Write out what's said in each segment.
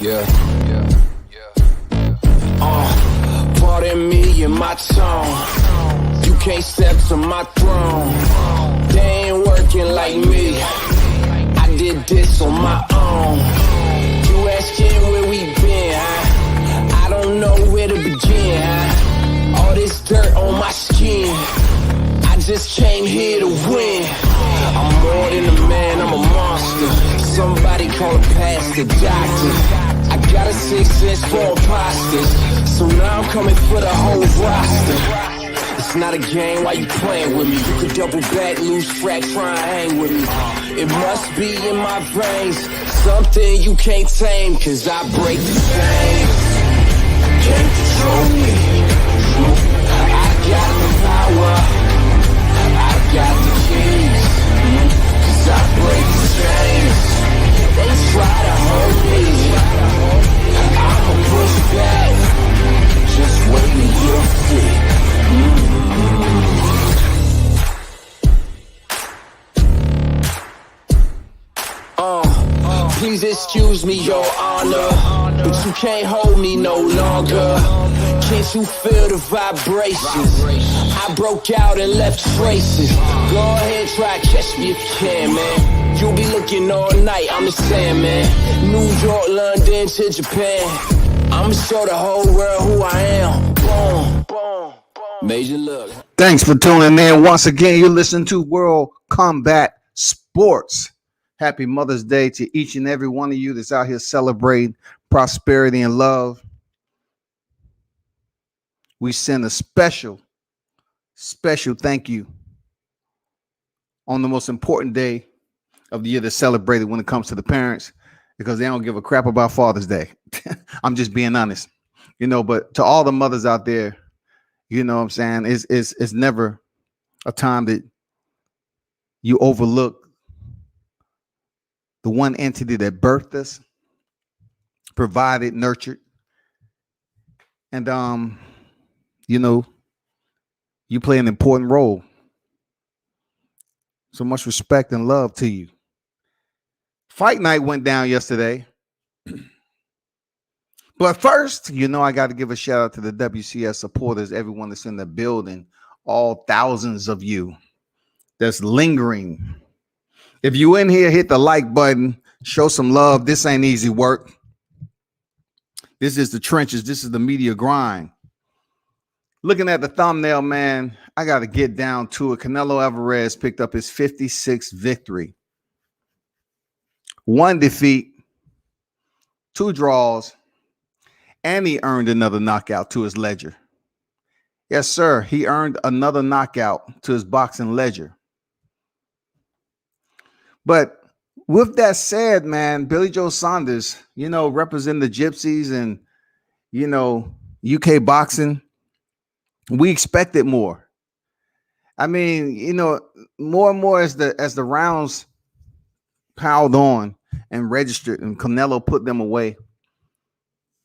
Yeah. Pardon me and my tone. You can't step to my throne. They ain't working like me. I did this on my own. You asking where we been, huh? I don't know where to begin, huh? All this dirt on my skin. I just came here to win. I'm more than a man, I'm a monster. Somebody call a pastor, doctor. I got a 6 cents for imposters. So now I'm coming for the whole roster. It's not a game, why you playing with me? You could double back, lose track, try and hang with me. It must be in my veins, something you can't tame, cause I break the chains. Can't control me. I got the power, I got the keys, cause I break the chains. They try to hurt me, I'ma push back, just wait and you'll see. Please excuse me, your honor, but you can't hold me no longer. Can't you feel the vibrations? I broke out and left traces. Go ahead, try catch me if you can, man. You'll be looking all night, I'm the Sandman. New York, London to Japan. I'ma show the whole world who I am. Boom, boom, boom. Major look. Thanks for tuning in. Once again, you're listening to World Combat Sports. Happy Mother's Day to each and every one of you that's out here celebrating prosperity and love. We send a special thank you on the most important day of the year that's celebrated when it comes to the parents, because they don't give a crap about Father's Day. I'm just being honest, but to all the mothers out there, you know what I'm saying, it's never a time that you overlook the one entity that birthed us, provided, nurtured, and you play an important role. So much respect and love to you. Fight night went down yesterday. But first, I got to give a shout out to the WCS supporters, everyone that's in the building, all thousands of you that's lingering. If you in here, hit the like button, show some love. This ain't easy work. This is the trenches. This is the media grind. Looking at the thumbnail, man, I got to get down to it. Canelo Alvarez picked up his 56th victory. 1 defeat, 2 draws, and he earned another knockout to his ledger. Yes, sir. He earned another knockout to his boxing ledger. But with that said, man, Billy Joe Saunders, representing the Gypsies and, UK boxing, we expected more. I mean, more and more as the rounds piled on and registered and Canelo put them away.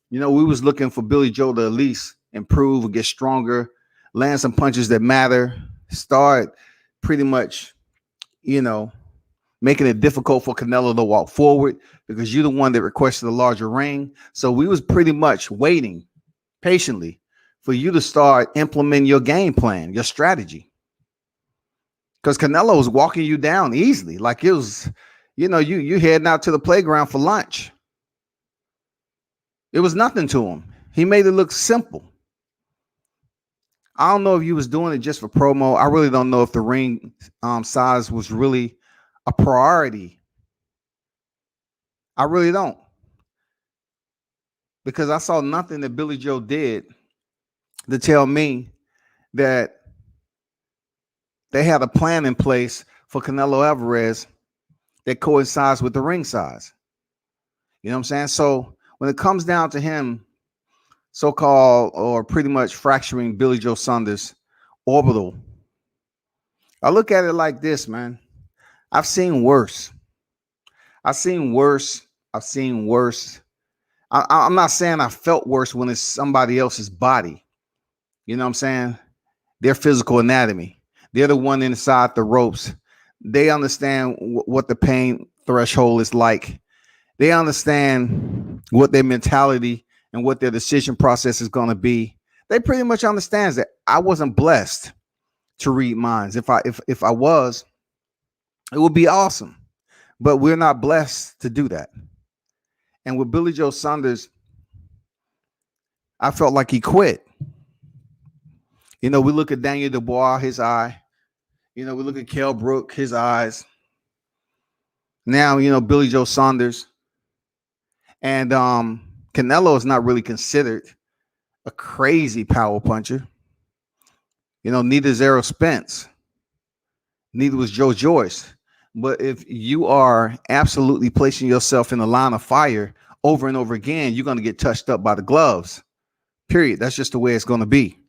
We was looking for Billy Joe to at least improve and get stronger, land some punches that matter, start pretty much, making it difficult for Canelo to walk forward, because you're the one that requested a larger ring. So we was pretty much waiting patiently for you to start implementing your game plan, your strategy. Because Canelo was walking you down easily. Like it was, you heading out to the playground for lunch. It was nothing to him. He made it look simple. I don't know if you was doing it just for promo. I really don't know if the ring size was really a priority. I really don't. Because I saw nothing that Billy Joe did to tell me that they had a plan in place for Canelo Alvarez that coincides with the ring size. You know what I'm saying? So when it comes down to him so-called or pretty much fracturing Billy Joe Saunders' orbital, I look at it like this, man. I've seen worse. I'm not saying I felt worse when it's somebody else's body. You know what I'm saying? Their physical anatomy. They're the one inside the ropes. They understand what the pain threshold is like. They understand what their mentality and what their decision process is going to be. They pretty much understands that I wasn't blessed to read minds. If I was, it would be awesome. But we're not blessed to do that. And with Billy Joe Saunders, I felt like he quit. You know, we look at Daniel Dubois, his eye. You know, we look at Kell Brook, his eyes. Now, you know, Billy Joe Saunders. And Canelo is not really considered a crazy power puncher. You know, neither is Errol Spence. Neither was Joe Joyce. But if you are absolutely placing yourself in the line of fire over and over again, you're going to get touched up by the gloves. Period. That's just the way it's going to be.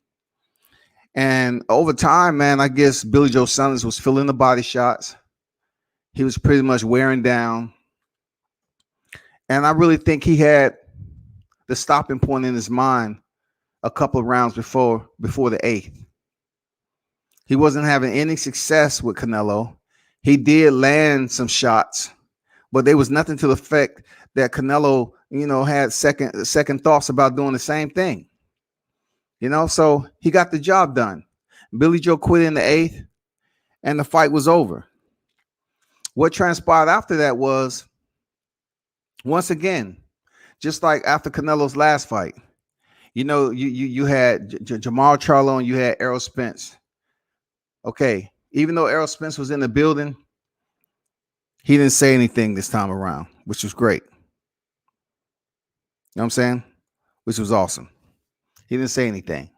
And over time, man, I guess Billy Joe Saunders was feeling the body shots. He was pretty much wearing down. And I really think he had the stopping point in his mind a couple of rounds before the 8th. He wasn't having any success with Canelo. He did land some shots, but there was nothing to the effect that Canelo, you know, had second thoughts about doing the same thing. You know, so he got the job done. Billy Joe quit in the 8th, and the fight was over. What transpired after that was, once again, just like after Canelo's last fight, you know, you had Jamal Charlo and you had Errol Spence. Okay, even though Errol Spence was in the building, he didn't say anything this time around, which was great. You know what I'm saying? Which was awesome. He didn't say anything.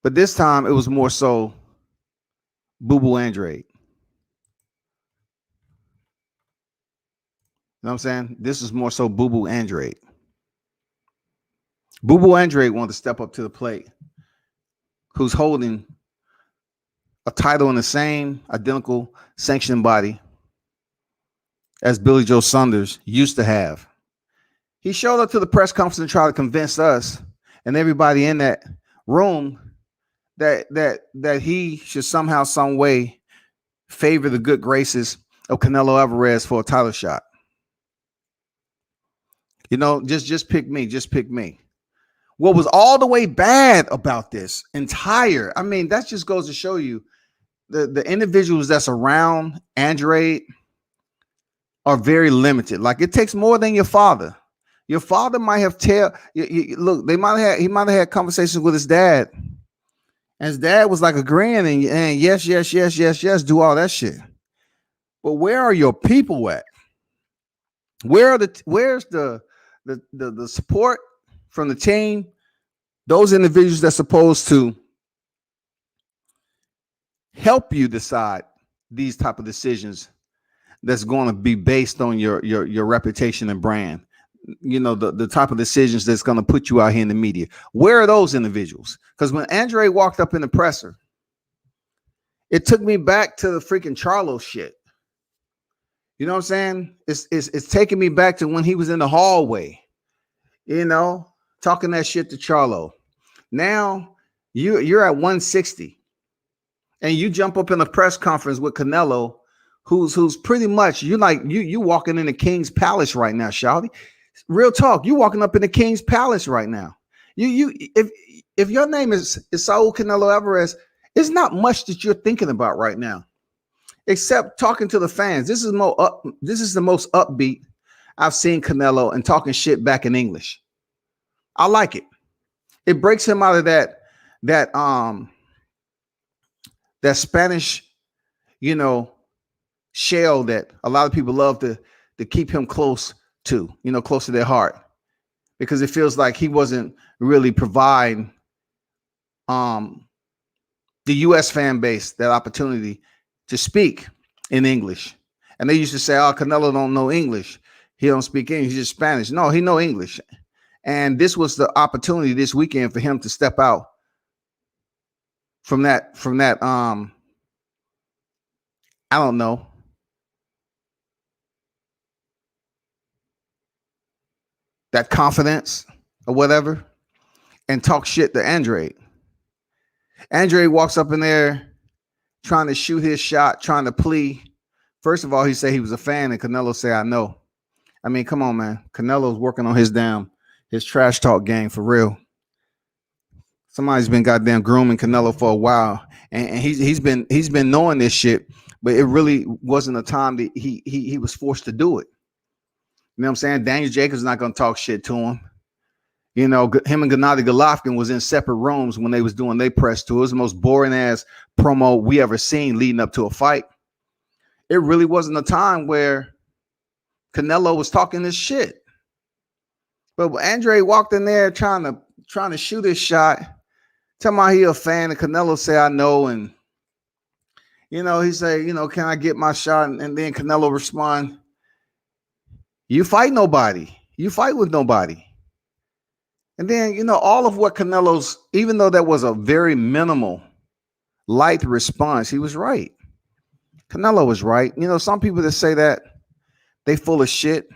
But this time it was more so Boo Boo Andrade. You know what I'm saying? This is more so Boo Boo Andrade. Boo Boo Andrade wanted to step up to the plate, who's holding a title in the same identical sanctioning body as Billy Joe Saunders used to have. He showed up to the press conference and tried to convince us and everybody in that room that he should somehow, some way favor the good graces of Canelo Alvarez for a title shot. You know, just pick me, just pick me. What was all the way bad about this entire, I mean, that just goes to show you the individuals that's around Andrade are very limited. Like, it takes more than your father. Your father might have look, he might have had conversations with his dad. And his dad was like agreeing and yes, do all that shit. But where are your people at? Where's the support from the team? Those individuals that's supposed to help you decide these type of decisions that's going to be based on your reputation and brand. You know, the type of decisions that's going to put you out here in the media. Where are those individuals? Because when Andrade walked up in the presser, it took me back to the freaking Charlo shit. You know what I'm saying? It's taking me back to when he was in the hallway, you know, talking that shit to Charlo. Now you're at 160 and you jump up in a press conference with Canelo, who's pretty much, you walking in the King's Palace right now, shawty. Real talk, you walking up in the King's Palace right now. If your name is Saul Canelo Alvarez, it's not much that you're thinking about right now, except talking to the fans. This is the most upbeat I've seen Canelo and talking shit back in English. I like it. It breaks him out of that Spanish, you know, shell that a lot of people love to keep him close to, you know, close to their heart, because it feels like he wasn't really providing the U.S. fan base that opportunity to speak in English. And they used to say, oh, Canelo don't know English. He don't speak English. He's just Spanish. No, he know English. And this was the opportunity this weekend for him to step out from that, I don't know, that confidence or whatever, and talk shit to Andrade. Andrade walks up in there trying to shoot his shot, trying to plea. First of all, he said he was a fan, and Canelo said, I know. I mean, come on, man. Canelo's working on his trash talk game for real. Somebody's been goddamn grooming Canelo for a while, and he's been knowing this shit, but it really wasn't a time that he was forced to do it. You know what I'm saying? Daniel Jacobs not gonna talk shit to him. You know, him and Gennady Golovkin was in separate rooms when they was doing their press tour. It was the most boring ass promo we ever seen leading up to a fight. It really wasn't a time where Canelo was talking this shit. But when Andrade walked in there trying to shoot his shot, tell me he a fan, and Canelo say, I know, and you know, he say, you know, can I get my shot? And then Canelo respond, you fight nobody. You fight with nobody. And then, you know, all of what Canelo's, even though that was a very minimal, light response, he was right. Canelo was right. You know, some people that say that, they full of shit.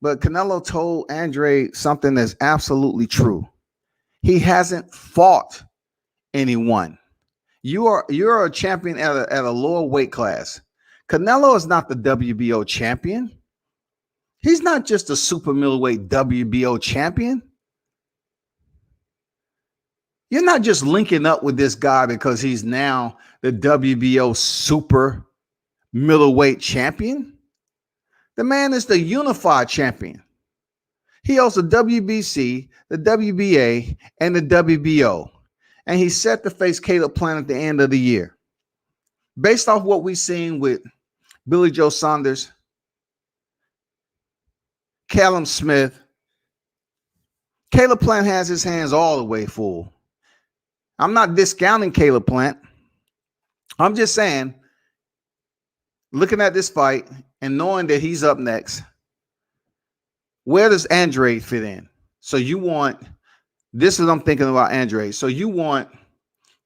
But Canelo told Andrade something that's absolutely true. He hasn't fought anyone. You're a champion at a lower weight class. Canelo is not the WBO champion. He's not just a super middleweight WBO champion. You're not just linking up with this guy because he's now the WBO super middleweight champion. The man is the unified champion. He holds the WBC, the WBA, and the WBO. And he's set to face Caleb Plant at the end of the year. Based off what we've seen with Billy Joe Saunders, Callum Smith, Caleb Plant has his hands all the way full. I'm not discounting Caleb Plant. I'm just saying, looking at this fight and knowing that he's up next, where does Andrade fit in? So you want, this is what I'm thinking about Andrade. So you want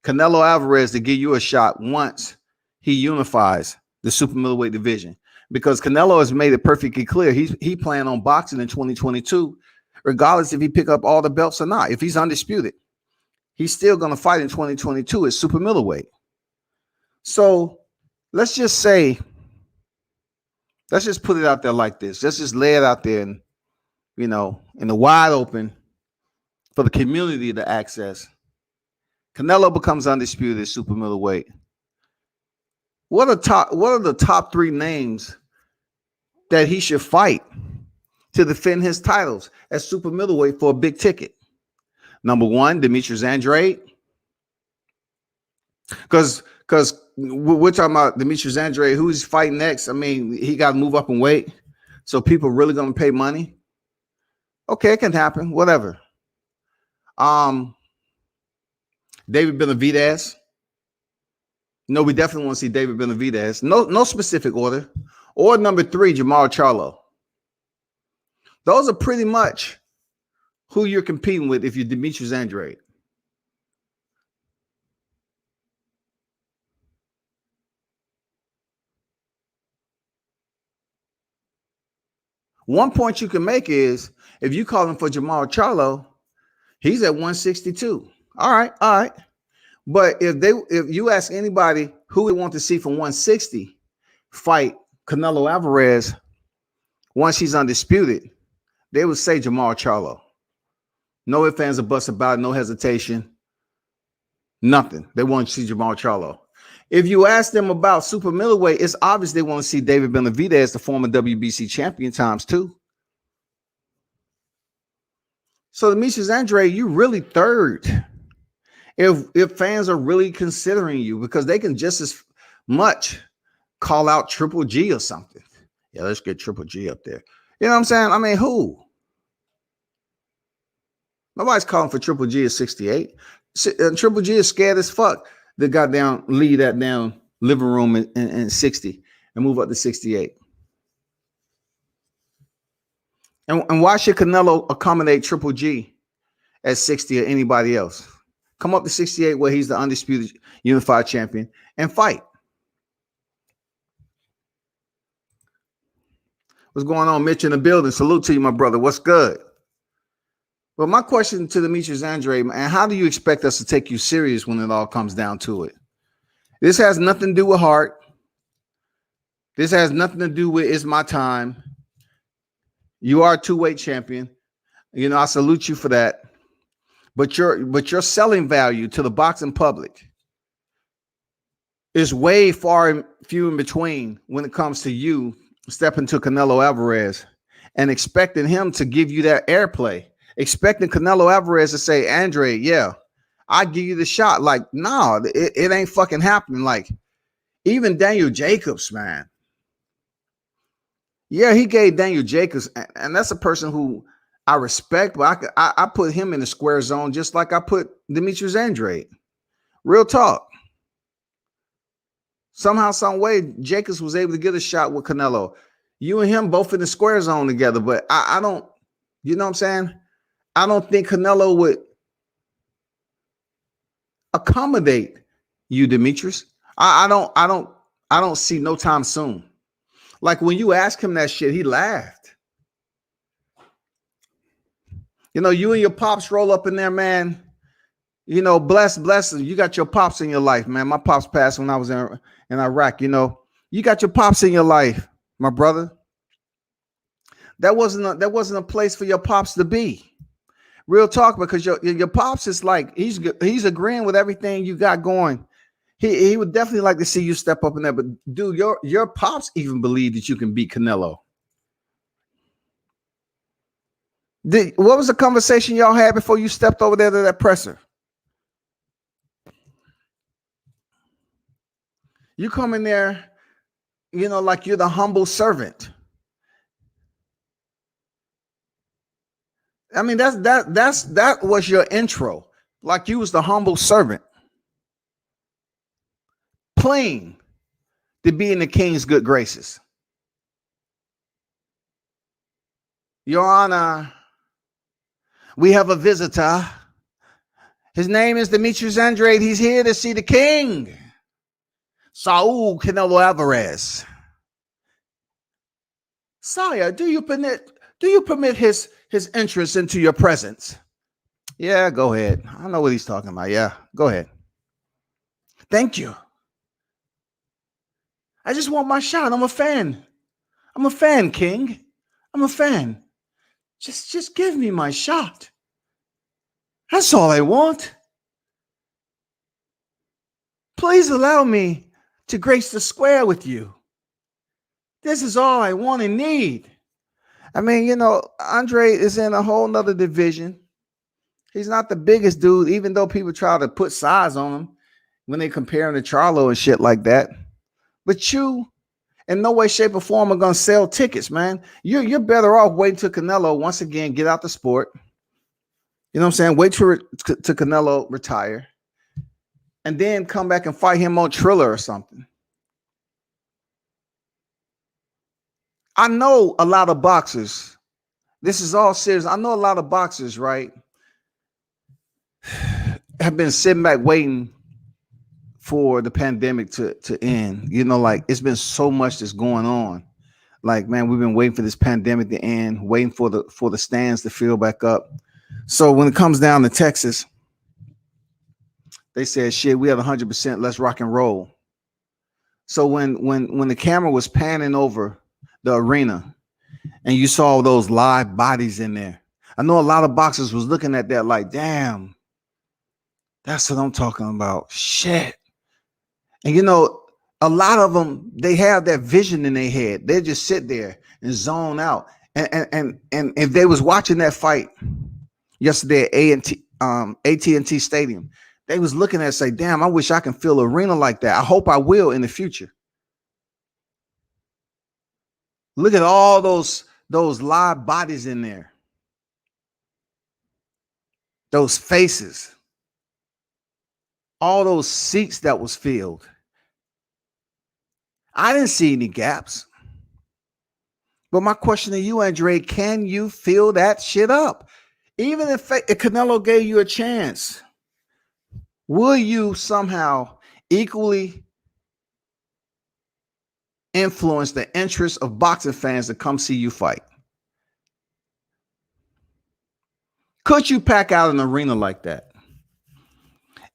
Canelo Alvarez to give you a shot once he unifies the super middleweight division, because Canelo has made it perfectly clear he planned on boxing in 2022, regardless if he pick up all the belts or not. If he's undisputed, he's still going to fight in 2022 at super middleweight. So let's just say, let's just put it out there like this. Let's just lay it out there, and you know, in the wide open for the community to access. Canelo becomes undisputed at super middleweight. What are the top three names that he should fight to defend his titles at super middleweight for a big ticket? Number one, Demetrius Andrade. Because we're talking about Demetrius Andrade, who's fighting next. I mean, he got to move up in weight. So people really going to pay money? Okay, it can happen. Whatever. David Benavidez. No, we definitely want to see David Benavidez. No specific order. Or number three, Jamal Charlo. Those are pretty much who you're competing with if you're Demetrius Andrade. One point you can make is, if you call him for Jamal Charlo, he's at 162. All right. But if you ask anybody who would want to see from 160 fight Canelo Alvarez once he's undisputed, they would say Jamal Charlo. No ifs, ands, or buts about it, no hesitation, nothing. They want to see Jamal Charlo. If you ask them about super middleweight, it's obvious they want to see David Benavidez, the former WBC champion, times two. So Demetrius Andrade, you really third. If fans are really considering you, because they can just as much call out Triple G or something. Yeah, let's get Triple G up there. You know what I'm saying? I mean, who? Nobody's calling for Triple G at 68. Triple G is scared as fuck. The goddamn leave that down living room in 60 and move up to 68. And why should Canelo accommodate Triple G at 60 or anybody else? Come up to 68 where he's the undisputed unified champion and fight. What's going on, Mitch, in the building? Salute to you, my brother. What's good? Well, my question to Demetrius Andrade, man, how do you expect us to take you serious when it all comes down to it? This has nothing to do with heart. This has nothing to do with it's my time. You are a two-weight champion. You know, I salute you for that. But your selling value to the boxing public is way far and few in between when it comes to you stepping to Canelo Alvarez and expecting him to give you that airplay, expecting Canelo Alvarez to say, Andrade, yeah, I give you the shot. Like, no, it ain't fucking happening. Like, even Daniel Jacobs, man. Yeah, he gave Daniel Jacobs, and that's a person who I respect, but I put him in the square zone just like I put Demetrius Andrade. Real talk. Somehow, some way, Jacobs was able to get a shot with Canelo. You and him both in the square zone together, but I don't, you know what I'm saying? I don't think Canelo would accommodate you, Demetrius. I don't see no time soon. Like when you ask him that shit, he laughed. You know, you and your pops roll up in there, man. You know, bless. You got your pops in your life, man. My pops passed when I was in Iraq. You know, you got your pops in your life, my brother. That wasn't a place for your pops to be. Real talk, because your pops is like he's agreeing with everything you got going. He would definitely like to see you step up in there. But dude, your pops even believe that you can beat Canelo. What was the conversation y'all had before you stepped over there to that presser? You come in there, you know, like you're the humble servant. I mean, that was your intro. Like you was the humble servant. Plain to be in the king's good graces. Your Honor, we have a visitor. His name is Demetrius Andrade. He's here to see the king, Saul Canelo Alvarez. Sire, do you permit his entrance into your presence? Yeah, go ahead. I don't know what he's talking about. Yeah, go ahead. Thank you. I just want my shot. I'm a fan. I'm a fan, King. I'm a fan. Just give me my shot. That's all I want. Please allow me to grace the square with you. This is all I want and need. I mean, you know, Andrade is in a whole nother division. He's not the biggest dude, even though people try to put size on him when they compare him to Charlo and shit like that. But you, in no way, shape, or form, are going to sell tickets, man. You're better off waiting till Canelo once again get out the sport. You know what I'm saying? Wait till Canelo retire, and then come back and fight him on Triller or something. I know a lot of boxers. This is all serious. I know a lot of boxers, right, have been sitting back waiting for the pandemic to end. You know, like it's been so much that's going on. Like, man, we've been waiting for this pandemic to end, waiting for the stands to fill back up. So when it comes down to Texas, they said, shit, we have 100%, let's rock and roll. So when the camera was panning over the arena and you saw those live bodies in there, I know a lot of boxers was looking at that like, damn, that's what I'm talking about. Shit. And you know, a lot of them, they have that vision in their head. They just sit there and zone out. And if they was watching that fight yesterday at AT&T Stadium, they was looking at it, say, damn, I wish I can feel an arena like that. I hope I will in the future. Look at all those live bodies in there. Those faces. All those seats that was filled. I didn't see any gaps. But my question to you, Andrade, can you fill that shit up? Even if Canelo gave you a chance, will you somehow equally influence the interest of boxing fans to come see you fight? Could you pack out an arena like that?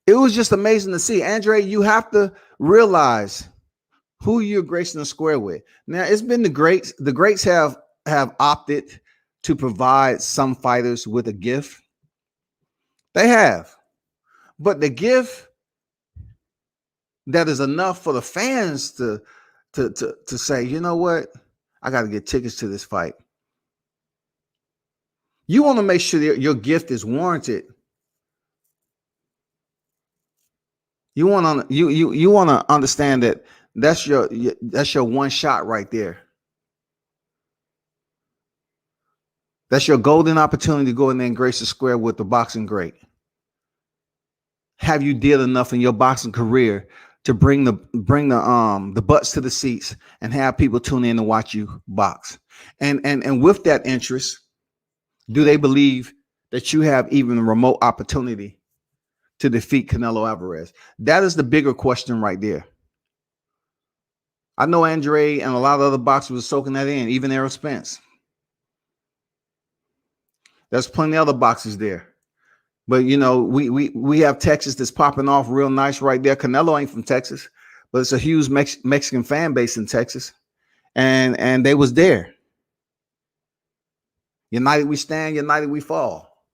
It was just amazing to see. Andrade, you have to realize who you're gracing the square with. Now, it's been the greats. The greats have opted to provide some fighters with a gift. They have. But the gift that is enough for the fans to say, you know what? I got to get tickets to this fight. You want to make sure that your gift is warranted. You want to understand that that's your one shot right there. That's your golden opportunity to go in there and grace the square with the boxing great. Have you did enough in your boxing career to bring the butts to the seats and have people tune in to watch you box? And with that interest, do they believe that you have even a remote opportunity to defeat Canelo Alvarez? That is the bigger question right there. I know Andrade and a lot of other boxers were soaking that in, even Errol Spence. There's plenty of other boxers there. But, you know, we have Texas that's popping off real nice right there. Canelo ain't from Texas, but it's a huge Mexican fan base in Texas. And they was there. United we stand, united we fall.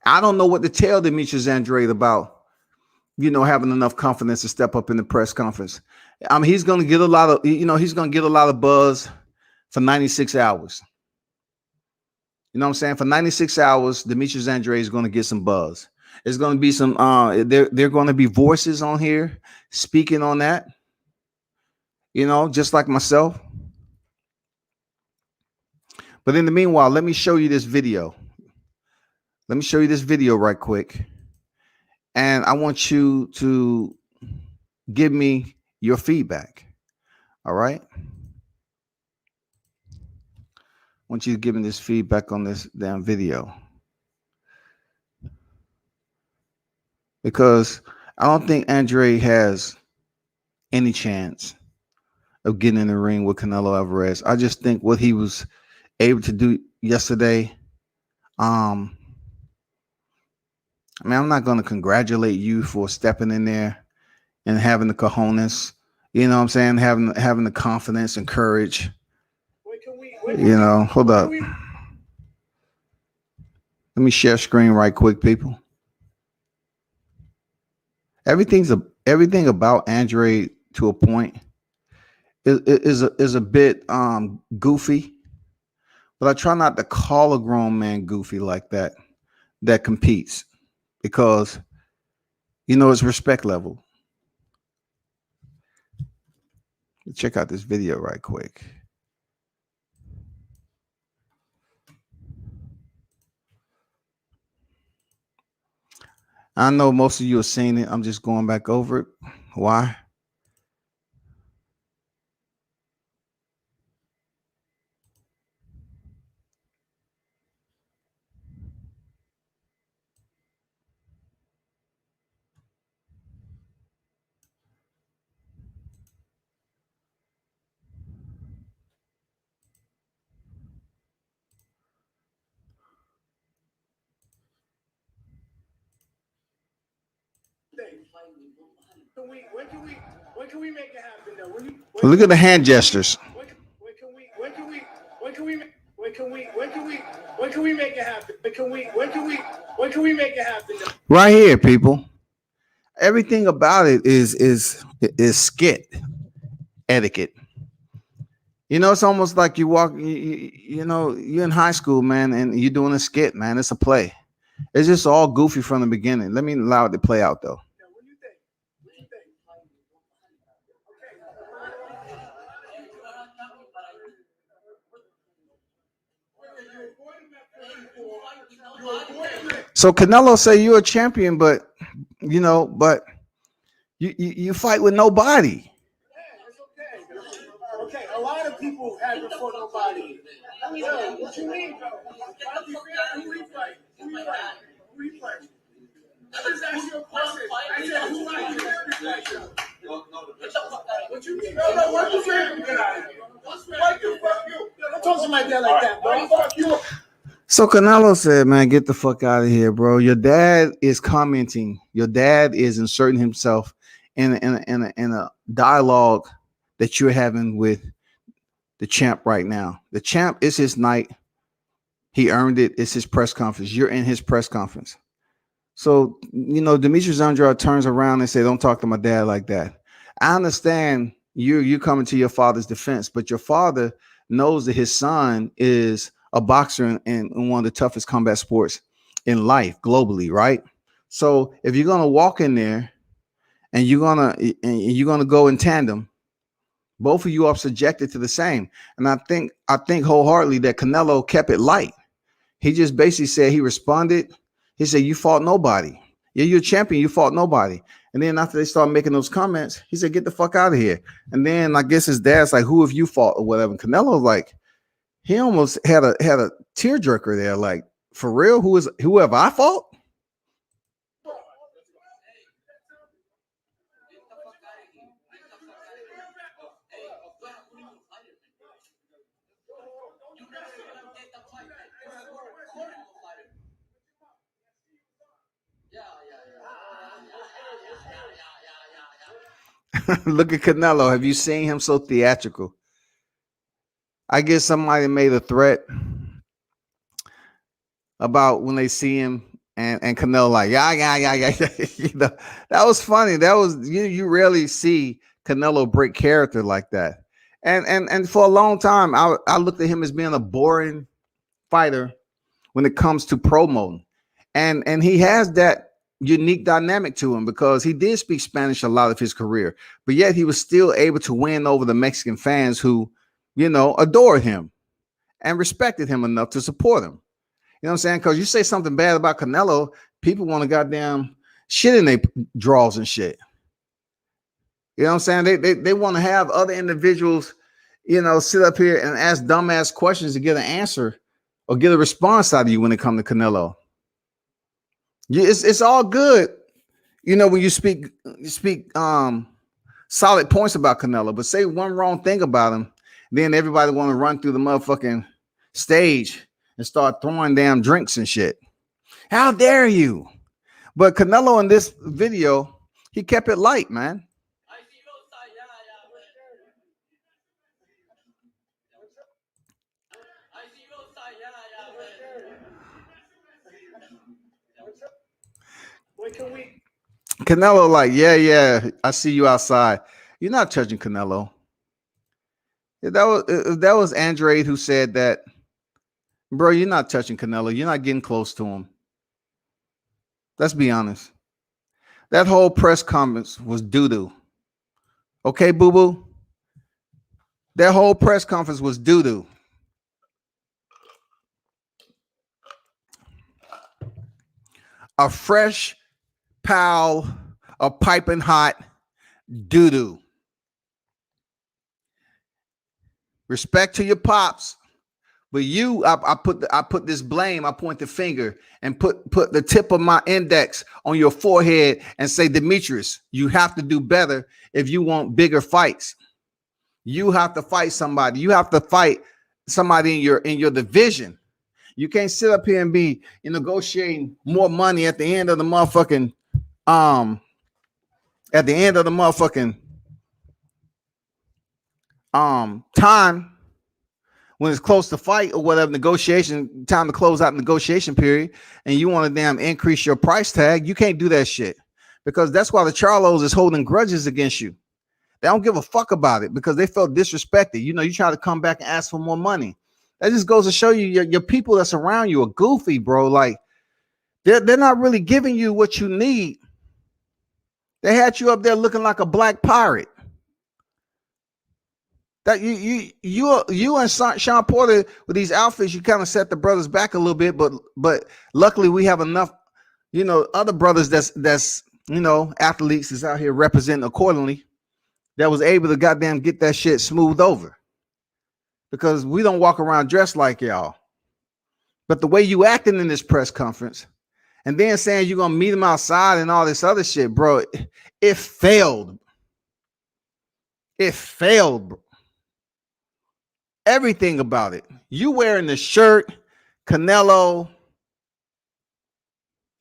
I don't know what to tell Demetrius Andrade about, you know, having enough confidence to step up in the press conference. I mean, he's going to get a lot of buzz for 96 hours. You know what I'm saying? For 96 hours, Demetrius Andrade is going to get some buzz. There's going to be some, there are going to be voices on here speaking on that, you know, just like myself. But in the meanwhile, let me show you this video. Let me show you this video right quick. And I want you to give me your feedback. All right? I want you to give me this feedback on this damn video. Because I don't think Andrade has any chance of getting in the ring with Canelo Alvarez. I just think what he was able to do yesterday, I mean, I'm not going to congratulate you for stepping in there and having the cojones, you know what I'm saying? Having the confidence and courage. You know, hold up. Let me share screen right quick, people. Everything about Andrade to a point is a bit goofy, but I try not to call a grown man goofy like that competes, because you know it's respect level. Check out this video right quick. I know most of you have seen it. I'm just going back over it. Why? When can we make it happen though? Look at the hand gestures. When can we make it happen? When can we make it happen though? Right here, people. Everything about it is skit etiquette. You know, it's almost like you walk, you know, you're in high school, man, and you're doing a skit, man. It's a play. It's just all goofy from the beginning. Let me allow it to play out, though. What do you think? So Canelo say you're a champion, but you know, you fight with nobody. Yeah, it's okay. Okay, a lot of people had before nobody. Yo, what you mean, though? Who we fight? Who we fight? I just asked you a question. I said, who are you? What you mean? No, what you saying? Get out of here. Fuck you. Don't talk to my dad like that, bro. Fuck you. So Canelo said, man, get the fuck out of here, bro. Your dad is commenting. Your dad is inserting himself in a dialogue that you're having with the champ right now. The champ is his night. He earned it. It's his press conference. You're in his press conference. So, Demetrius Andrade turns around and say, don't talk to my dad like that. I understand you coming to your father's defense, but your father knows that his son is a boxer in one of the toughest combat sports in life globally, right? So if you're gonna walk in there and you're gonna go in tandem, both of you are subjected to the same. And I think wholeheartedly that Canelo kept it light. He just basically said, he responded. He said, you fought nobody. Yeah, you're a champion. You fought nobody. And then after they started making those comments, he said, get the fuck out of here. And then I guess his dad's like, who have you fought or whatever? And Canelo, like, he almost had a tearjerker there. Like, for real? Whoever I fought? Look at Canelo. Have you seen him so theatrical? I guess somebody made a threat about when they see him and Canelo like, yeah. That was funny. That was you rarely see Canelo break character like that. And for a long time, I looked at him as being a boring fighter when it comes to promoting. And he has that unique dynamic to him because he did speak Spanish a lot of his career, but yet he was still able to win over the Mexican fans who, adored him and respected him enough to support him. You know what I'm saying? Because you say something bad about Canelo, people want to goddamn shit in their draws and shit. You know what I'm saying? They want to have other individuals, sit up here and ask dumbass questions to get an answer or get a response out of you when it comes to Canelo. It's all good, when you speak solid points about Canelo, but say one wrong thing about him, then everybody want to run through the motherfucking stage and start throwing damn drinks and shit. How dare you? But Canelo in this video, he kept it light, man. Canelo like, yeah, I see you outside. You're not touching Canelo. That was Andrade who said that, bro, you're not touching Canelo. You're not getting close to him. Let's be honest. That whole press conference was doo-doo. Okay, boo-boo? That whole press conference was doo-doo. A fresh pile of piping hot doo-doo. Respect to your pops, but I put this blame. I point the finger and put the tip of my index on your forehead and say, Demetrius, you have to do better if you want bigger fights. You have to fight somebody. You have to fight somebody in your division. You can't sit up here and be negotiating more money at the end of the motherfucking time when it's close to fight or whatever, negotiation time to close out negotiation period, and you want to damn increase your price tag. You can't do that shit because that's why the Charlos is holding grudges against you. They don't give a fuck about it because they felt disrespected. You try to come back and ask for more money. That just goes to show you your people that's around you are goofy, bro. Like they're not really giving you what you need. They had you up there looking like a black pirate. That you and Sean Porter with these outfits, you kind of set the brothers back a little bit, but luckily we have enough, other brothers that's athletes is out here representing accordingly, that was able to goddamn get that shit smoothed over. Because we don't walk around dressed like y'all. But the way you acting in this press conference and then saying you're gonna meet him outside and all this other shit, bro, it failed. It failed, bro. Everything about it. You wearing the shirt, Canelo.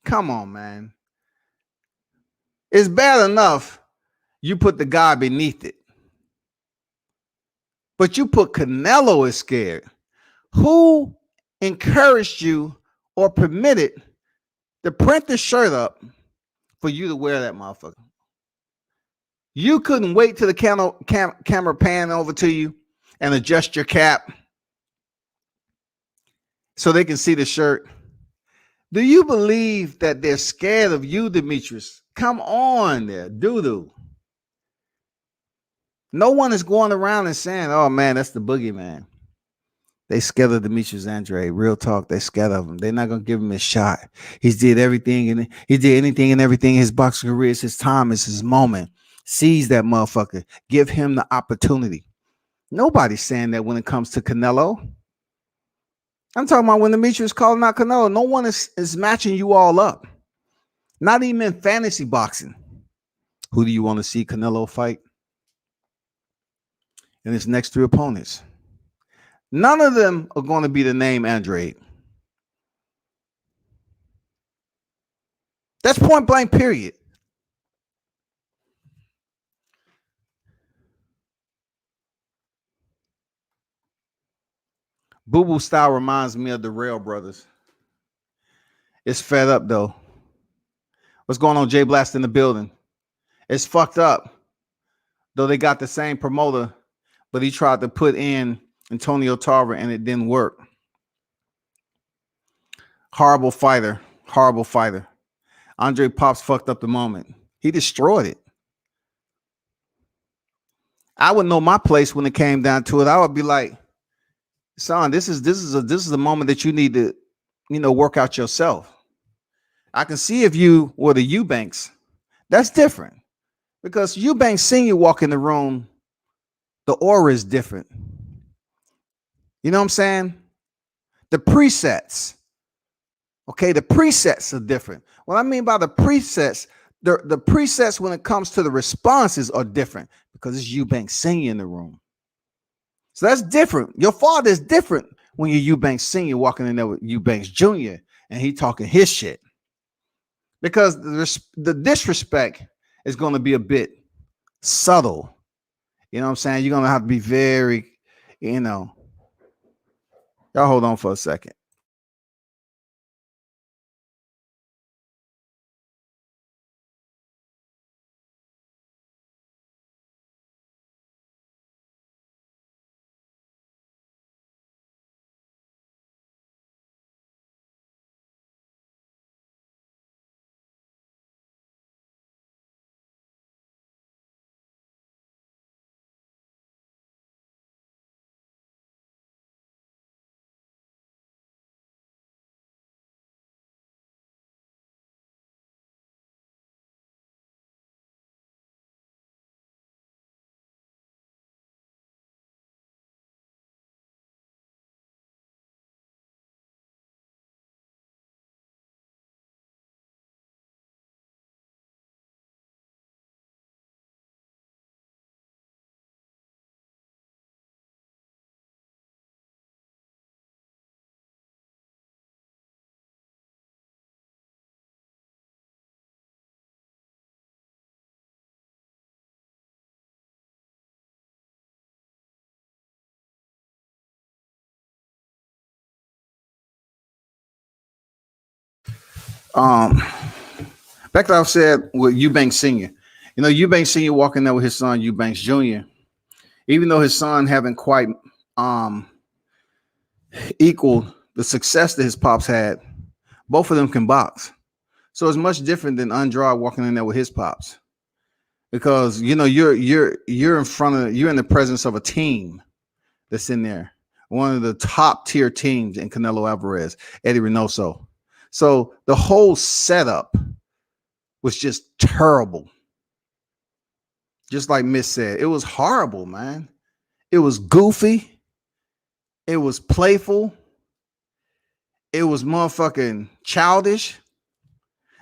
Come on, man. It's bad enough you put the guy beneath it. But you put Canelo is scared. Who encouraged you or permitted to print the shirt up for you to wear that motherfucker? You couldn't wait till the camera pan over to you and adjust your cap so they can see the shirt. Do you believe that they're scared of you, Demetrius? Come on there, doo-doo. No one is going around and saying, oh man, that's the boogeyman. They scared of Demetrius Andrade. Real talk, they scared of him. They're not gonna give him a shot. He did everything and he did anything and everything. His boxing career is his time, it's his moment. Seize that motherfucker. Give him the opportunity. Nobody's saying that when it comes to Canelo. I'm talking about when Demetrius calling out Canelo. No one is matching you all up. Not even in fantasy boxing. Who do you want to see Canelo fight in his next 3 opponents? None of them are going to be the name Andrade. That's point blank, period. Boo Boo style reminds me of the Rail Brothers. It's fed up though. What's going on, Jay Blast in the building? It's fucked up. Though they got the same promoter, but he tried to put in Antonio Tarver and it didn't work. Horrible fighter. Horrible fighter. Andre Pops fucked up the moment. He destroyed it. I would know my place when it came down to it. I would be like, son, this is a moment that you need to, work out yourself. I can see if you were the Eubanks, that's different. Because Eubanks seeing you walk in the room, the aura is different. You know what I'm saying? The presets. Okay, the presets are different. What I mean by the presets, the presets when it comes to the responses are different because it's Eubanks Senior in the room. So that's different. Your father is different when you're Eubanks Senior walking in there with Eubanks Jr. and he talking his shit. Because the disrespect is going to be a bit subtle. You know what I'm saying? You're going to have to be very, Y'all hold on for a second. Back to what I said with Eubanks Sr. Eubanks Sr. walking there with his son Eubanks Jr. Even though his son haven't quite equaled the success that his pops had, both of them can box. So it's much different than Andrade walking in there with his pops. Because you're in the presence of a team that's in there. One of the top tier teams in Canelo Alvarez, Eddie Reynoso. So the whole setup was just terrible. Just like Miss said, it was horrible, man. It was goofy. It was playful. It was motherfucking childish.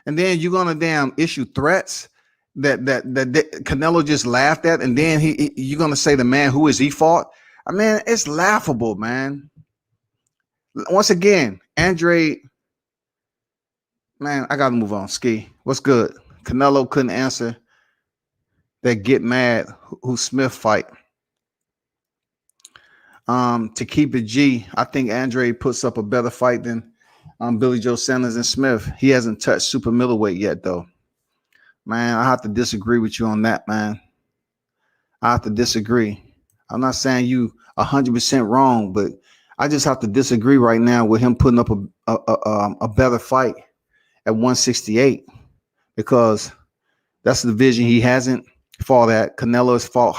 And then you're gonna damn issue threats that Canelo just laughed at, and then you're gonna say the man who is he fought. I mean, it's laughable, man. Once again, Andrade, man, I gotta move on. Ski, what's good? Canelo couldn't answer that get mad who Smith fight. To keep it G, I think Andrade puts up a better fight than Billy Joe Sanders and Smith. He hasn't touched super middleweight yet, though. Man, I have to disagree with you on that, man. I have to disagree. I'm not saying you 100% wrong, but I just have to disagree right now with him putting up a better fight at 168 because that's the division he hasn't fought at. Canelo has fought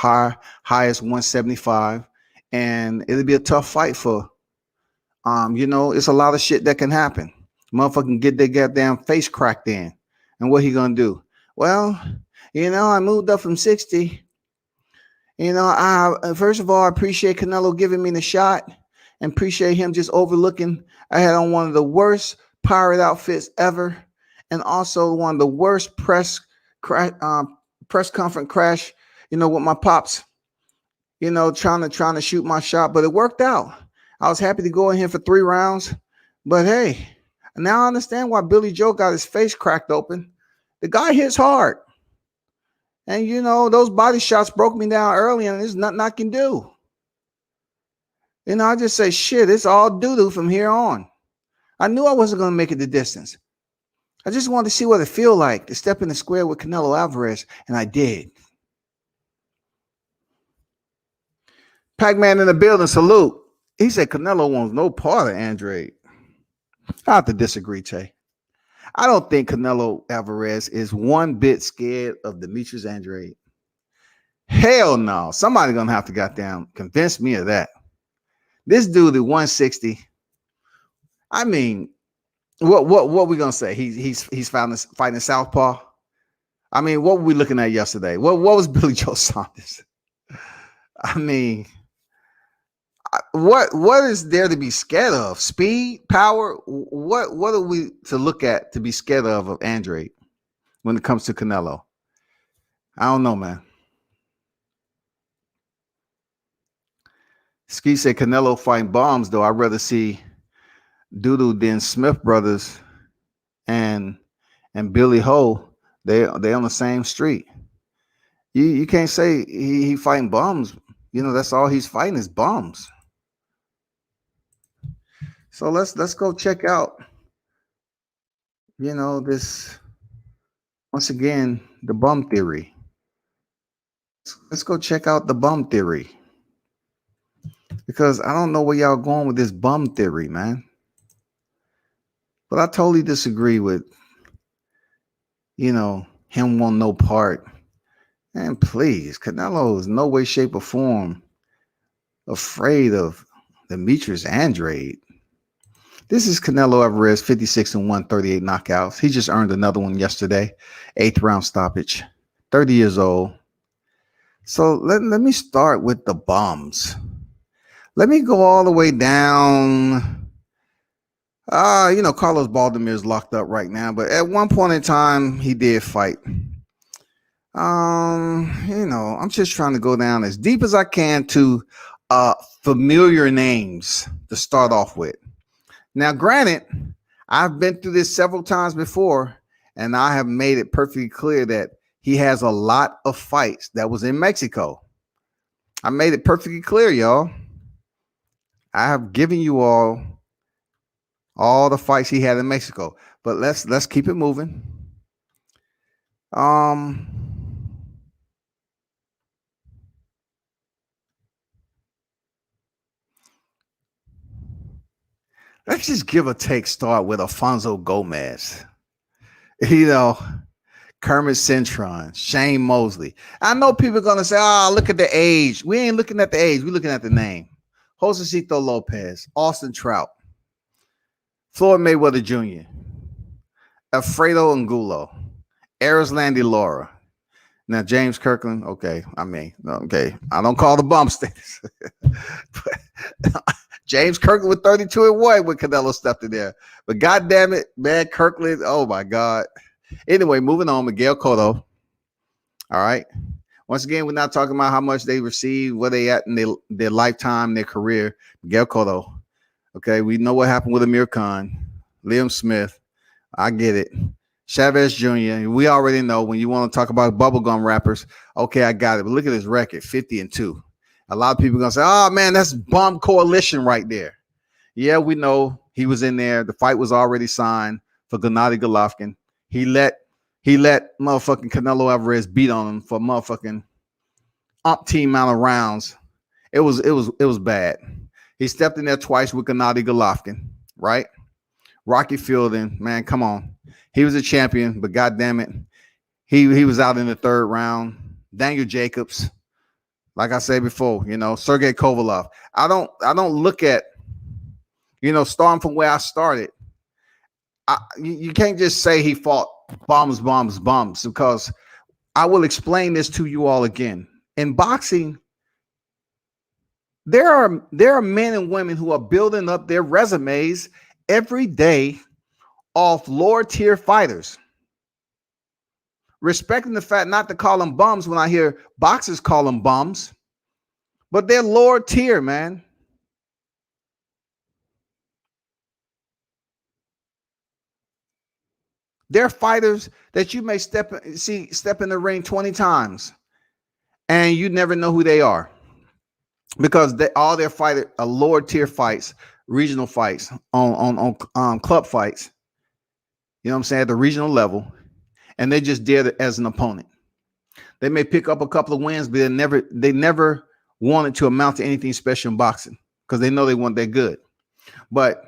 highest 175, and it'll be a tough fight for. It's a lot of shit that can happen. Motherfucker can get their goddamn face cracked in, and what he gonna do? Well, I moved up from 60. I first of all, I appreciate Canelo giving me the shot and appreciate him just overlooking. I had on one of the worst pirate outfits ever and also one of the worst press conference crash, with my pops, trying to shoot my shot, but it worked out. I was happy to go in here for 3 rounds, but hey, now I understand why Billy Joe got his face cracked open. The guy hits hard. And, those body shots broke me down early, and there's nothing I can do. I just say, shit, it's all doo-doo from here on. I knew I wasn't going to make it the distance. I just wanted to see what it feel like to step in the square with Canelo Alvarez, and I did. Pac-Man in the building, salute. He said Canelo wants no part of Andrade. I have to disagree, Tay. I don't think Canelo Alvarez is one bit scared of Demetrius Andrade. Hell no. Somebody gonna have to goddamn convince me of that. This dude at 160. I mean, what we gonna say? He's fighting southpaw. I mean, what were we looking at yesterday? What was Billy Joe Saunders? I mean, what is there to be scared of? Speed, power? What are we to look at to be scared of Andrade when it comes to Canelo? I don't know, man. Ski said Canelo fighting bombs, though. I'd rather see Doodoo than Smith brothers and Billy Ho. They on the same street. You can't say he fighting bombs. That's all he's fighting is bombs. So let's go check out, this, once again, the bum theory. Let's go check out the bum theory. Because I don't know where y'all going with this bum theory, man. But I totally disagree with, him want no part. And please, Canelo is no way, shape, or form afraid of Demetrius Andrade. This is Canelo Alvarez, 56-1, 38 knockouts. He just earned another one yesterday, 8th round stoppage, 30 years old. So let me start with the bums. Let me go all the way down. Carlos Baldomir is locked up right now, but at one point in time, he did fight. I'm just trying to go down as deep as I can to familiar names to start off with. Now, granted, I've been through this several times before, and I have made it perfectly clear that he has a lot of fights that was in Mexico. I made it perfectly clear, y'all. I have given you all the fights he had in Mexico, but let's keep it moving. Let's just give a take start with Alfonso Gomez. Kermit Cintron, Shane Mosley. I know people are going to say, look at the age. We ain't looking at the age. We're looking at the name. Josecito Lopez, Austin Trout, Floyd Mayweather Jr., Alfredo Angulo, Erislandy Lara. Now, James Kirkland, okay. I don't call the bump status. James Kirkland with 32-1 when Canelo stepped in there. But goddamn it, man, Kirkland, oh my God. Anyway, moving on, Miguel Cotto. All right. Once again, we're not talking about how much they receive, where they at in their lifetime, their career. Miguel Cotto. Okay, we know what happened with Amir Khan, Liam Smith. I get it. Chavez Jr. We already know when you want to talk about bubblegum rappers. Okay, I got it. But look at his record, 50-2. A lot of people gonna say, "Oh man, that's bomb coalition right there." Yeah, we know he was in there. The fight was already signed for Gennady Golovkin. He let motherfucking Canelo Alvarez beat on him for motherfucking umpteen amount of rounds. It was bad. He stepped in there twice with Gennady Golovkin, right? Rocky Fielding, man, come on. He was a champion, but goddamn it, he was out in the third round. Daniel Jacobs, like I said before, Sergey Kovalev. I don't look at, starting from where I started. You can't just say he fought bombs, because I will explain this to you all again. In boxing, there are men and women who are building up their resumes every day off lower tier fighters. Respecting the fact not to call them bums when I hear boxers call them bums, but they're lower tier, man. They're fighters that you may step in the ring 20 times and you never know who they are, because all their fight are lower tier fights, regional fights, on club fights. You know what I'm saying? At the regional level, and they just did it as an opponent. They may pick up a couple of wins, but they never wanted to amount to anything special in boxing because they know they weren't that good. But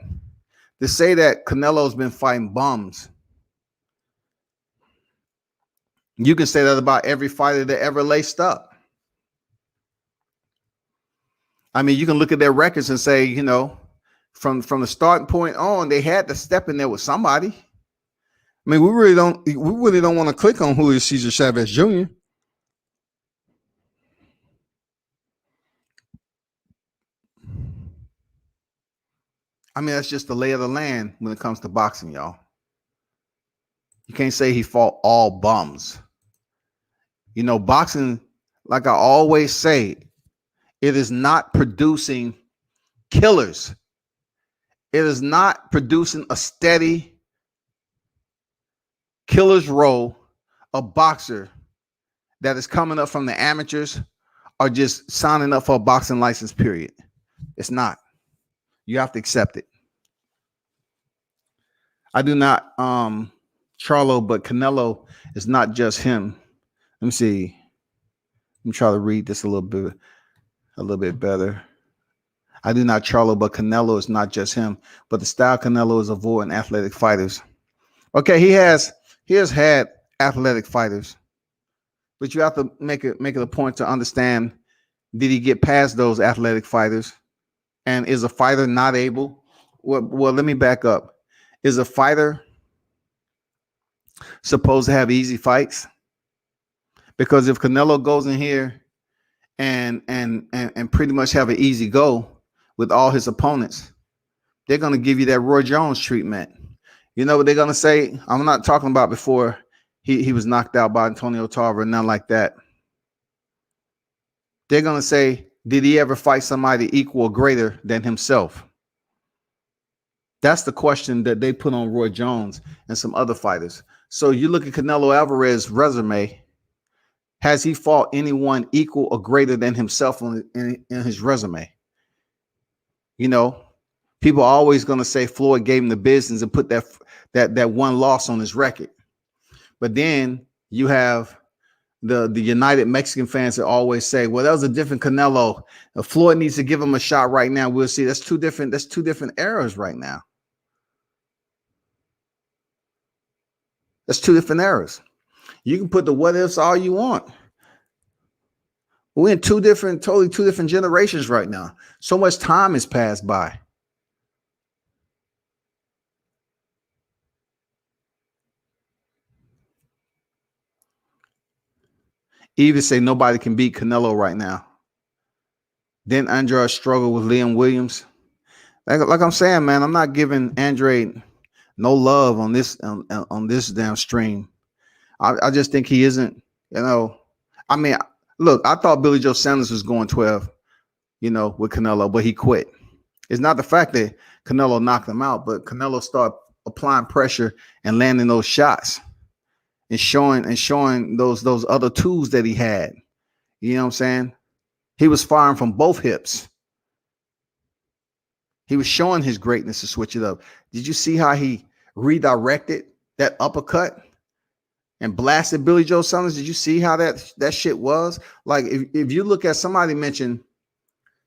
to say that Canelo's been fighting bums, you can say that about every fighter that ever laced up. I mean, you can look at their records and say, from the starting point on, they had to step in there with somebody. I mean, we really don't want to click on Julio Cesar Chavez Jr. I mean, that's just the lay of the land when it comes to boxing, y'all. You can't say he fought all bums. Boxing, like I always say, it is not producing killers. It is not producing a steady killer's row of boxer that is coming up from the amateurs or just signing up for a boxing license, period. It's not. You have to accept it. I do not Charlo, but Canelo is not just him. Let me see. Let me try to read this a little bit better. I do not Charlo, but Canelo is not just him, but the style Canelo is avoiding athletic fighters. Okay, he has had athletic fighters, but you have to make it a point to understand, did he get past those athletic fighters? And is a fighter not able? Well, let me back up. Is a fighter supposed to have easy fights? Because if Canelo goes in here and pretty much have an easy go with all his opponents, they're going to give you that Roy Jones treatment. You know what they're going to say? I'm not talking about before he was knocked out by Antonio Tarver, nothing like that. They're going to say, did he ever fight somebody equal or greater than himself? That's the question that they put on Roy Jones and some other fighters. So you look at Canelo Alvarez's resume. Has he fought anyone equal or greater than himself in his resume? People are always going to say Floyd gave him the business and put that one loss on his record. But then you have the United Mexican fans that always say, well, that was a different Canelo. Floyd needs to give him a shot right now. We'll see. That's two different eras right now. That's two different eras. You can put the what ifs all you want. We're in totally two different generations right now. So much time has passed by. Even say nobody can beat Canelo right now. Then Andrade struggled with Liam Williams. Like I'm saying, man, I'm not giving Andrade no love on this damn stream. I just think he isn't, I mean, look, I thought Billy Joe Sanders was going 12, with Canelo, but he quit. It's not the fact that Canelo knocked him out, but Canelo started applying pressure and landing those shots and showing those other tools that he had. You know what I'm saying? He was firing from both hips. He was showing his greatness to switch it up. Did you see how he redirected that uppercut and blasted Billy Joe Saunders? Did you see how that shit was? Like, if you look at, somebody mentioned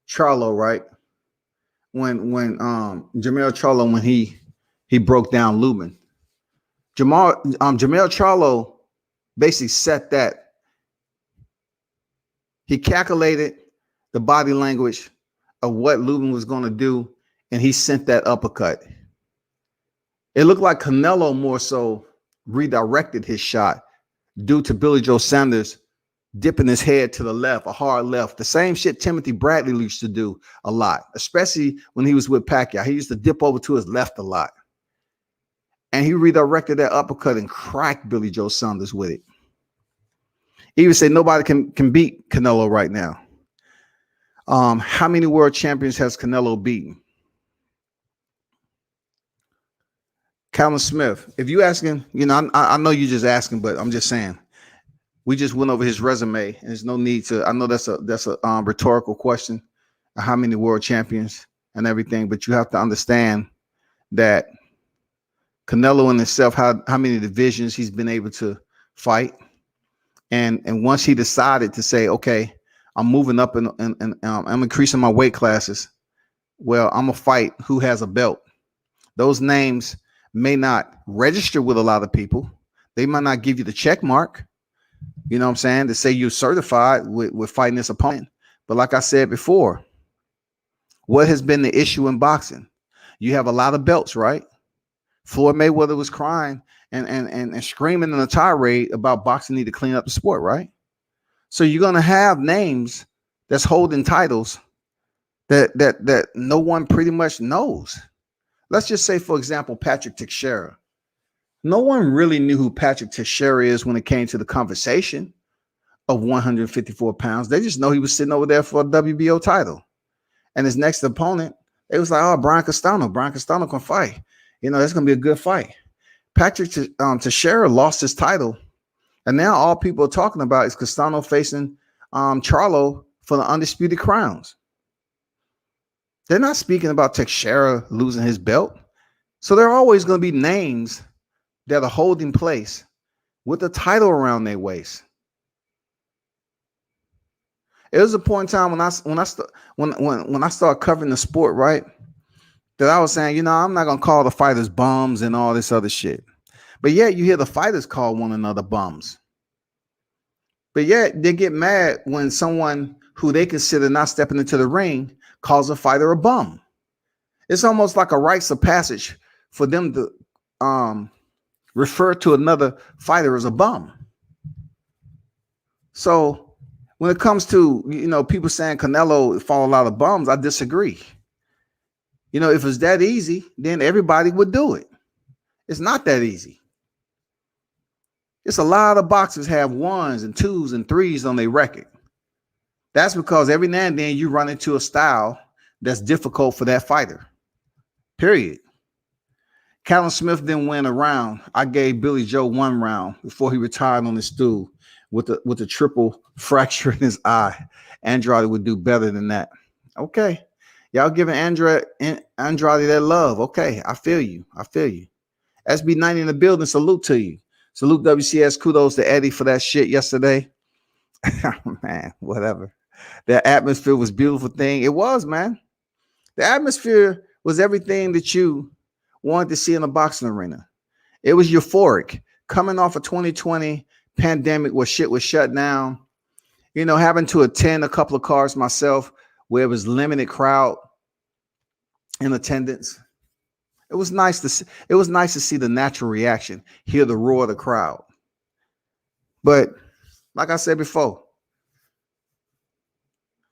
Charlo, right? When Jamel Charlo, when he broke down Lubin. Jamel Charlo basically set that. He calculated the body language of what Lubin was going to do, and he sent that uppercut. It looked like Canelo more so redirected his shot due to Billy Joe Saunders dipping his head to the left, a hard left. The same shit Timothy Bradley used to do a lot, especially when he was with Pacquiao. He used to dip over to his left a lot. And he redirected that uppercut and cracked Billy Joe Saunders with it. He even said nobody can beat Canelo right now. How many world champions has Canelo beaten? Calvin Smith, if you asking, I know you just asking, but I'm just saying, we just went over his resume, and there's no need to. I know that's a rhetorical question, how many world champions and everything, but you have to understand that Canelo in itself, how many divisions he's been able to fight, and once he decided to say, okay, I'm moving up and I'm increasing my weight classes, well, I'm gonna fight who has a belt. Those names may not register with a lot of people. They might not give you the check mark, you know what I'm saying, to say you're certified with fighting this opponent. But like I said before, what has been the issue in boxing? You have a lot of belts, right? Floyd Mayweather was crying and screaming in a tirade about boxing need to clean up the sport, right? So you're gonna have names that's holding titles that no one pretty much knows. Let's just say, for example, Patrick Teixeira. No one really knew who Patrick Teixeira is when it came to the conversation of 154 pounds. They just know he was sitting over there for a WBO title. And his next opponent, it was like, oh, Brian Castano. Brian Castano can fight. That's going to be a good fight. Patrick Teixeira lost his title. And now all people are talking about is Castano facing Charlo for the undisputed crowns. They're not speaking about Teixeira losing his belt. So there are always going to be names that are holding place with the title around their waist. It was a point in time when I started covering the sport, right, that I was saying, I'm not going to call the fighters bums and all this other shit. But yet you hear the fighters call one another bums. But yet they get mad when someone who they consider not stepping into the ring calls a fighter a bum. It's almost like a rites of passage for them to refer to another fighter as a bum. So when it comes to, people saying Canelo fought a lot of bums, I disagree. If it's that easy, then everybody would do it. It's not that easy. It's a lot of boxers have 1s and 2s and 3s on their record. That's because every now and then you run into a style that's difficult for that fighter. Period. Callum Smith didn't win a round. I gave Billy Joe 1 round before he retired on his stool with a triple fracture in his eye. Andrade would do better than that. Okay. Y'all giving Andrade that love. Okay. I feel you. SB90 in the building. Salute to you. Salute WCS. Kudos to Eddie for that shit yesterday. Man, whatever. That atmosphere was a beautiful thing. It was, man. The atmosphere was everything that you wanted to see in a boxing arena. It was euphoric. Coming off of 2020 pandemic where shit was shut down, having to attend a couple of cards myself where it was limited crowd in attendance. It was nice to see the natural reaction, hear the roar of the crowd. But like I said before,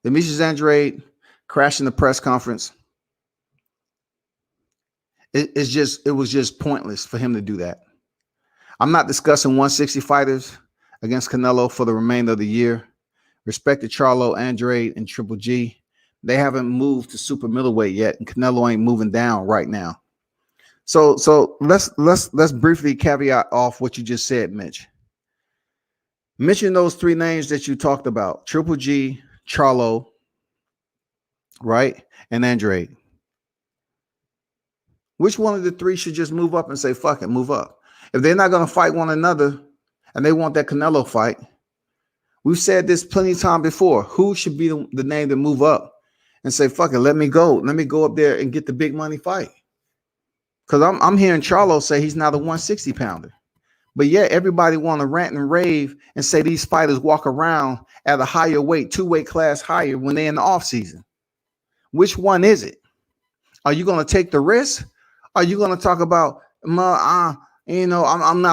Demetrius Andrade crashing the press conference. It was just pointless for him to do that. I'm not discussing 160 fighters against Canelo for the remainder of the year. Respect to Charlo, Andrade, and Triple G. They haven't moved to super middleweight yet, and Canelo ain't moving down right now. So let's briefly caveat off what you just said, Mitch. Mention those 3 names that you talked about: Triple G, Charlo, right, and Andrade. Which one of the three should just move up and say, fuck it, move up? If they're not going to fight one another and they want that Canelo fight, we've said this plenty of time before. Who should be the name to move up and say, fuck it, let me go. Let me go up there and get the big money fight. Because I'm hearing Charlo say he's not a 160 pounder. But yet everybody want to rant and rave and say these fighters walk around at a higher weight, 2-weight class higher when they're in the offseason. Which one is it? Are you going to take the risk? Are you going to talk about, I'm not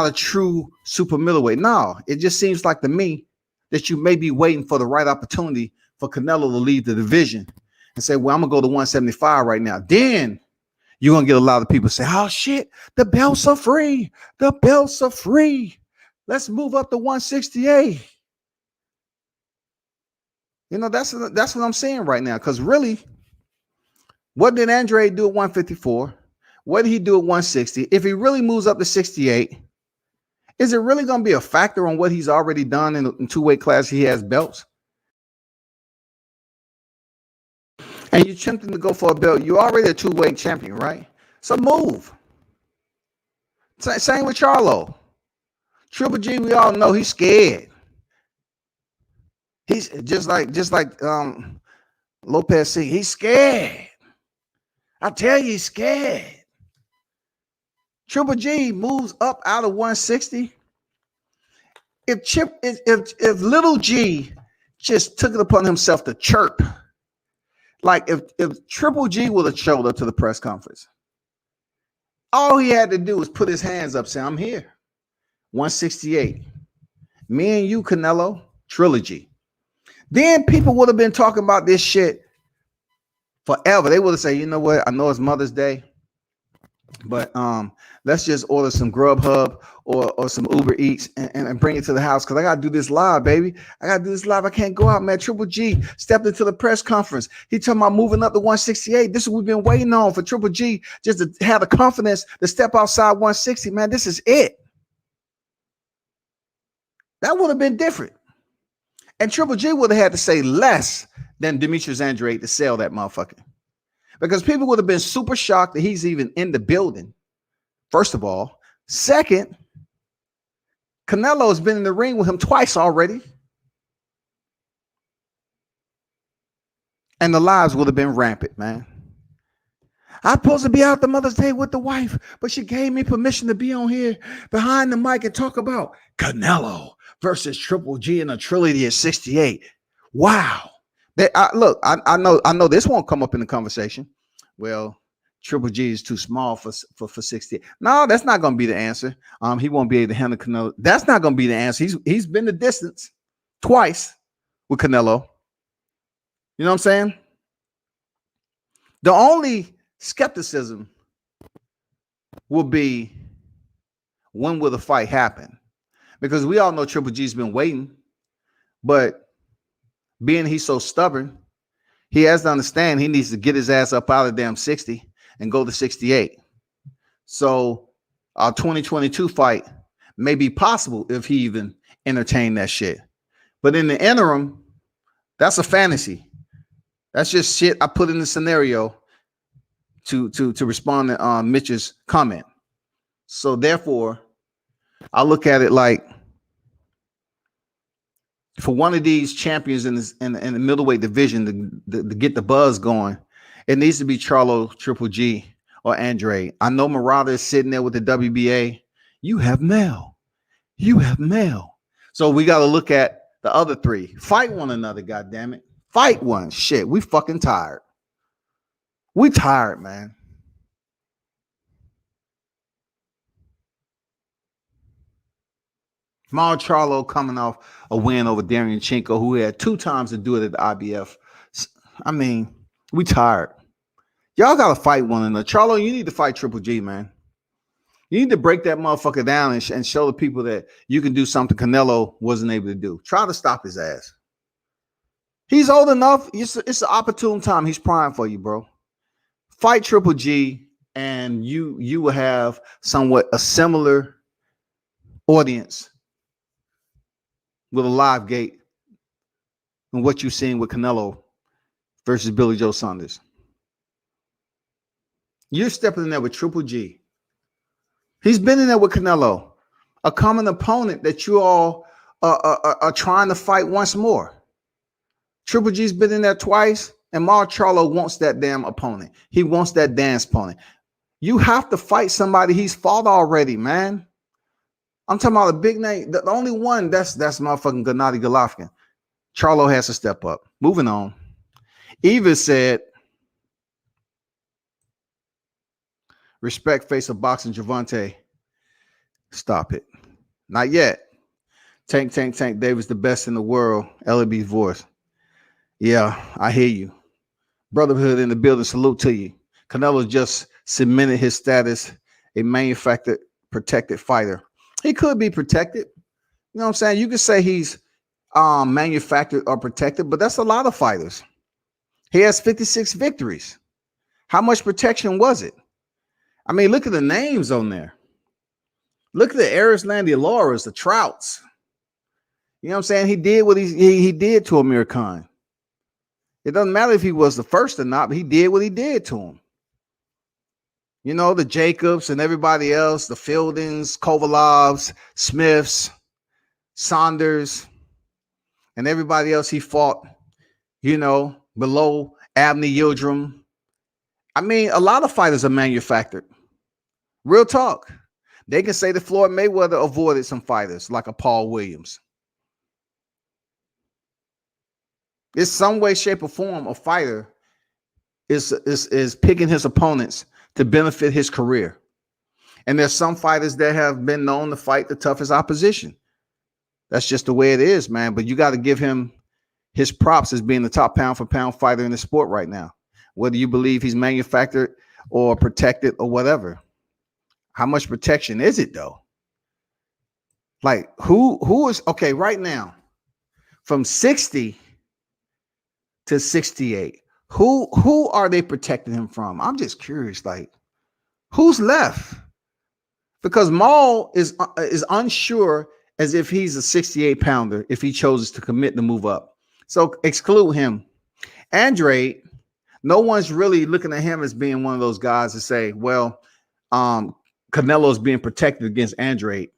a true super middleweight? No, it just seems like to me that you may be waiting for the right opportunity for Canelo to leave the division and say, well, I'm going to go to 175 right now. Then you're going to get a lot of people say, oh, shit, the belts are free. The belts are free. Let's move up to 168. That's what I'm saying right now. Because really, what did Andrade do at 154? What did he do at 160? If he really moves up to 68, is it really going to be a factor on what he's already done in 2-weight class? He has belts. And you're attempting to go for a belt. You're already a 2-weight champion, right? So move. Same with Charlo. Triple G, we all know he's scared. He's just like Lopez said, he's scared. I tell you, he's scared. Triple G moves up out of 160. If little G just took it upon himself to chirp, like if Triple G would have showed up to the press conference, all he had to do was put his hands up, say, I'm here. 168. Me and you, Canelo, trilogy. Then people would have been talking about this shit forever. They would have said, you know what? I know it's Mother's Day, but let's just order some Grubhub or some Uber Eats and bring it to the house because I got to do this live, baby. I got to do this live. I can't go out, man. Triple G stepped into the press conference. He talking about moving up to 168. This is what we've been waiting on for Triple G just to have the confidence to step outside 160, man. This is it. That would have been different. And Triple G would have had to say less than Demetrius Andrade to sell that motherfucker. Because people would have been super shocked that he's even in the building. First of all. Second, Canelo has been in the ring with him twice already. And the lives would have been rampant, man. I'm supposed to be out the Mother's Day with the wife, but she gave me permission to be on here behind the mic and talk about Canelo versus Triple G in a trilogy at 68. Wow. I know this won't come up in the conversation. Well, Triple G is too small for 68. No, that's not going to be the answer. He won't be able to handle Canelo. That's not going to be the answer. He's been the distance twice with Canelo. You know what I'm saying? The only skepticism will be, when will the fight happen? Because we all know Triple G's been waiting, but being he's so stubborn, he has to understand he needs to get his ass up out of damn 60 and go to 68. So our 2022 fight may be possible if he even entertained that shit. But in the interim, that's a fantasy. That's just shit I put in the scenario to respond to Mitch's comment. So therefore, I look at it like, for one of these champions in the middleweight division to get the buzz going, it needs to be Charlo, Triple G, or Andrade. I know Murata is sitting there with the WBA. You have Mel. You have Mel. So we got to look at the other three. Fight one another, goddammit. Fight one. Shit, we fucking tired. We tired, man. Mauro Charlo coming off a win over Darian Chinko, who had 2 times to do it at the IBF. I mean, we tired. Y'all got to fight one another. Charlo, you need to fight Triple G, man. You need to break that motherfucker down and show the people that you can do something Canelo wasn't able to do. Try to stop his ass. He's old enough. It's an opportune time. He's prime for you, bro. Fight Triple G, and you will have somewhat a similar audience with a live gate and what you've seen with Canelo versus Billy Joe Saunders. You're stepping in there with Triple G. He's been in there with Canelo, a common opponent that you all are trying to fight once more. Triple G's been in there twice, and Mar Charlo wants that damn opponent. He wants that dance opponent. You have to fight somebody he's fought already, man. I'm talking about a big name. The only one that's motherfucking Gennady Golovkin. Charlo has to step up. Moving on. Eva said, respect face of boxing, Gervonta. Stop it. Not yet. Tank Davis, the best in the world. LB's voice. Yeah, I hear you. Brotherhood in the building. Salute to you. Canelo just cemented his status a manufactured, protected fighter. He could be protected. You know what I'm saying? You could say he's manufactured or protected, but that's a lot of fighters. He has 56 victories. How much protection was it? I mean, look at the names on there. Look at the Arislandia Lauras, the Trouts. You know what I'm saying? He did what he did to Amir Khan. It doesn't matter if he was the first or not, but he did what he did to him. You know, the Jacobs and everybody else, the Fieldings, Kovalovs, Smiths, Saunders, and everybody else he fought, you know, below Abney Yildirim. I mean, a lot of fighters are manufactured. Real talk. They can say that Floyd Mayweather avoided some fighters like a Paul Williams. It's some way, shape, or form a fighter is picking his opponents to benefit his career. And there's some fighters that have been known to fight the toughest opposition. That's just the way it is, man. But you got to give him his props as being the top pound for pound fighter in the sport right now. Whether you believe he's manufactured or protected or whatever. How much protection is it though? Like who is okay right now from 60 to 68? Who are they protecting him from? I'm just curious, like who's left? Because Maul is unsure as if he's a 68 pounder if he chooses to commit to move up. So exclude him. Andrade, no one's really looking at him as being one of those guys to say, well, Canelo's being protected against Andrade.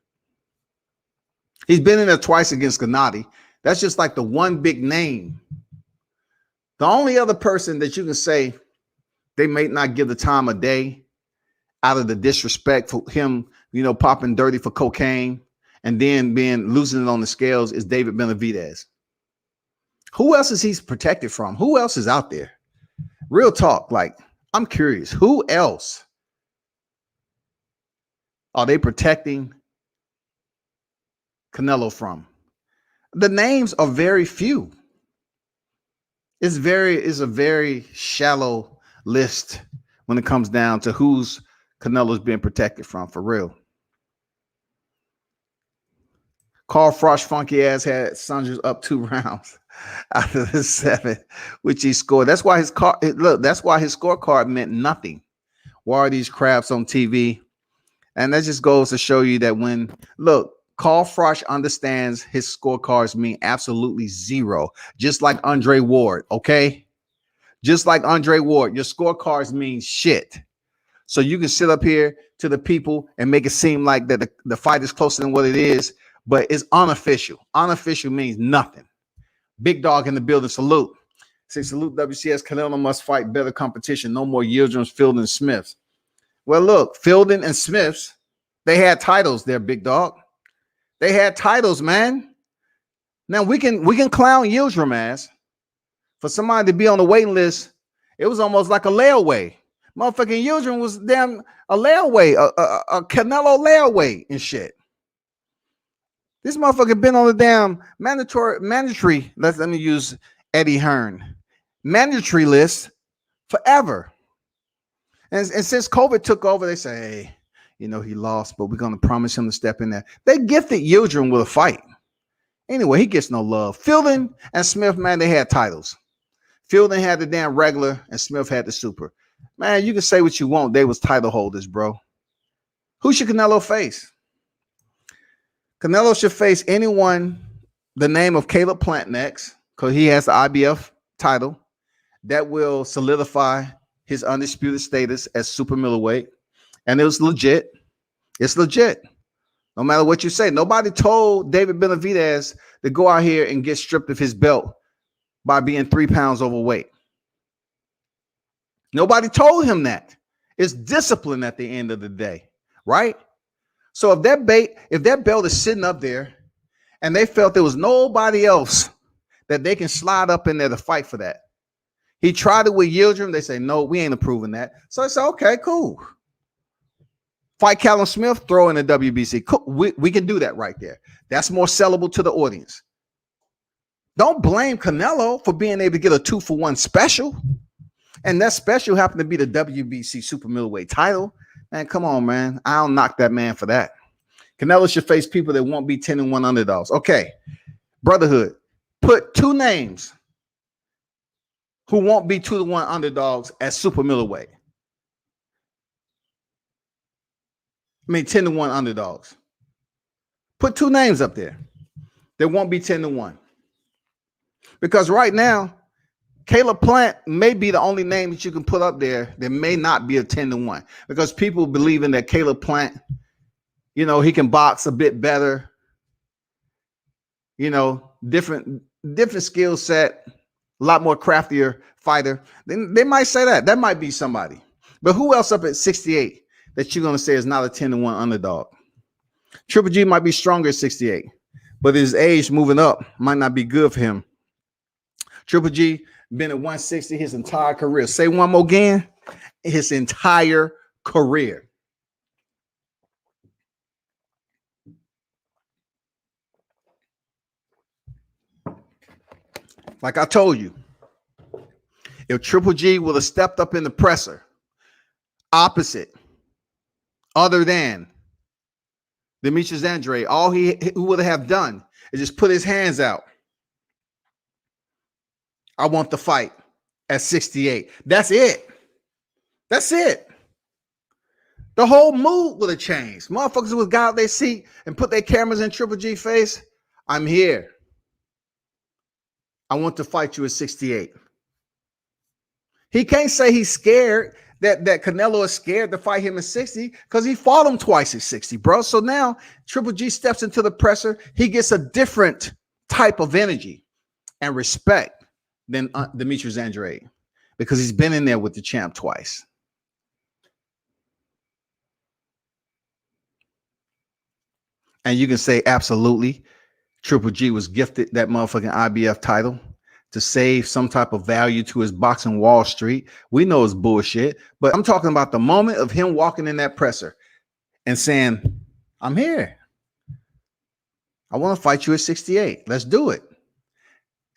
He's been in there twice against Gennady. That's just like the one big name. The only other person that you can say they may not give the time of day out of the disrespect for him, you know, popping dirty for cocaine and then losing it on the scales is David Benavidez. Who else is he protected from? Who else is out there? Real talk. Like, I'm curious. Who else are they protecting Canelo from? The names are very few. It's a very shallow list when it comes down to who's Canelo's being protected from, for real. Carl Frost funky ass had Saunders up 2 rounds out of the 7, which he scored. That's why his scorecard meant nothing. Why are these craps on TV? And that just goes to show you that Carl Frost understands his scorecards mean absolutely zero, just like Andre Ward, okay? Just like Andre Ward, your scorecards mean shit. So you can sit up here to the people and make it seem like that the fight is closer than what it is, but it's unofficial. Unofficial means nothing. Big dog in the building, salute. Say salute WCS, Canelo must fight better competition. No more Yildirim's, Fielding, Smiths. Well, look, Fielding and Smiths, they had titles there, big dog. They had titles, man. Now we can clown Yildirim ass. For somebody to be on the waiting list, it was almost like a layaway. Motherfucking Yildirim was damn a layaway, a Canelo layaway and shit. This motherfucker been on the damn mandatory. Let me use Eddie Hearn mandatory list forever. And since COVID took over, they say, hey, you know, he lost, but we're going to promise him to step in there. They gifted Yildirim with a fight. Anyway, he gets no love. Fielding and Smith, man, they had titles. Fielding had the damn regular and Smith had the super. Man, you can say what you want. They was title holders, bro. Who should Canelo face? Canelo should face anyone the name of Caleb Plant next. because he has the IBF title that will solidify his undisputed status as super middleweight. And it was legit. It's legit. No matter what you say, nobody told David Benavidez to go out here and get stripped of his belt by being 3 pounds overweight. Nobody told him that. It's discipline at the end of the day, right? So if that belt is sitting up there and they felt there was nobody else that they can slide up in there to fight for that. He tried it with Yildirim. They say, no, we ain't approving that. So I said, okay, cool. Fight Callum Smith, throw in the WBC. Cool. We can do that right there. That's more sellable to the audience. Don't blame Canelo for being able to get a 2-for-1 special. And that special happened to be the WBC super middleweight title. Man, come on, man. I don't knock that man for that. Canelo should face people that won't be 10-1 underdogs. Okay. Brotherhood. Put 2 names who won't be 2-1 underdogs as super middleweight. 10-1 underdogs. Put 2 names up there that won't be 10-1. Because right now, Caleb Plant may be the only name that you can put up there that may not be a 10-1. Because people believing that Caleb Plant, he can box a bit better. Different skill set, a lot more craftier fighter. They might say that. That might be somebody. But who else up at 68 that you're going to say is not a 10-1 underdog? Triple G might be stronger at 68, but his age moving up might not be good for him. Triple G been at 160 his entire career. Say one more again. His entire career. Like I told you, if Triple G would have stepped up in the presser, opposite, other than Demetrius Andrade, all he would have done is just put his hands out. I want the fight at 68. That's it. That's it. The whole mood would have changed. Motherfuckers would have got out their seat and put their cameras in Triple G face. I'm here. I want to fight you at 68. He can't say he's scared, that Canelo is scared to fight him at 60, because he fought him twice at 60, bro. So now Triple G steps into the presser. He gets a different type of energy and respect than Demetrius Andrade, because he's been in there with the champ twice. And you can say absolutely Triple G was gifted that motherfucking IBF title to save some type of value to his boxing Wall Street. We know it's bullshit, but I'm talking about the moment of him walking in that presser and saying, I'm here. I want to fight you at 68. Let's do it.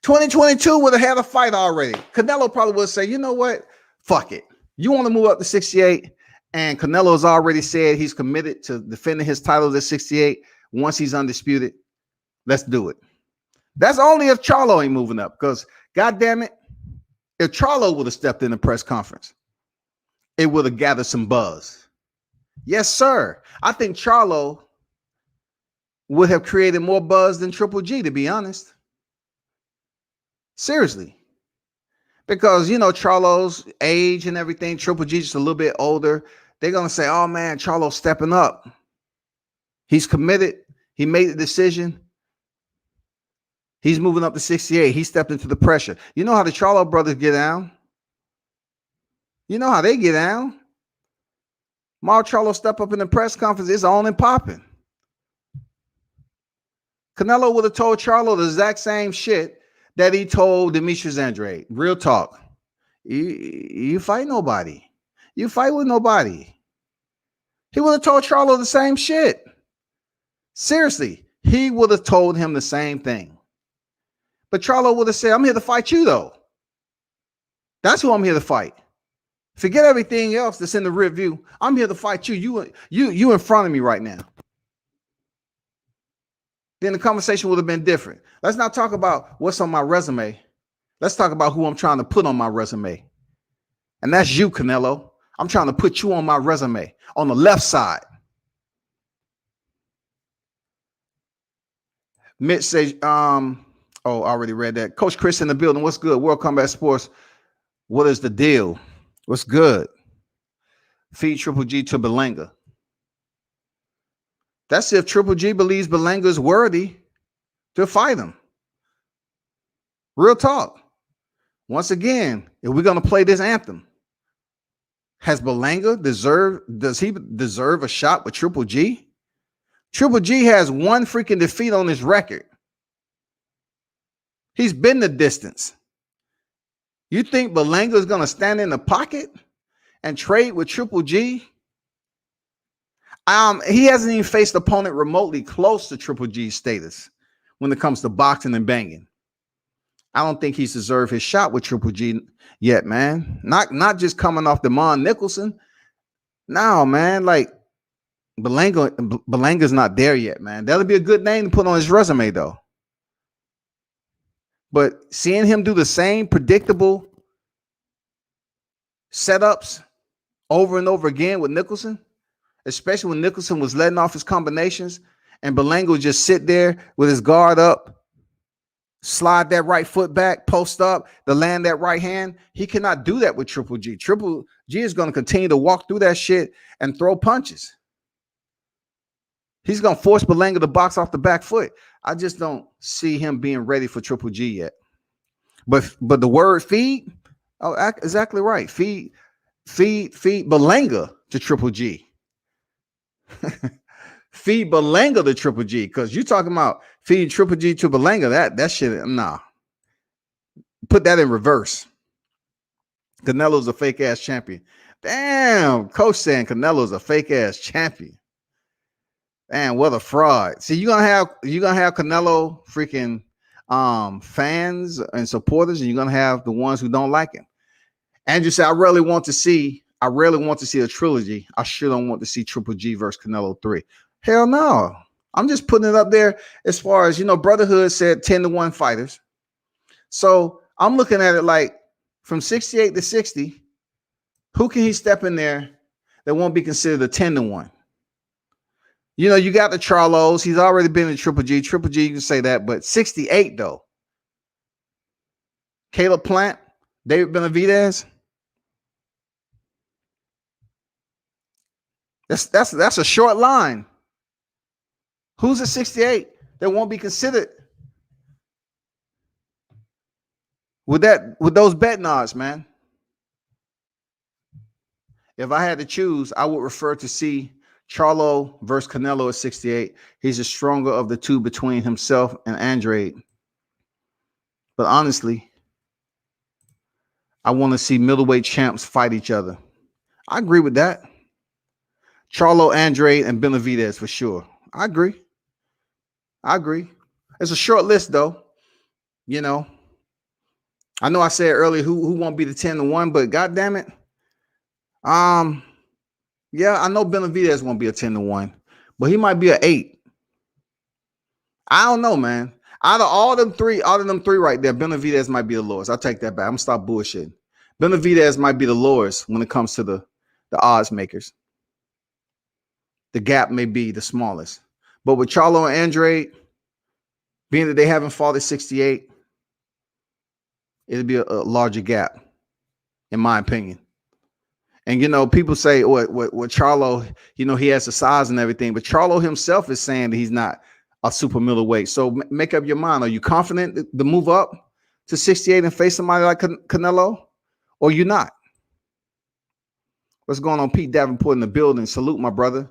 2022 would have had a fight already. Canelo probably would say, you know what? Fuck it. You want to move up to 68? And Canelo has already said he's committed to defending his title at 68 once he's undisputed. Let's do it. That's only if Charlo ain't moving up, because goddamn it, if Charlo would have stepped in the press conference, it would have gathered some buzz. Yes, sir. I think Charlo would have created more buzz than Triple G, to be honest. Seriously. Because, Charlo's age and everything, Triple G just a little bit older. They're going to say, oh, man, Charlo's stepping up. He's committed. He made the decision. He's moving up to 68. He stepped into the pressure. You know how the Charlo brothers get down? You know how they get down? Mar Charlo step up in the press conference. It's on and popping. Canelo would have told Charlo the exact same shit that he told Demetrius Andrade. Real talk. You fight nobody. You fight with nobody. He would have told Charlo the same shit. Seriously, he would have told him the same thing. But Charlo would have said, I'm here to fight you, though. That's who I'm here to fight. Forget everything else that's in the rear view. I'm here to fight you. You in front of me right now. Then the conversation would have been different. Let's not talk about what's on my resume. Let's talk about who I'm trying to put on my resume. And that's you, Canelo. I'm trying to put you on my resume on the left side. Mitch says, Oh, I already read that. Coach Chris in the building. What's good? World Combat Sports. What is the deal? What's good? Feed Triple G to Belanga. That's if Triple G believes Belanga is worthy to fight him. Real talk. Once again, if we're going to play this anthem, does he deserve a shot with Triple G? Triple G has one freaking defeat on his record. He's been the distance. You think Belanga is going to stand in the pocket and trade with Triple G? He hasn't even faced an opponent remotely close to Triple G's status when it comes to boxing and banging. I don't think he's deserved his shot with Triple G yet, man. Not just coming off Demond Nicholson. No, man. Like Belanga's not there yet, man. That'll be a good name to put on his resume, though. But seeing him do the same predictable setups over and over again with Nicholson, especially when Nicholson was letting off his combinations and Belanga would just sit there with his guard up, slide that right foot back, post up, to land that right hand. He cannot do that with Triple G. Triple G is going to continue to walk through that shit and throw punches. He's going to force Belanga to box off the back foot. I just don't see him being ready for Triple G yet. But the word feed, oh, exactly right. Feed Belanga to Triple G. Feed Belanga to Triple G, because you talking about feed Triple G to Belanga. That shit, nah. Put that in reverse. Canelo's a fake ass champion. Damn, coach saying Canelo's a fake ass champion. Man, what a fraud. See, you're gonna have Canelo freaking fans and supporters, and you're gonna have the ones who don't like him. Andrew said, I really want to see a trilogy. I sure don't want to see Triple G versus Canelo 3. Hell no. I'm just putting it up there as far as, Brotherhood said 10-1 fighters. So I'm looking at it like from 68 to 60, who can he step in there that won't be considered a 10-1? You got the Charlos. He's already been in Triple G. Triple G, you can say that, but 68 though. Caleb Plant, David Benavidez. That's a short line. Who's at 68 that won't be considered with those betting odds, man? If I had to choose, I would refer to see Charlo versus Canelo at 68. He's the stronger of the two between himself and Andrade. But honestly, I want to see middleweight champs fight each other. I agree with that. Charlo, Andrade, and Benavidez for sure. I agree. It's a short list, though. I know I said earlier who won't be the 10-1, but goddamn it. Yeah, I know Benavidez won't be a 10-1, but he might be an 8. I don't know, man. Out of all them three right there, Benavidez might be the lowest. I'll take that back. I'm gonna stop bullshitting. Benavidez might be the lowest when it comes to the odds makers. The gap may be the smallest. But with Charlo and Andrade, being that they haven't fought at 68, it'll be a larger gap, in my opinion. And, people say, what Charlo, he has the size and everything, but Charlo himself is saying that he's not a super middleweight. So make up your mind. Are you confident to move up to 68 and face somebody like Canelo, or you not? What's going on? Pete Davenport in the building. Salute, my brother.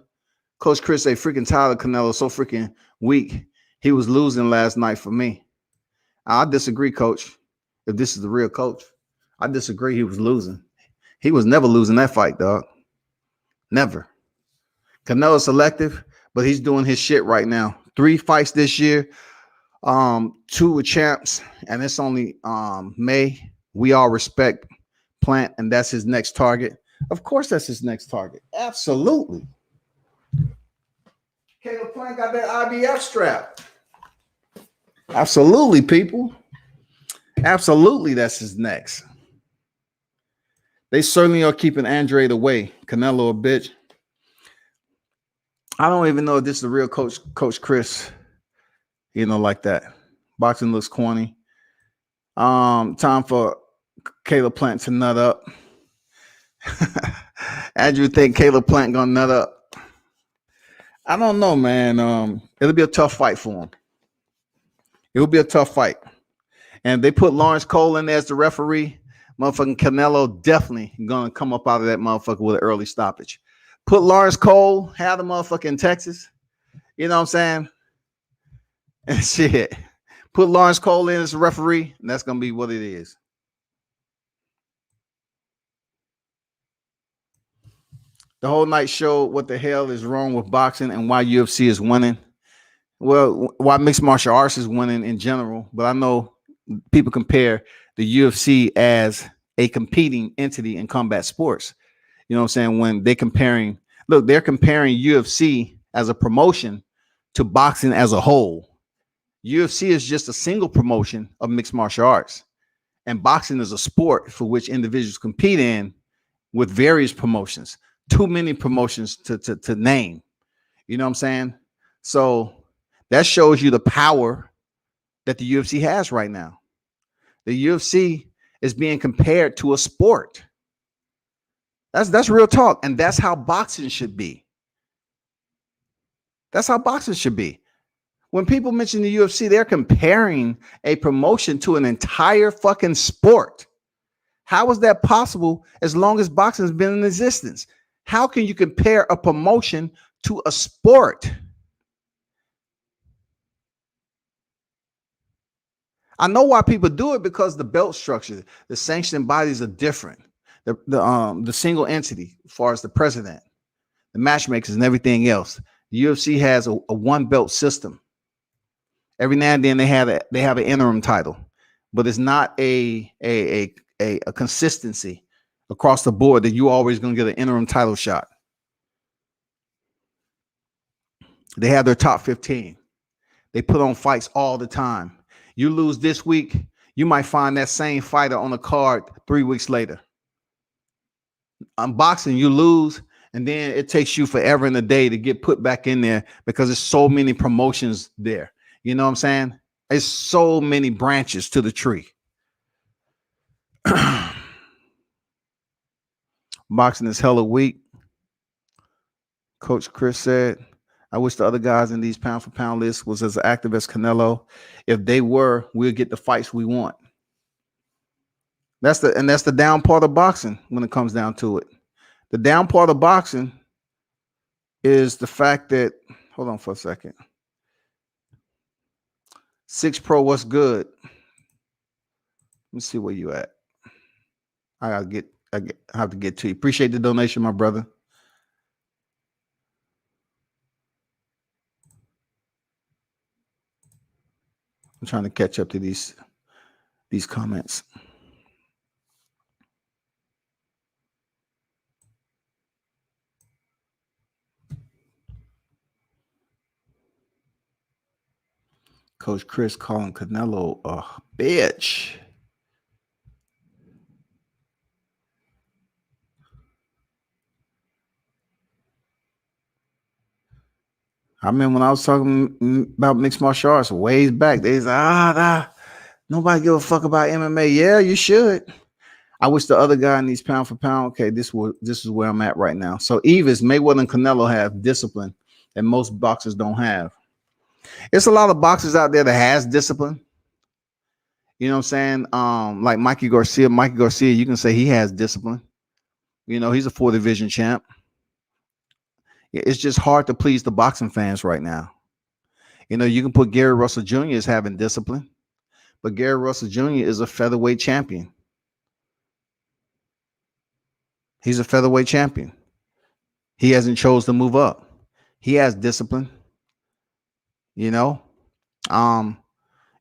Coach Chris say freaking tired of Canelo, so freaking weak. He was losing last night for me. I disagree, coach. If this is the real coach, I disagree. He was losing. He was never losing that fight, dog. Never. Canelo's selective, but he's doing his shit right now. 3 fights this year, 2 with champs, and it's only May. We all respect Plant, and that's his next target. Of course, that's his next target. Absolutely. Caleb Plant got that IBF strap. Absolutely, people. Absolutely, that's his next. They certainly are keeping Andrade away. Canelo a bitch. I don't even know if this is the real Coach Chris, like that. Boxing looks corny. Time for Caleb Plant to nut up. Andrew think Caleb Plant gonna nut up. I don't know, man. It'll be a tough fight for him. It will be a tough fight. And they put Lawrence Cole in there as the referee. Motherfucking Canelo definitely gonna come up out of that motherfucker with an early stoppage. Put Lawrence Cole, have the motherfucker in Texas. You know what I'm saying? And shit. Put Lawrence Cole in as a referee, and that's gonna be what it is. The whole night showed what the hell is wrong with boxing and why UFC is winning. Well, why mixed martial arts is winning in general, but I know people compare the UFC as a competing entity in combat sports. You know what I'm saying? When they're comparing UFC as a promotion to boxing as a whole. UFC is just a single promotion of mixed martial arts, and boxing is a sport for which individuals compete in with various promotions. Too many promotions to name. You know what I'm saying? So that shows you the power that the UFC has right now. The UFC is being compared to a sport. That's real talk, and that's how boxing should be. That's how boxing should be. When people mention the UFC, they're comparing a promotion to an entire fucking sport. How is that possible as long as boxing has been in existence? How can you compare a promotion to a sport? I know why people do it, because the belt structure, the sanctioning bodies are different. The single entity, as far as the president, the matchmakers, and everything else. The UFC has a one belt system. Every now and then they have an interim title, but it's not a consistency across the board that you always going to get an interim title shot. They have their top 15. They put on fights all the time. You lose this week, you might find that same fighter on the card 3 weeks later. On boxing, you lose, and then it takes you forever and a day to get put back in there because there's so many promotions there. You know what I'm saying? There's so many branches to the tree. Boxing is hella weak. Coach Chris said, I wish the other guys in these pound for pound lists was as active as Canelo. If they were, we'll get the fights we want. That's the down part of boxing when it comes down to it. The down part of boxing is the fact that, hold on for a second. 6 Pro, what's good? Let me see where you at. I have to get to you. Appreciate the donation, my brother. I'm trying to catch up to these comments. Coach Chris calling Canelo a bitch. I remember when I was talking about mixed martial arts ways back, they said, nobody give a fuck about MMA. Yeah, you should. I wish the other guy in these pound for pound. Okay, this is where I'm at right now. So Evis, Mayweather, and Canelo have discipline that most boxers don't have. It's a lot of boxers out there that has discipline. You know what I'm saying? Like Mikey Garcia. Mikey Garcia, you can say he has discipline. You know, he's a 4 division champ. It's just hard to please the boxing fans right now. You know, you can put Gary Russell Jr. as having discipline, but Gary Russell Jr. is a featherweight champion. He's a featherweight champion. He hasn't chose to move up. He has discipline. You know,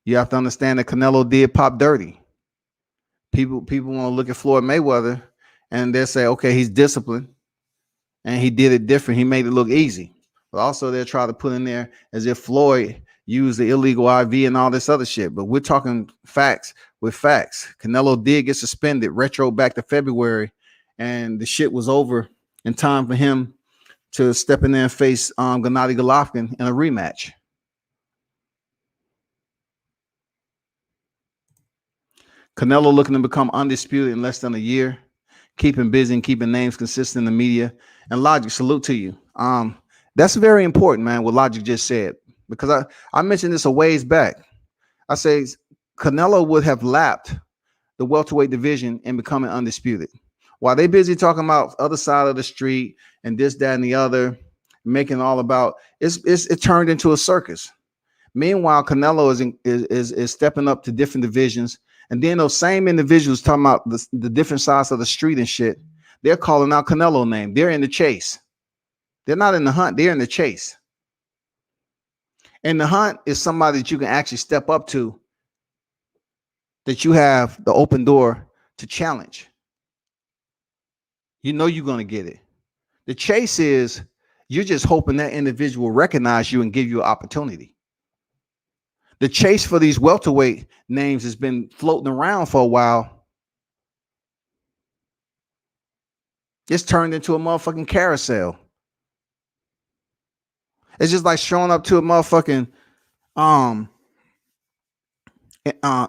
you have to understand that Canelo did pop dirty. People want to look at Floyd Mayweather and they say, okay, he's disciplined and he did it different. He made it look easy. But also they'll try to put in there as if Floyd used the illegal IV and all this other shit. But we're talking facts with facts. Canelo did get suspended retro back to February, and the shit was over in time for him to step in there and face Gennady Golovkin in a rematch. Canelo looking to become undisputed in less than a year, keeping busy and keeping names consistent in the media. And Logic, salute to you. That's very important, man, what Logic just said, because I mentioned this a ways back. I say Canelo would have lapped the welterweight division and becoming undisputed. While they busy talking about other side of the street and this, that, and the other, making all about it turned into a circus. Meanwhile, Canelo is stepping up to different divisions, and then those same individuals talking about the different sides of the street and shit. They're calling out Canelo name. They're in the chase. They're not in the hunt. They're in the chase. And the hunt is somebody that you can actually step up to, that you have the open door to challenge. You know you're going to get it. The chase is you're just hoping that individual recognize you and give you an opportunity. The chase for these welterweight names has been floating around for a while. It's turned into a motherfucking carousel. It's just like showing up to a motherfucking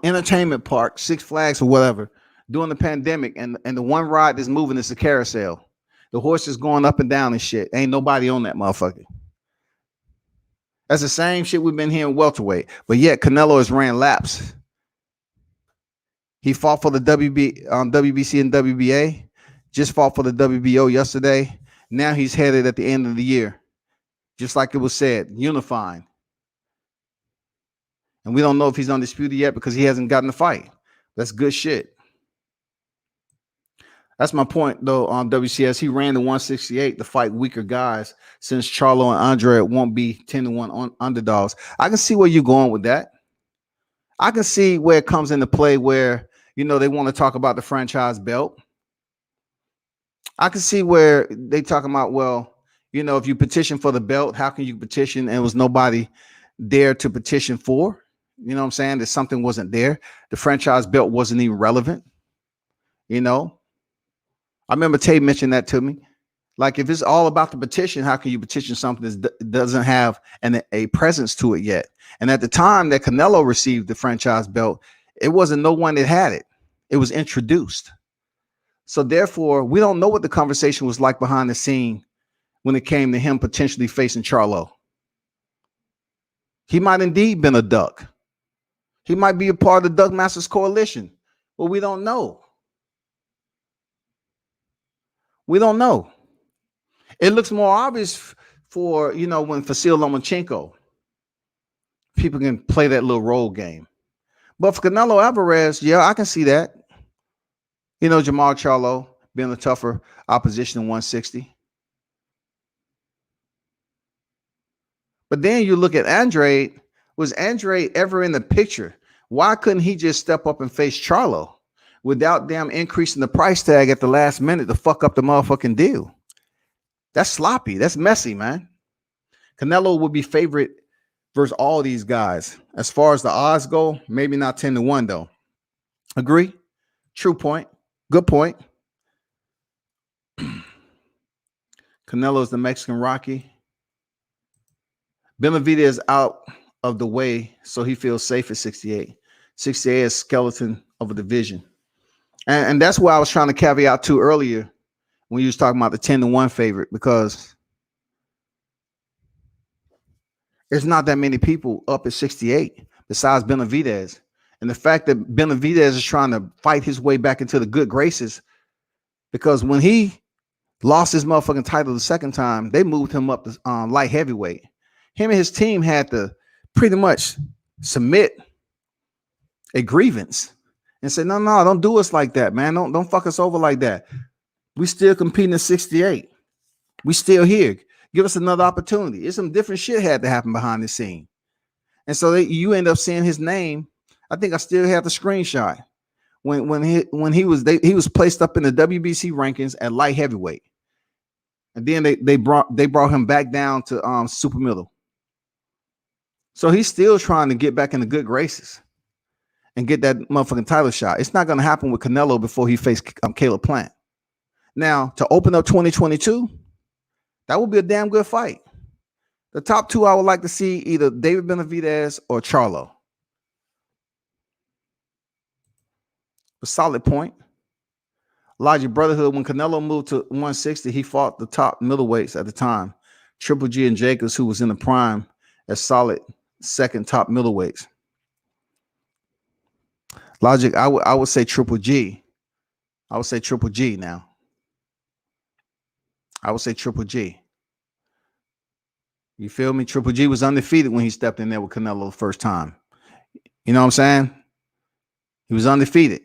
entertainment park, Six Flags or whatever, during the pandemic, and the one ride that's moving is the carousel. The horse is going up and down and shit. Ain't nobody on that motherfucker. That's the same shit we've been hearing welterweight, but yet Canelo has ran laps. He fought for the WBC and WBA, just fought for the WBO yesterday. Now he's headed at the end of the year, just like it was said, unifying. And we don't know if he's undisputed yet because he hasn't gotten a fight. That's good shit. That's my point, though, on WCS. He ran to 168 to fight weaker guys since Charlo and Andrade won't be 10-1 underdogs. I can see where you're going with that. I can see where it comes into play where, you know, they want to talk about the franchise belt. I can see where they talking about, well, you know, if you petition for the belt, how can you petition and there was nobody there to petition for? You know what I'm saying? That something wasn't there. The franchise belt wasn't even relevant. You know? I remember Tay mentioned that to me. Like, if it's all about the petition, how can you petition something that doesn't have a presence to it yet? And at the time that Canelo received the franchise belt, it wasn't no one that had it. It was introduced. So therefore, we don't know what the conversation was like behind the scene when it came to him potentially facing Charlo. He might indeed been a duck. He might be a part of the Duck Masters Coalition, but we don't know. We don't know. It looks more obvious for, you know, when Vasyl Lomachenko, people can play that little role game. But for Canelo Alvarez, yeah, I can see that. You know, Jamal Charlo being a tougher opposition in 160. But then you look at Andrade. Was Andrade ever in the picture? Why couldn't he just step up and face Charlo without them increasing the price tag at the last minute to fuck up the motherfucking deal? That's sloppy. That's messy, man. Canelo would be favorite versus all these guys. As far as the odds go, maybe not 10-1 though. Agree? True point. Good point. Canelo's the Mexican Rocky. Benavidez is out of the way, so he feels safe at 68. 68 is skeleton of a division. And that's why I was trying to caveat to earlier when you was talking about the 10-1 favorite, because there's not that many people up at 68 besides Benavidez. And the fact that Benavidez is trying to fight his way back into the good graces, because when he lost his motherfucking title the second time, they moved him up to light heavyweight. Him and his team had to pretty much submit a grievance and say, no, don't do us like that, man. Don't fuck us over like that. We still competing at 68. We still here. Give us another opportunity. It's some different shit had to happen behind the scene. And so you end up seeing his name. I think I still have the screenshot when he was placed up in the WBC rankings at light heavyweight. And then they brought him back down to super middle. So he's still trying to get back in the good graces and get that motherfucking title shot. It's not going to happen with Canelo before he faced Caleb Plant. Now, to open up 2022, that would be a damn good fight. The top two I would like to see either David Benavidez or Charlo. A solid point. Logic Brotherhood, when Canelo moved to 160, he fought the top middleweights at the time. Triple G and Jacobs, who was in the prime as solid second top middleweights. Logic, I would say Triple G. I would say Triple G now. I would say Triple G. You feel me? Triple G was undefeated when he stepped in there with Canelo the first time. You know what I'm saying? He was undefeated.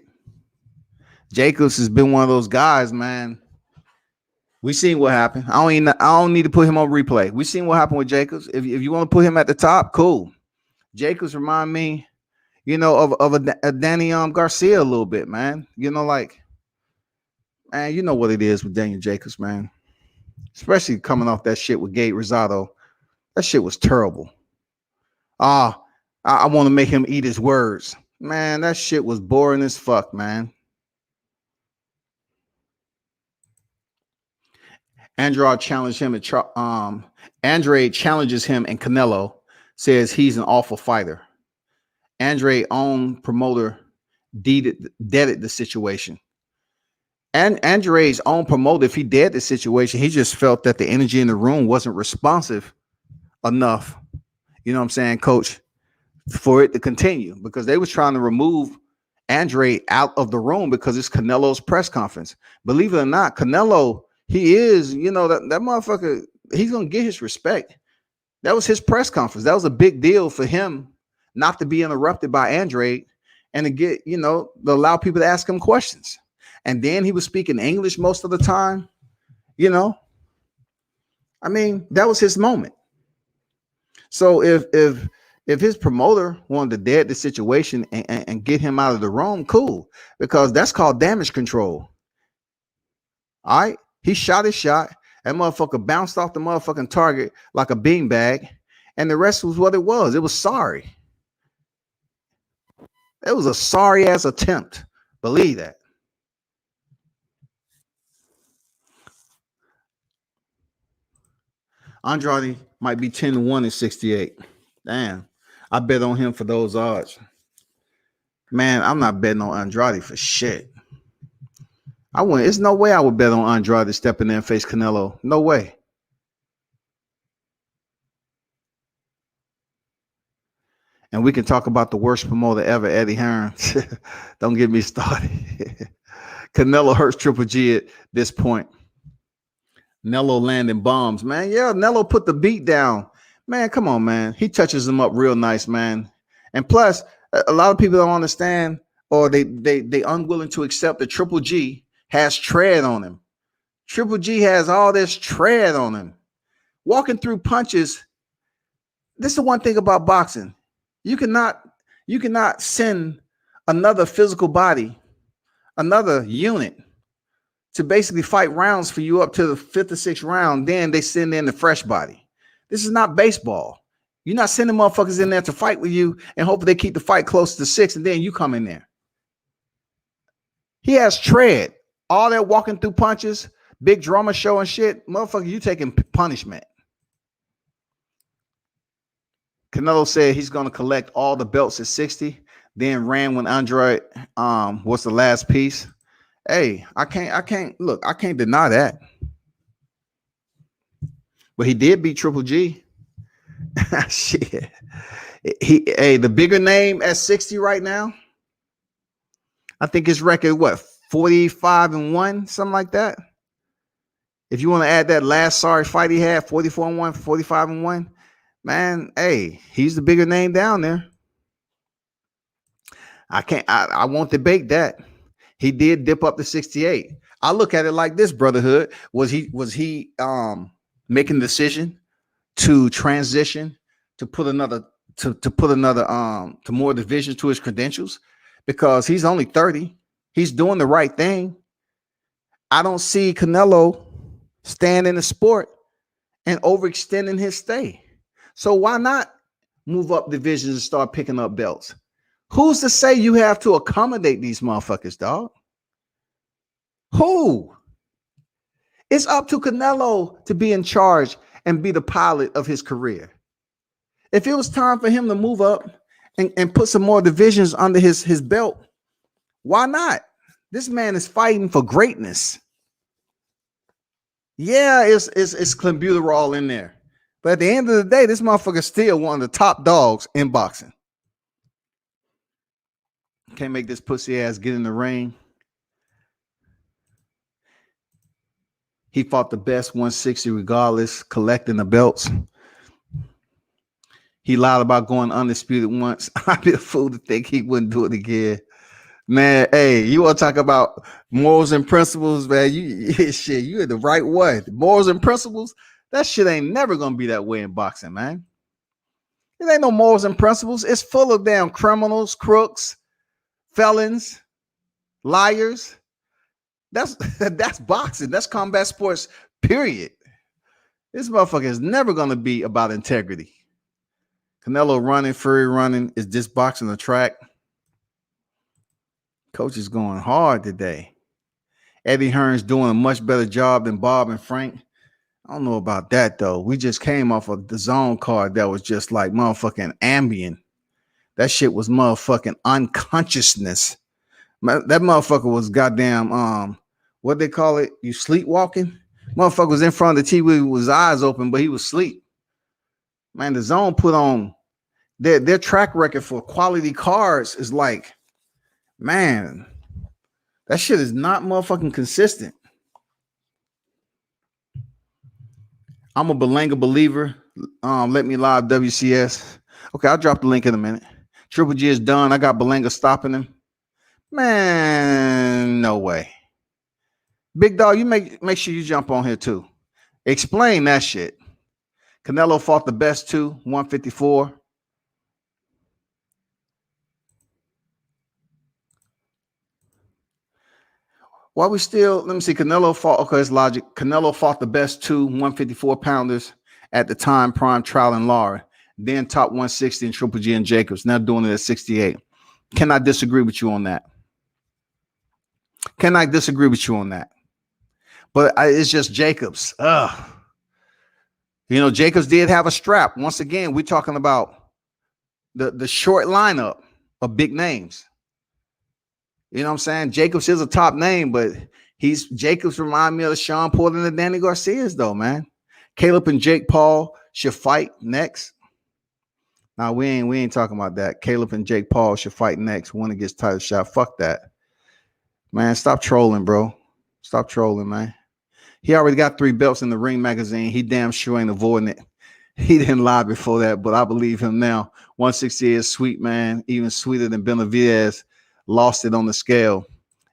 Jacobs has been one of those guys, man. We seen what happened. I don't need to put him on replay. We seen what happened with Jacobs. If you want to put him at the top, cool. Jacobs remind me, you know, of a Danny Garcia a little bit, man. You know, like, man, you know what it is with Daniel Jacobs, man. Especially coming off that shit with Gabe Rosado. That shit was terrible. I want to make him eat his words. Man, that shit was boring as fuck, man. Andrade challenged him Andrade challenges him, and Canelo says he's an awful fighter. Andrade's own promoter deaded the situation. And Andrade's own promoter, if he dead the situation, he just felt that the energy in the room wasn't responsive enough, you know what I'm saying, coach, for it to continue, because they was trying to remove Andrade out of the room because it's Canelo's press conference. Believe it or not, Canelo, he is, you know, that motherfucker, he's going to get his respect. That was his press conference. That was a big deal for him not to be interrupted by Andrade and to get, you know, to allow people to ask him questions. And then he was speaking English most of the time, you know. I mean, that was his moment. So if his promoter wanted to dead the situation and get him out of the room, cool, because that's called damage control. All right. He shot his shot. That motherfucker bounced off the motherfucking target like a beanbag. And the rest was what it was. It was sorry. It was a sorry ass attempt. Believe that. Andrade might be 10-1 in 68. Damn. I bet on him for those odds. Man, I'm not betting on Andrade for shit. I wouldn't. There's no way I would bet on Andrade to step in there and face Canelo. No way. And we can talk about the worst promoter ever, Eddie Hearn. Don't get me started. Canelo hurts Triple G at this point. Nello landing bombs, man. Yeah, Nello put the beat down. Man, come on, man. He touches him up real nice, man. And plus, a lot of people don't understand, or they unwilling to accept that Triple G has tread on him. Triple G has all this tread on him. Walking through punches. This is the one thing about boxing. You cannot send another physical body, another unit, to basically fight rounds for you up to the 5th or 6th round. Then they send in the fresh body. This is not baseball. You're not sending motherfuckers in there to fight with you and hope they keep the fight close to 6, and then you come in there. He has tread. All that walking through punches, big drama show and shit. Motherfucker, you taking punishment. Canelo said he's going to collect all the belts at 60, then ran when Andrade was the last piece. Hey, I can't deny that. But he did beat Triple G. Shit. The bigger name at 60 right now. I think his record, 45-1, something like that. If you want to add that last sorry fight he had, 44-1, 45-1, man, hey, he's the bigger name down there. I won't debate that. He did dip up to 68. I look at it like this, brotherhood. Was he making the decision to transition to put another to more divisions to his credentials? Because he's only 30. He's doing the right thing. I don't see Canelo staying in the sport and overextending his stay. So why not move up divisions and start picking up belts? Who's to say you have to accommodate these motherfuckers, dog? Who? It's up to Canelo to be in charge and be the pilot of his career. If it was time for him to move up and put some more divisions under his belt, Why not? This man is fighting for greatness. Yeah, it's clenbuterol in there. But at the end of the day, this motherfucker is still one of the top dogs in boxing. Can't make this pussy ass get in the ring. He fought the best 160 regardless, collecting the belts. He lied about going undisputed once. I'd be a fool to think he wouldn't do it again. Man, hey, you want to talk about morals and principles, man? You shit, you in the right way. Morals and principles, that shit ain't never gonna be that way in boxing, man. It ain't no morals and principles. It's full of damn criminals, crooks, felons, liars. That's boxing. That's combat sports, period. This motherfucker is never gonna be about integrity. Canelo running, Fury running. Is this boxing a track? Coach is going hard today. Eddie Hearn's doing a much better job than Bob and Frank. I don't know about that, though. We just came off of the zone card that was just like motherfucking Ambien. That shit was motherfucking unconsciousness. That motherfucker was goddamn, what they call it? You sleepwalking? Motherfucker was in front of the TV with his eyes open, but he was asleep. Man, the zone put on their track record for quality cards is like, man, that shit is not motherfucking consistent. I'm a Belanga believer. Let me live WCS. Okay, I'll drop the link in a minute. Triple G is done. I got Belanga stopping him. Man, no way. Big dog, you make sure you jump on here too. Explain that shit. Canelo fought the best too, 154. Why we still, let me see, Canelo fought, okay, it's logic. Canelo fought the best two 154 pounders at the time, prime trial and Lara, then top 160 in Triple G and Jacobs, now doing it at 68. Can I disagree with you on that? Can I disagree with you on that? But it's just Jacobs. You know, Jacobs did have a strap. Once again, we're talking about the short lineup of big names. You know what I'm saying? Jacobs is a top name, but Jacobs remind me of the Sean Porter and the Danny Garcias, though, man. Caleb and Jake Paul should fight next. Now we ain't talking about that. Caleb and Jake Paul should fight next. One against title shot. Fuck that. Man, stop trolling, bro. Stop trolling, man. He already got 3 belts in the Ring magazine. He damn sure ain't avoiding it. He didn't lie before that, but I believe him now. 168 is sweet, man. Even sweeter than Benavidez. Lost it on the scale.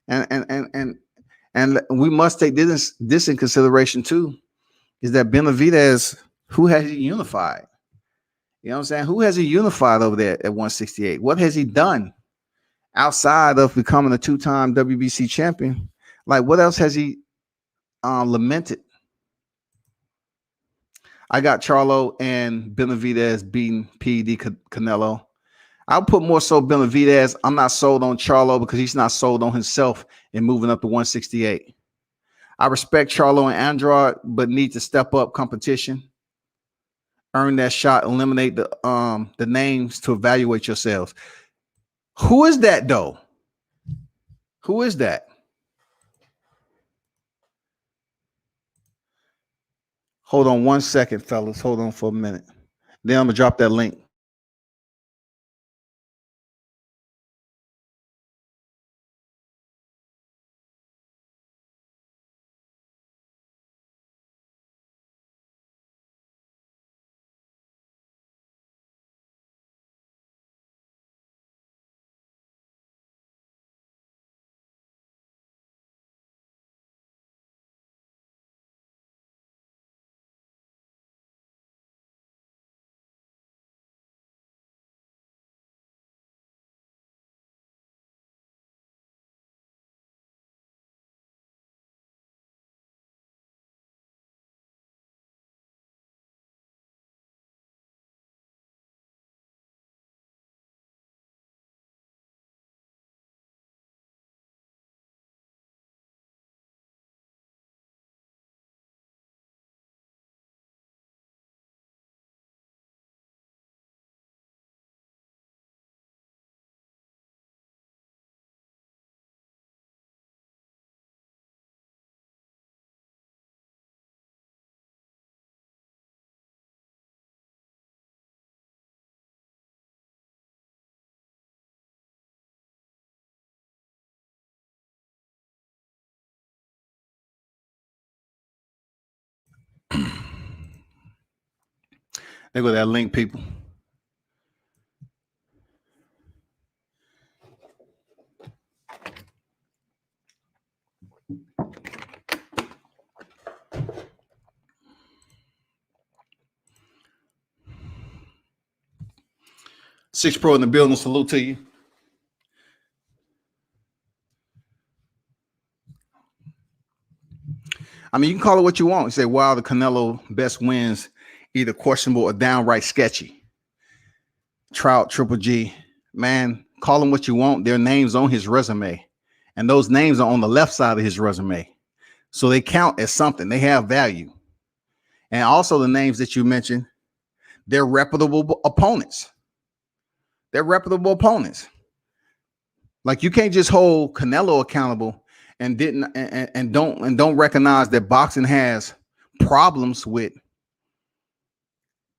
And we must take this in consideration too, is that Benavidez, who has he unified? You know what I'm saying? Who has he unified over there at 168? What has he done outside of becoming a 2-time WBC champion? Like, what else has he lamented? I got Charlo and Benavidez beating PED Canelo. I'll put more so Benavidez. I'm not sold on Charlo because he's not sold on himself in moving up to 168. I respect Charlo and Andrade, but need to step up competition, earn that shot, eliminate the names to evaluate yourselves. Who is that though? Who is that? Hold on 1 second, fellas. Hold on for a minute. Then I'm gonna drop that link. There go that link, people. Six Pro in the building. Salute to you. I mean, you can call it what you want. You say, wow, the Canelo best wins, either questionable or downright sketchy. Trout, Triple G, man, call him what you want. Their names on his resume. And those names are on the left side of his resume. So they count as something. They have value. And also the names that you mentioned, they're reputable opponents. They're reputable opponents. Like, you can't just hold Canelo accountable and don't recognize that boxing has problems with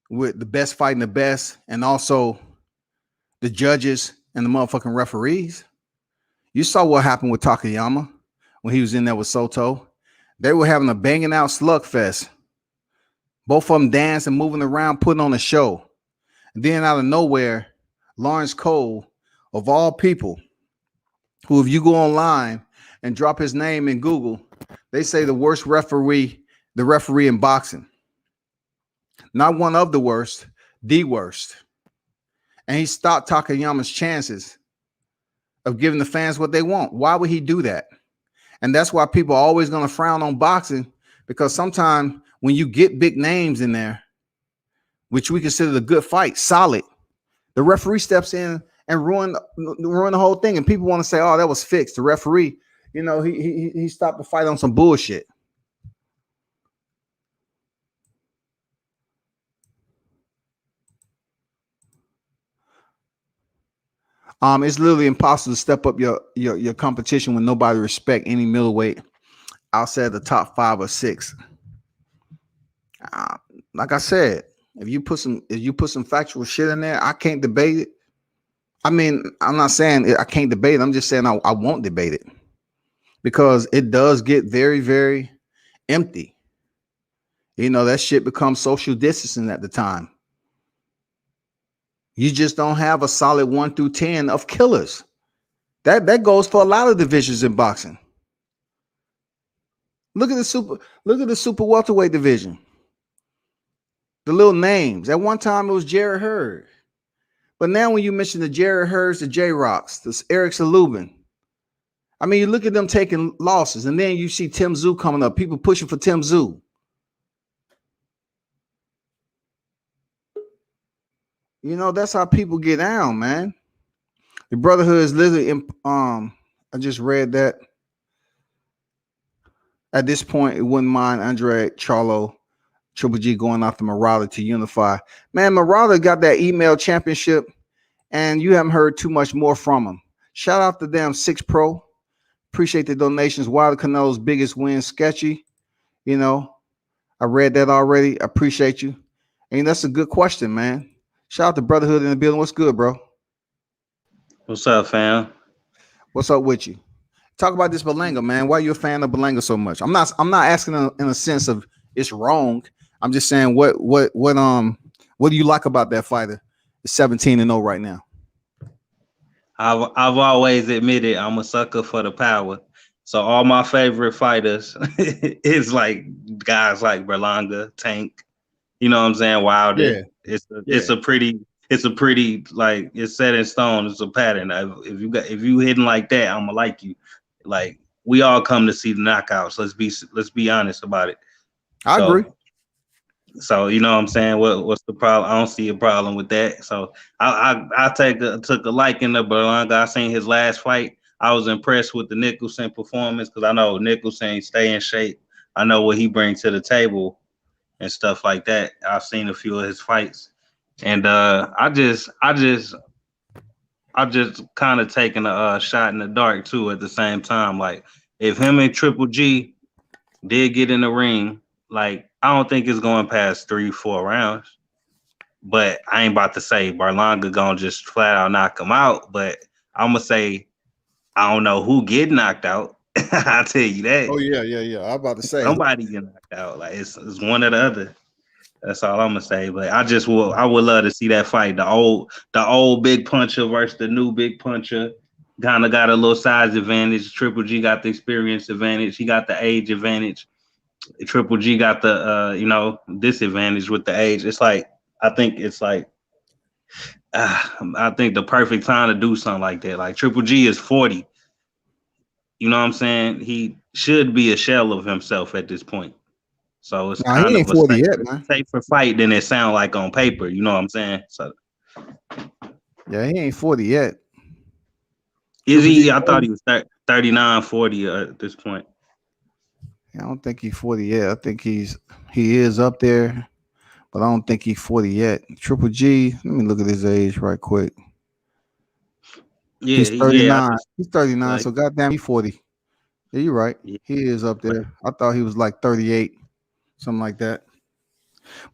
the best fighting the best, and also the judges and the motherfucking referees. You saw what happened with Takayama when he was in there with Soto. They were having a banging out slugfest. Both of them dancing, moving around, putting on a show. And then out of nowhere, Lawrence Cole, of all people, who, if you go online and drop his name in Google, they say the worst referee, the referee in boxing. Not one of the worst, the worst. And he stopped Takayama's chances of giving the fans what they want. Why would he do that? And that's why people are always going to frown on boxing, because sometimes when you get big names in there, which we consider a good fight, solid, the referee steps in and ruin the whole thing. And people want to say, oh, that was fixed. The referee, you know, he stopped the fight on some bullshit. It's literally impossible to step up your competition when nobody respect any middleweight outside the top 5 or 6. Like I said, if you put some factual shit in there, I can't debate it. I mean, I'm not saying I can't debate it. I'm just saying I won't debate it, because it does get very, very empty. You know, that shit becomes social distancing at the time. You just don't have a solid 1 through 10 of killers. That goes for a lot of divisions in boxing. Look at the super welterweight division. The little names. At one time it was Jared Hurd. But now when you mention the Jared Hurds, the J-Rocks, the Eric Salubin, I mean, you look at them taking losses, and then you see Tim Tszyu coming up, people pushing for Tim Tszyu. You know, that's how people get down, man. The brotherhood is literally, I just read that. At this point, it wouldn't mind Andrade, Charlo, Triple G going after Marauder to unify. Man, Marauder got that email championship, and you haven't heard too much more from him. Shout out to them, 6 Pro. Appreciate the donations. Why the Canelo's biggest win sketchy? You know, I read that already. I appreciate you. And that's a good question, man. Shout out to Brotherhood in the building. What's good, bro? What's up, fam? What's up with you? Talk about this Berlanga, man. Why are you a fan of Berlanga so much? I'm not asking in a sense of it's wrong. I'm just saying what do you like about that fighter? It's 17-0 right now. I've always admitted I'm a sucker for the power. So all my favorite fighters is like guys like Berlanga, Tank. You know what I'm saying? Wilder. Yeah. It's a pretty like, it's set in stone. It's a pattern. If you hitting like that, I'm gonna like you. Like, we all come to see the knockouts. Let's be honest about it. I agree. So you know what I'm saying? What's the problem? I don't see a problem with that. So I took a liking to Berlanga. I seen his last fight. I was impressed with the Nicholson performance, because I know Nicholson stay in shape. I know what he brings to the table and stuff like that. I've seen a few of his fights, and I just kind of taking a shot in the dark too at the same time. Like, if him and Triple G did get in the ring, like, I don't think it's going past 3-4 rounds. But I ain't about to say Berlanga gonna just flat out knock him out. But I'm gonna say I don't know who get knocked out. I tell you that. Oh yeah. I'm about to say Somebody get knocked out. Like it's one or the other. That's all I'm gonna say. But I would love to see that fight. The old big puncher versus the new big puncher. Kind of got a little size advantage. Triple G got the experience advantage. He got the age advantage. Triple G got the disadvantage with the age. It's like I think the perfect time to do something like that. Like Triple G is 40. You know what I'm saying? He should be a shell of himself at this point. So it's nah, he kind ain't of a 40 yet, man. safer fight than it sound like on paper. You know what I'm saying? So Yeah, he ain't 40 yet. is Triple G he? I 40? thought he was 39, 40 at this point. I don't think he's 40 yet. I think he is up there, but I don't think he's 40 yet. Triple G, let me look at his age right quick. Yeah, He's 39. Yeah, He's 39, like, so goddamn, he's 40. Yeah, you're right. yeah. He is up there. I thought he was like 38, something like that.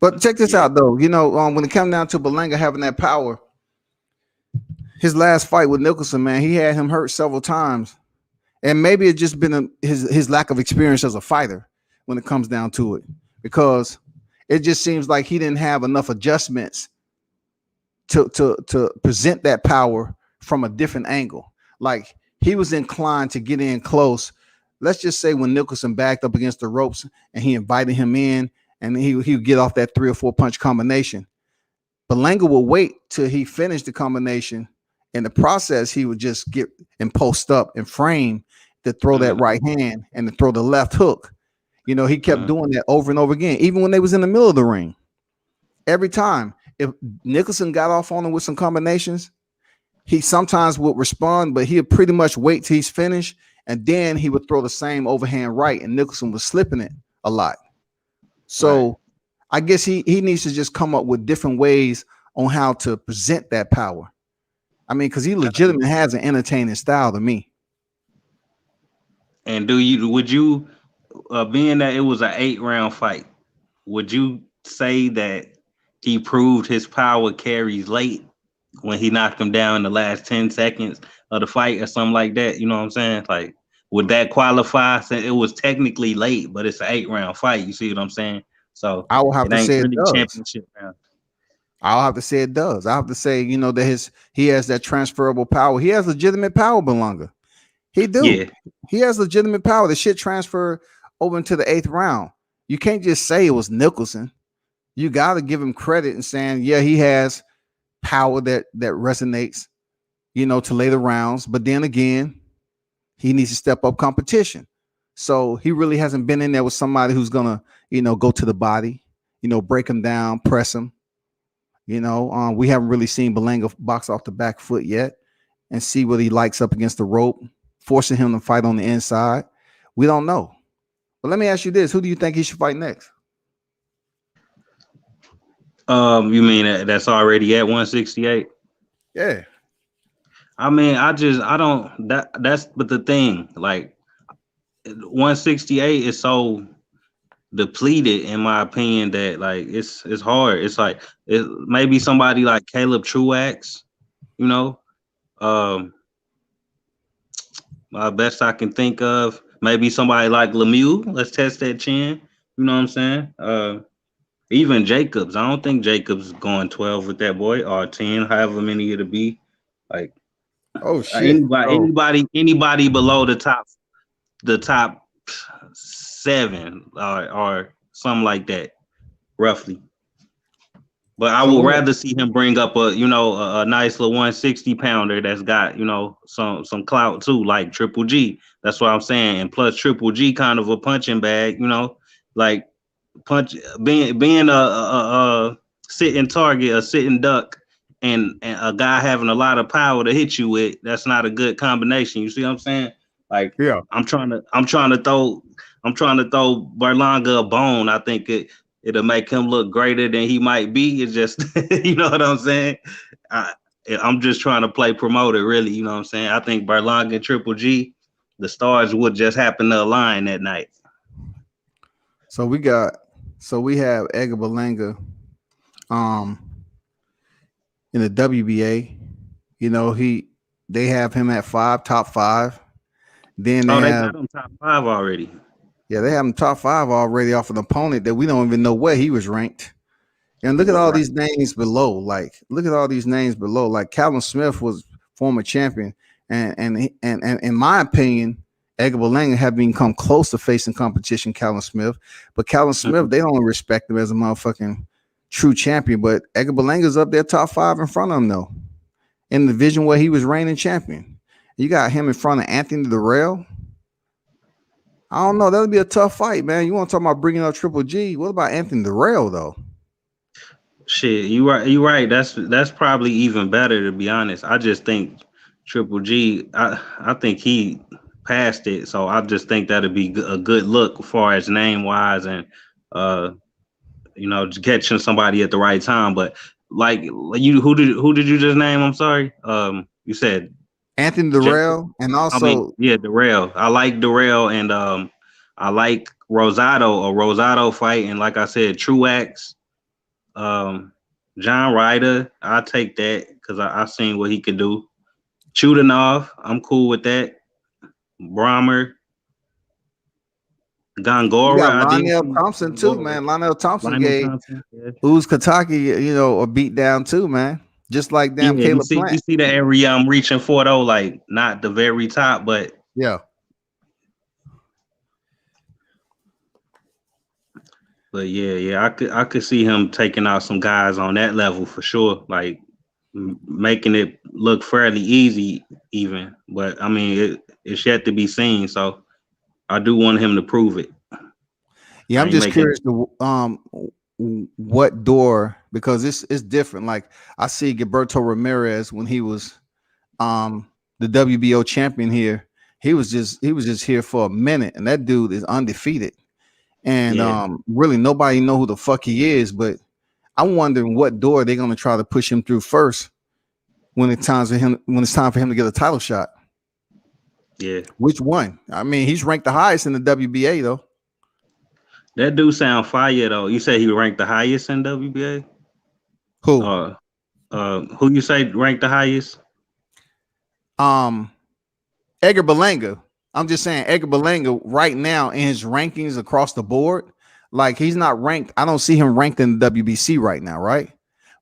But check this out, though. You know, when it comes down to Berlanga having that power, his last fight with Nicholson, man, he had him hurt several times. And maybe it's just been his lack of experience as a fighter when it comes down to it, because it just seems like he didn't have enough adjustments to present that power from a different angle. Like he was inclined to get in close. Let's just say when Nicholson backed up against the ropes and he invited him in, and he would get off that 3 or 4 punch combination. Berlanga will wait till he finished the combination. In the process, he would just get and post up and frame to throw that right hand and to throw the left hook. You know, he kept doing that over and over again, even when they was in the middle of the ring. Every time, if Nicholson got off on him with some combinations, he sometimes would respond, but he'd pretty much wait till he's finished, and then he would throw the same overhand right, and Nicholson was slipping it a lot. So I guess he needs to just come up with different ways on how to present that power. I mean, because he legitimately has an entertaining style to me. And would you, being that it was an 8-round fight, would you say that he proved his power carries late when he knocked him down in the last 10 seconds of the fight or something like that? You know what I'm saying? Like, would that qualify? Since it was technically late, but it's an 8-round fight. You see what I'm saying? So I will have to say it does. Championship round. I'll have to say it does. I have to say, you know, that he has that transferable power. He has legitimate power, Berlanga. He do. Yeah. He has legitimate power. The shit transferred over into the 8th round. You can't just say it was Nicholson. You got to give him credit and saying, yeah, he has power that resonates, you know, to later rounds. But then again, he needs to step up competition. So he really hasn't been in there with somebody who's gonna, you know, go to the body, you know, break him down, press him. You know, we haven't really seen Berlanga box off the back foot yet and see what he likes up against the rope, forcing him to fight on the inside. We don't know. But let me ask you this: who do you think he should fight next? You mean that's already at 168? Yeah. I mean, that's but the thing, like 168 is so depleted in my opinion that like it's hard. It's like maybe somebody like Caleb Truax, you know. Best I can think of, maybe somebody like Lemieux. Let's test that chin. You know what I'm saying? Even Jacobs. I don't think Jacobs going 12 with that boy, or 10, however many it'll be. Like, oh shit, anybody below the top 7 or something like that, roughly. But I would rather see him bring up a nice little 160 pounder that's got, you know, some clout too, like Triple G. That's what I'm saying. And plus Triple G kind of a punching bag, you know, like being a sitting target, a sitting duck, and a guy having a lot of power to hit you with. That's not a good combination. You see what I'm saying? Like, yeah, I'm trying to throw Berlanga a bone. I think it'll make him look greater than he might be. It's just, you know what I'm saying? I'm just trying to play promoter, really. You know what I'm saying? I think Berlanga and Triple G, the stars would just happen to align that night. So we have Edgar Berlanga in the WBA. You know, they have him at top 5. Then Oh, they have got him top 5 already. yeah, they have him top 5 already off an opponent that we don't even know where he was ranked. And look at all these names below. Like, look at all these names below. Like, Callum Smith was former champion, and in my opinion, Edgar Berlanga have become close to facing competition. Callum Smith, but Callum Smith, they don't respect him as a motherfucking true champion. But Edgar Berlanga's up there top 5 in front of him though, in the division where he was reigning champion. You got him in front of Anthony Durrell. I don't know. That'll be a tough fight, man. You want to talk about bringing up Triple G? What about Anthony Durrell though? Shit, you right. You right. That's probably even better, to be honest. I just think Triple G. I think he passed it, so I just think that'd be a good look as far as name wise and catching somebody at the right time. But like you, who did you just name? I'm sorry. You said Anthony Durrell, and also Durrell. I like Durrell, and I like Rosado. A Rosado fight, and like I said, Truax. John Ryder, I'll take that because I seen what he could do. Chudanov, I'm cool with that. Brahmer, Gongora, you got Lionel Thompson too, man. Lionel Thompson gave Uz Kataki, a beat down too, man. Just like damn Caleb Plant. You see the area I'm reaching for though, like not the very top, but yeah. But yeah, I could see him taking out some guys on that level for sure, like making it look fairly easy even. But I mean, it's yet to be seen, so I do want him to prove it. Yeah, I'm just curious what door, because it's different. Like I see Gilberto Ramirez when he was the WBO champion here. He was just here for a minute, and that dude is undefeated. And really nobody know who the fuck he is, but I'm wondering what door they're gonna try to push him through first when it's time for him to get a title shot. Yeah. Which one? I mean, he's ranked the highest in the WBA though. That dude sound fire though. You say he ranked the highest in WBA? Who? Who you say ranked the highest? Edgar Berlanga. I'm just saying Edgar Berlanga right now in his rankings across the board, like he's not ranked. I don't see him ranked in the WBC right now, right?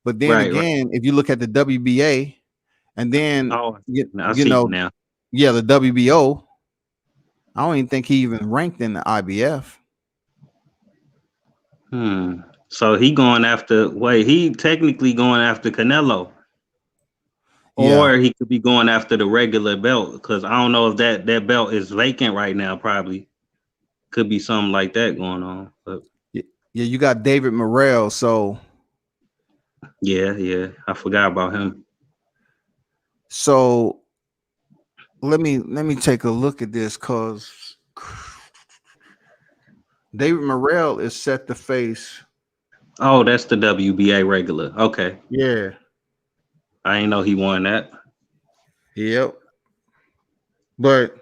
But then if you look at the WBA and then the WBO, I don't even think he even ranked in the IBF. So he technically going after Canelo. Or he could be going after the regular belt, because I don't know if that belt is vacant right now. Probably could be something like that going on. But you got David Morrell. So yeah, I forgot about him. So let me take a look at this, because David Morrell is set to face. Oh, that's the WBA regular. Okay. Yeah. I ain't know he won that. Yep. But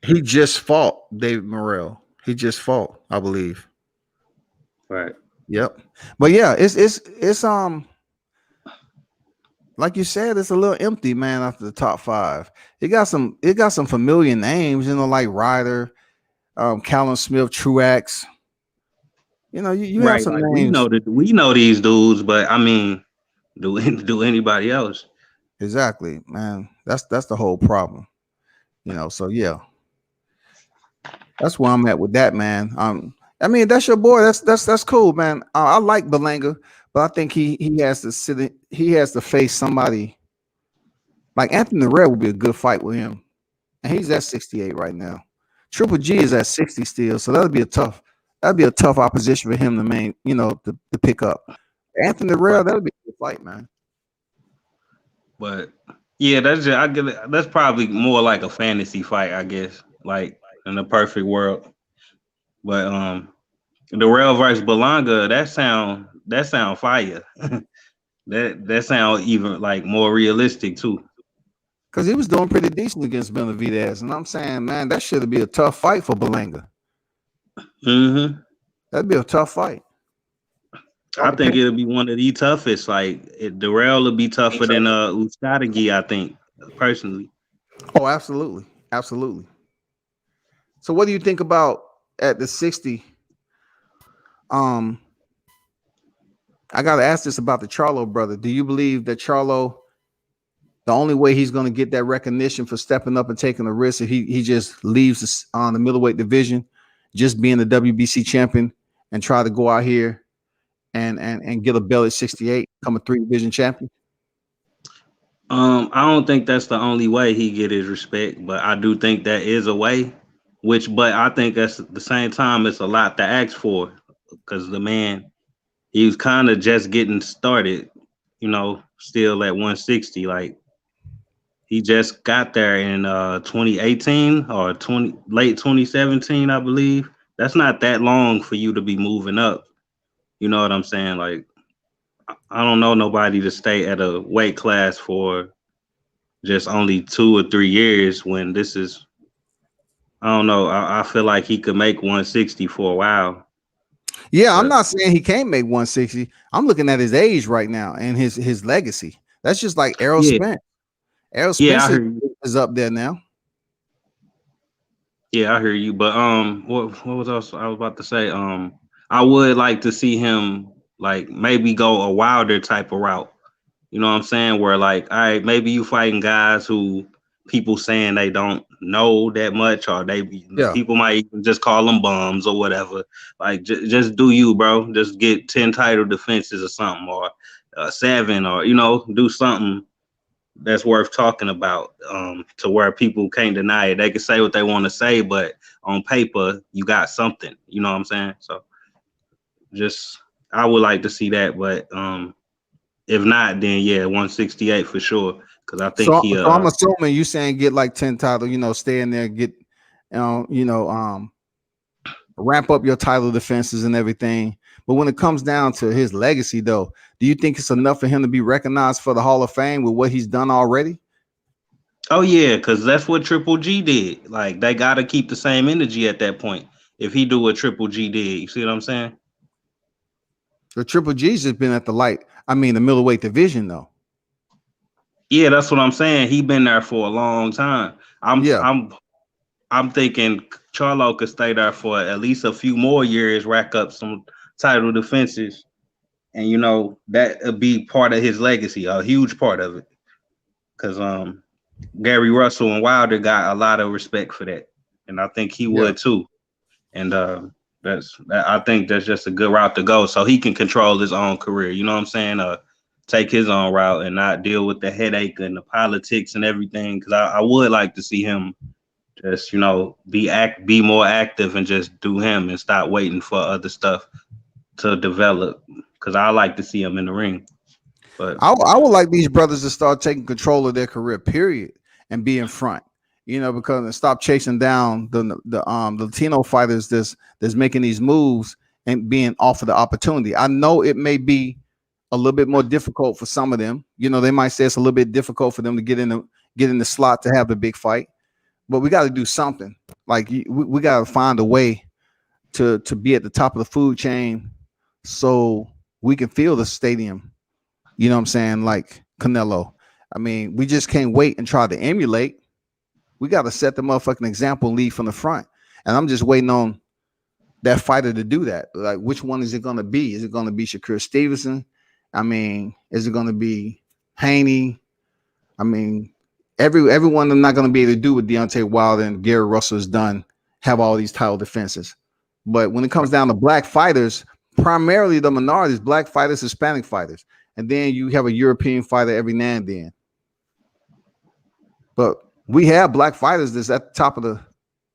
he just fought David Morrell. He just fought, I believe. Right. Yep. But yeah, it's like you said, it's a little empty, man, after the top 5. It got some familiar names, like Ryder, Callum Smith, Truax. You have some names. We know these dudes, but I mean, do anybody else? Exactly, man. That's the whole problem. So yeah. That's where I'm at with that, man. I mean, that's your boy. That's cool, man. I like Berlanga, but I think he has to face somebody like Anthony Durrell would be a good fight with him. And he's at 68 right now. Triple G is at 60 still, so that'd be a tough opposition for him to pick up. Anthony Durrell, that'll be a good fight, man. But yeah, that's probably more like a fantasy fight, I guess, like in a perfect world. But Durrell versus Berlanga, that sound fire. that sound even like more realistic too. Because he was doing pretty decent against Benavidez, and I'm saying, man, that should be a tough fight for Berlanga. Mm-hmm. That'd be a tough fight. I think it'll be one of the toughest. Like Durrell will be tougher than Ustadagi, I think, personally. Oh, absolutely, absolutely. So, what do you think about at the 60? Um, I got to ask this about the Charlo brother. Do you believe that Charlo, the only way he's going to get that recognition for stepping up and taking a risk, if he just leaves on the middleweight division, just being the WBC champion, and try to go out here and get a belt at 68, become a 3 division champion? I don't think that's the only way he get his respect, but I do think that is a way. But I think that's at the same time it's a lot to ask for because the man he was kind of just getting started, still at 160. Like he just got there in 2018 or late 2017, I believe. That's not that long for you to be moving up. You know what I'm saying? Like I don't know nobody to stay at a weight class for just only 2 or 3 years when this is. I don't know. I feel like he could make 160 for a while. Yeah, I'm not saying he can't make 160. I'm looking at his age right now and his legacy. That's just like Errol Spence. Errol Spence is up there now. Yeah, I hear you. But what was else I was about to say? I would like to see him like maybe go a wilder type of route. You know what I'm saying? Where like, all right, maybe you fighting guys who people saying they don't know that much, or people might even just call them bums or whatever. Like just do you, bro. Just get 10 title defenses or something, or 7, or do something that's worth talking about, to where people can't deny it. They can say what they want to say, but on paper, you got something. You know what I'm saying? So just I would like to see that, but if not, then yeah, 168 for sure. Because I think so I'm assuming you saying get like 10 title, stay in there, get ramp up your title defenses and everything. But when it comes down to his legacy, though, do you think it's enough for him to be recognized for the Hall of Fame with what he's done already? Oh yeah, because that's what Triple G did. Like they got to keep the same energy at that point. If he do what Triple G did, you see what I'm saying? The Triple G's just been at the middleweight division, though. Yeah, that's what I'm saying. He been there for a long time. I'm thinking Charlo could stay there for at least a few more years, rack up some title defenses, and that would be part of his legacy, a huge part of it. Because Gary Russell and Wilder got a lot of respect for that, and I think he would too. And I think that's just a good route to go, so he can control his own career. You know what I'm saying? Take his own route and not deal with the headache and the politics and everything. Because I would like to see him just be more active and just do him and stop waiting for other stuff to develop. Because I like to see him in the ring. But I would like these brothers to start taking control of their career, period, and be in front. Because stop chasing down the Latino fighters that's making these moves and being offered the opportunity. I know it may be a little bit more difficult for some of them. They might say it's a little bit difficult for them to get in the slot to have the big fight, but we got to do something. Like we got to find a way to be at the top of the food chain so we can fill the stadium. You know what I'm saying? Like Canelo. I mean, we just can't wait and try to emulate. We got to set the motherfucking example and lead from the front. And I'm just waiting on that fighter to do that. Like, which one is it going to be? Is it going to be Shakur Stevenson? I mean, is it going to be Haney? I mean, everyone is not going to be able to do what Deontay Wilder and Gary Russell has done, have all these title defenses. But when it comes down to black fighters, primarily the minorities, black fighters, Hispanic fighters, and then you have a European fighter every now and then. But we have black fighters that's at the top of the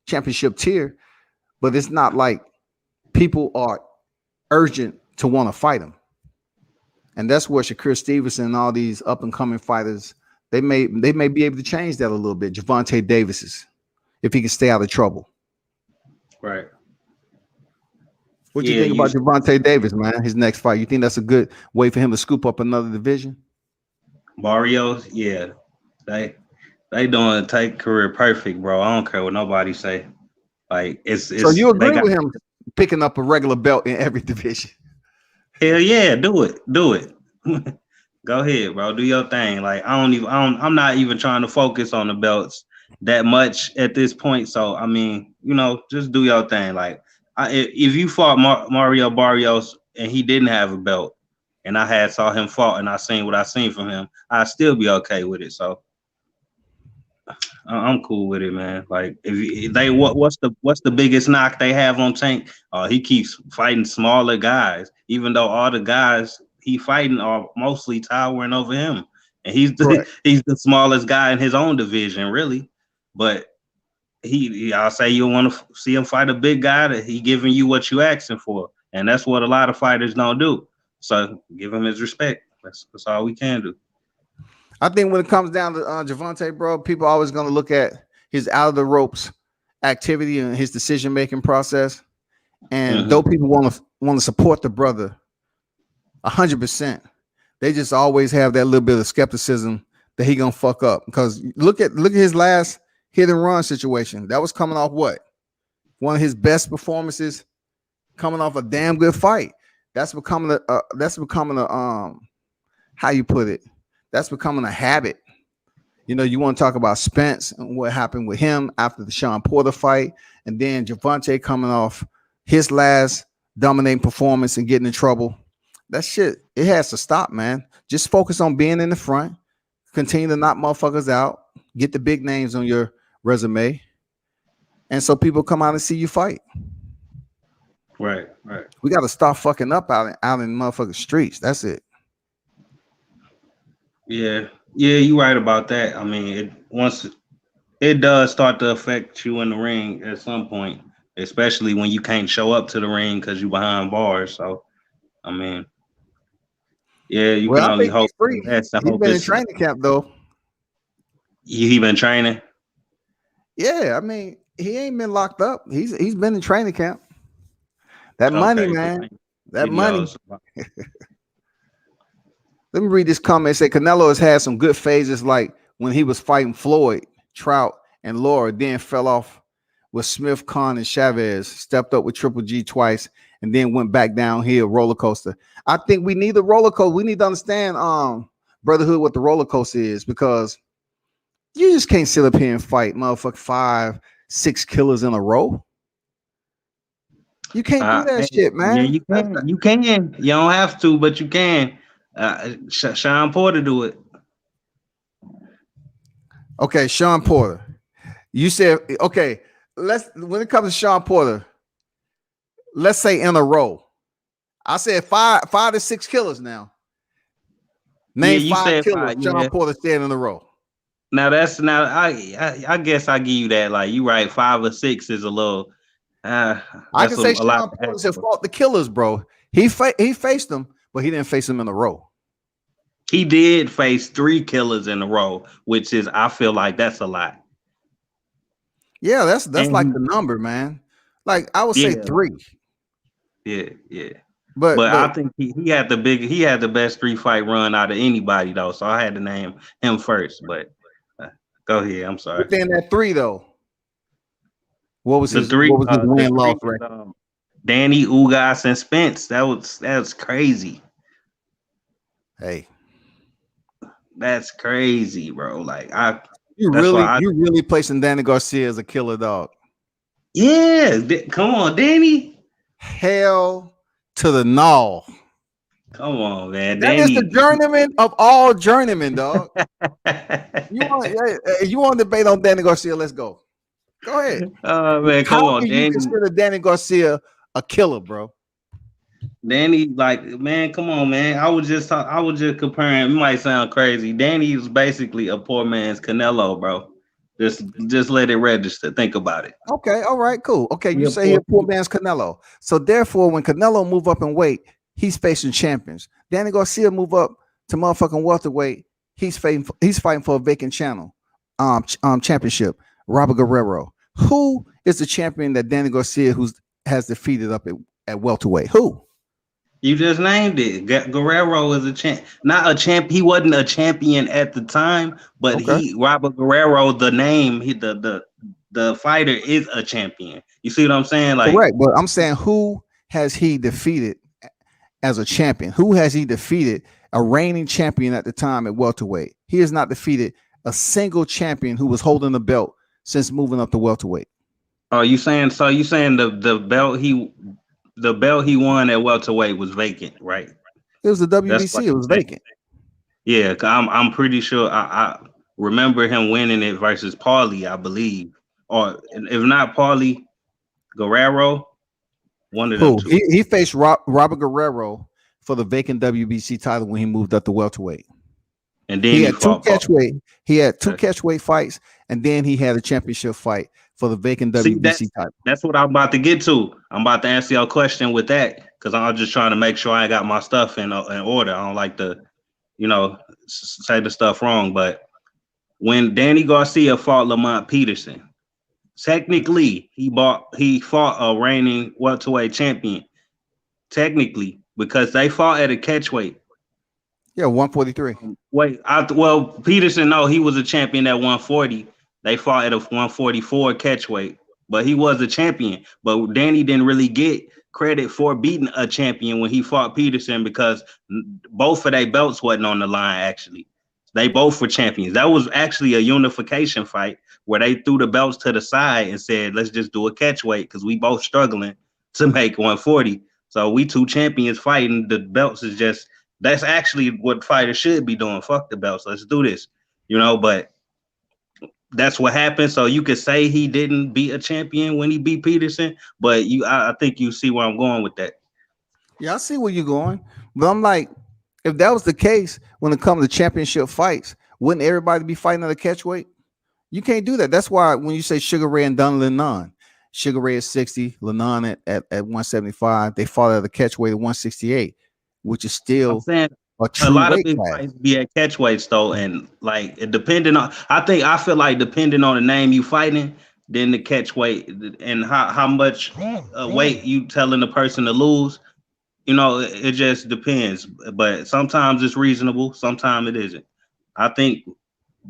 championship tier, but it's not like people are urgent to want to fight them. And that's where Shakur Stevenson and all these up and coming fighters, they may be able to change that a little bit. Gervonta Davis, if he can stay out of trouble. Right. What do you think about Gervonta Davis, man? His next fight. You think that's a good way for him to scoop up another division? Barrios, yeah. They doing take career perfect, bro. I don't care what nobody say. Like it's so you agree with him picking up a regular belt in every division? Hell yeah, do it. Go ahead, bro. Do your thing. Like I'm not even trying to focus on the belts that much at this point. So I mean, just do your thing. Like, if you fought Mario Barrios and he didn't have a belt, and I saw him fought and I seen what I seen from him, I'd still be okay with it. So I'm cool with it, man. Like, if they what's the biggest knock they have on Tank? He keeps fighting smaller guys, even though all the guys he fighting are mostly towering over him, and he's the smallest guy in his own division, really. But I'll say you want to see him fight a big guy that he giving you what you asking for, and that's what a lot of fighters don't do. So give him his respect. That's all we can do. I think when it comes down to Gervonta, bro, people are always going to look at his out of the ropes activity and his decision making process. And though people want to support the brother 100%, they just always have that little bit of skepticism that he gonna fuck up. Because look at his last hit and run situation. That was coming off what? One of his best performances, coming off a damn good fight. That's becoming a how you put it. That's becoming a habit. You want to talk about Spence and what happened with him after the Sean Porter fight, and then Gervonta coming off his last dominating performance and getting in trouble. That shit, it has to stop, man. Just focus on being in the front, continue to knock motherfuckers out, get the big names on your resume, and so people come out and see you fight. Right. We got to stop fucking up out in motherfucking streets. That's it. Yeah, you're right about that. I mean, once it does start to affect you in the ring at some point, especially when you can't show up to the ring because you're behind bars. So, I mean, yeah, you can only hope. He's been in training camp though. He been training. Yeah, I mean, he ain't been locked up. He's been in training camp. That money, man. That money. Let me read this comment. It said Canelo has had some good phases, like when he was fighting Floyd, Trout, and Laura, then fell off with Smith, Khan, and Chavez, stepped up with Triple G twice, and then went back downhill, roller coaster. I think we need the roller coaster. We need to understand, brotherhood, what the roller coaster is, because you just can't sit up here and fight motherfucker 5-6 killers in a row. You can't do that shit, man. Yeah, you can. You can. You don't have to, but you can. Sean Porter do it. Okay, Sean Porter. You said okay. When it comes to Sean Porter, let's say in a row. I said 5 to 6 killers now. Name 5 killers Sean Porter said in a row. Now that's not. I guess I give you that. Like, you right. 5 or 6 is a little. I can say Sean Porter has fought the killers, bro. He faced them, but he didn't face them in a row. He did face 3 killers in a row, which is, I feel like that's a lot. Yeah, that's like the number, man. Like, I would say 3. Yeah. But I think he had the best 3-fight run out of anybody though. So I had to name him first. But go ahead. I'm sorry. Within that 3 though, what was his 3? What was his win-loss record? Danny, Ugas, and Spence. That was crazy. Hey, that's crazy, bro. Like, you really placing Danny Garcia as a killer dog? Yeah, come on, Danny. Hell to the no. Come on, man. That is the journeyman of all journeymen, dog. You want to debate on Danny Garcia? Let's go. Go ahead. Man, come on, Danny. You consider Danny Garcia a killer, bro? Danny, like, man, come on, man. I was just comparing. It might sound crazy. Danny is basically a poor man's Canelo, bro. Just let it register. Think about it. Okay, all right, cool. Okay, you say he's a poor man's Canelo. So therefore, when Canelo move up in weight, he's facing champions. Danny Garcia move up to motherfucking welterweight. He's fighting for a vacant championship. Robert Guerrero. Who is the champion that Danny Garcia has defeated up at welterweight? Who? You just named it. Guerrero is a champ, not a champ. He wasn't a champion at the time, but Robert Guerrero, the name, the fighter is a champion. You see what I'm saying? Like, correct. But I'm saying, who has he defeated as a champion? Who has he defeated? A reigning champion at the time at welterweight. He has not defeated a single champion who was holding the belt since moving up to welterweight. Oh, you saying the belt he won at welterweight was vacant, right? It was the That's WBC. what It you was saying. vacant. Yeah, I'm pretty sure I remember him winning it versus Paulie, I believe, or if not Paulie, Guerrero, one of them Who? two. He faced Robert Guerrero for the vacant WBC title when he moved up to welterweight. And then He he had two fought Paulie. catchweight. He had two catchweight fights, and then he had a championship fight for the vacant WBC title. That's what I'm about to get to. I'm about to answer your question with that because I'm just trying to make sure I got my stuff in order. I don't like to, say the stuff wrong. But when Danny Garcia fought Lamont Peterson, technically he fought a reigning welterweight champion. Technically, because they fought at a catchweight. Yeah, 143. Peterson, no, he was a champion at 140. They fought at a 144 catchweight, but he was a champion. But Danny didn't really get credit for beating a champion when he fought Peterson because both of their belts wasn't on the line, actually. They both were champions. That was actually a unification fight where they threw the belts to the side and said, let's just do a catchweight because we both struggling to make 140. So we two champions fighting. The belts is just, that's actually what fighters should be doing. Fuck the belts. Let's do this, but that's what happened. So you could say he didn't beat a champion when he beat Peterson, but I think you see where I'm going with that. Yeah, I see where you're going. But I'm like, if that was the case when it comes to championship fights, wouldn't everybody be fighting at a catchweight? You can't do that. That's why when you say Sugar Ray and Don Lennon, Sugar Ray at 60, Lennon at 175, they fought at a catchweight at 168, which is still a true lot weight of big class. fights be at catchweights though, and like depending on, I feel like depending on the name you fighting, then the catchweight and how much weight you telling the person to lose, it just depends. But sometimes it's reasonable, sometimes it isn't. I think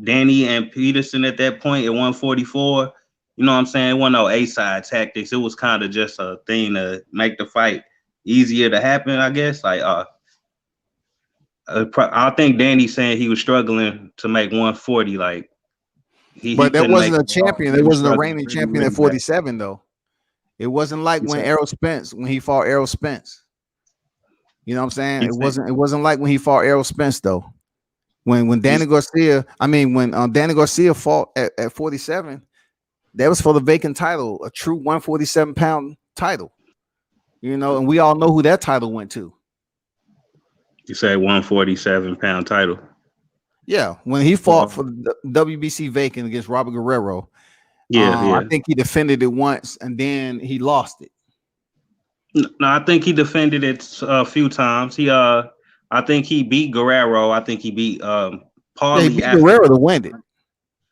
Danny and Peterson at that point at 144, you know what I'm saying? It wasn't no A-side tactics. It was kind of just a thing to make the fight easier to happen, I guess. Like, I think Danny's saying he was struggling to make 140. Like, but that wasn't a champion. There wasn't a reigning champion at 47, though. It wasn't like when he fought Errol Spence. You know what I'm saying? It wasn't like when he fought Errol Spence, though. When Danny Garcia, Danny Garcia fought at 47, that was for the vacant title, a true 147-pound title. And we all know who that title went to. You say 147-pound title. Yeah, when he fought for the WBC vacant against Robert Guerrero. I think he defended it once and then he lost it. No, I think he defended it a few times. I think he beat Guerrero. I think he beat Paulie. Yeah, he beat Guerrero to win it.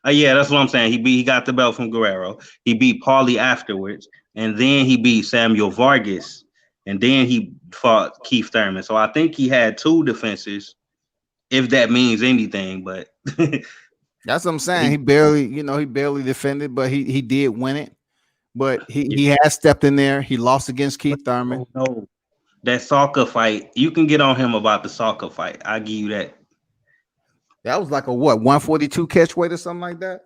Yeah, that's what I'm saying. He got the belt from Guerrero. He beat Paulie afterwards, and then he beat Samuel Vargas, and then he fought Keith Thurman. So I think he had two defenses, if that means anything. But that's what I'm saying. He barely defended, but he did win it. But he has stepped in there. He lost against Keith Thurman. No, that soccer fight, you can get on him about the soccer fight. I'll give you that. That was like a 142 catchweight or something like that?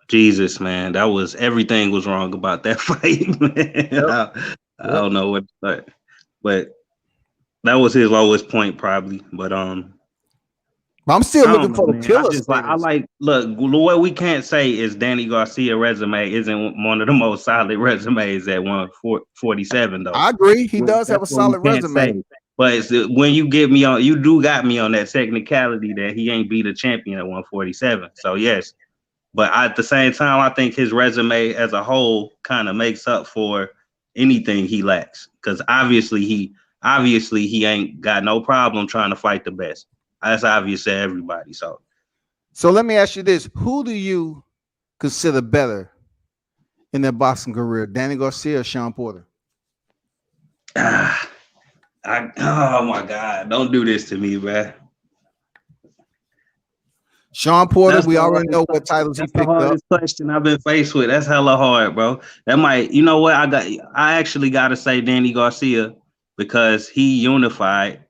Jesus, man. That was, everything was wrong about that fight, man. Yep. I don't know what to say. But that was his lowest point, probably. But I'm still looking for the killers. Look, what we can't say is Danny Garcia's resume isn't one of the most solid resumes at 147, though. I agree. He does have a solid resume. But when you got me on that technicality that he ain't beat a champion at 147. So yes, but at the same time, I think his resume as a whole kind of makes up for anything he lacks. Because obviously he ain't got no problem trying to fight the best. That's obvious to everybody. So let me ask you this: who do you consider better in their boxing career, Danny Garcia or Sean Porter? Oh my God! Don't do this to me, bro. Sean Porter, we already know what titles he picked up. That's the hardest question I've been faced with. That's hella hard, bro. That might, you know what? I actually got to say Danny Garcia because he unified,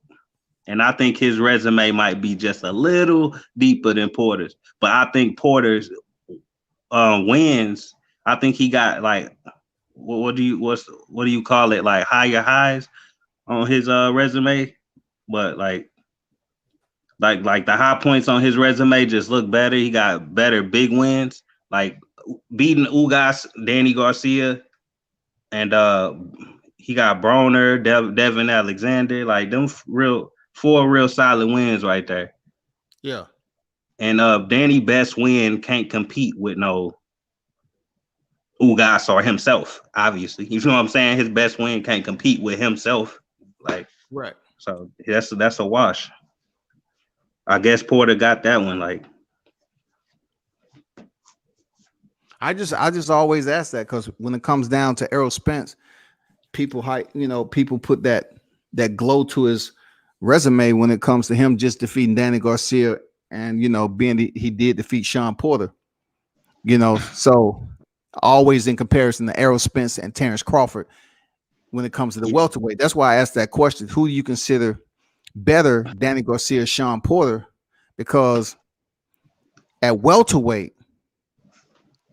and I think his resume might be just a little deeper than Porter's. But I think Porter's wins, I think he got like what do you call it, like higher highs on his resume, but like the high points on his resume just look better. He got better big wins, like beating Ugas, Danny Garcia, and he got Broner, Devin Alexander, like them four real solid wins right there. Yeah. And Danny best win can't compete with no Ugas or himself, obviously. You know what I'm saying? His best win can't compete with himself. Like, right. So that's a wash. I guess Porter got that one. Like, I just always ask that because when it comes down to Errol Spence, people people put that glow to his resume when it comes to him just defeating Danny Garcia and being he did defeat Sean Porter. So always in comparison to Errol Spence and Terrence Crawford when it comes to the welterweight. That's why I asked that question. Who do you consider better, Danny Garcia, Sean Porter? Because at welterweight,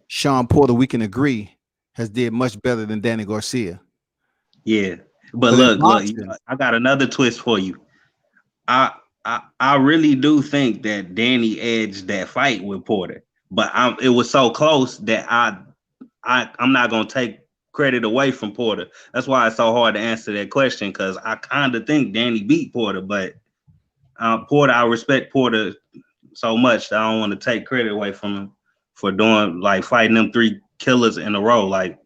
Sean Porter, we can agree, has did much better than Danny Garcia. Yeah, but look, I got another twist for you. I really do think that Danny edged that fight with Porter, but it was so close that I'm not gonna take credit away from Porter. That's why it's so hard to answer that question, because I kind of think Danny beat Porter, but Porter, I respect Porter so much that I don't want to take credit away from him for doing fighting them three killers in a row. Like,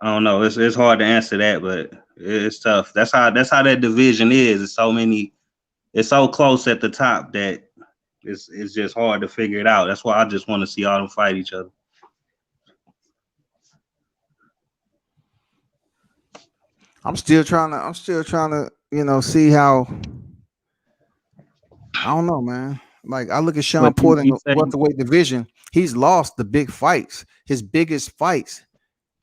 I don't know, it's hard to answer that, but it's tough. That's how that division is. It's so close at the top that it's just hard to figure it out. That's why I just want to see all them fight each other. I'm still trying to, see how. I don't know, man. Like, I look at Sean Porter in the welterweight division. He's lost the big fights, his biggest fights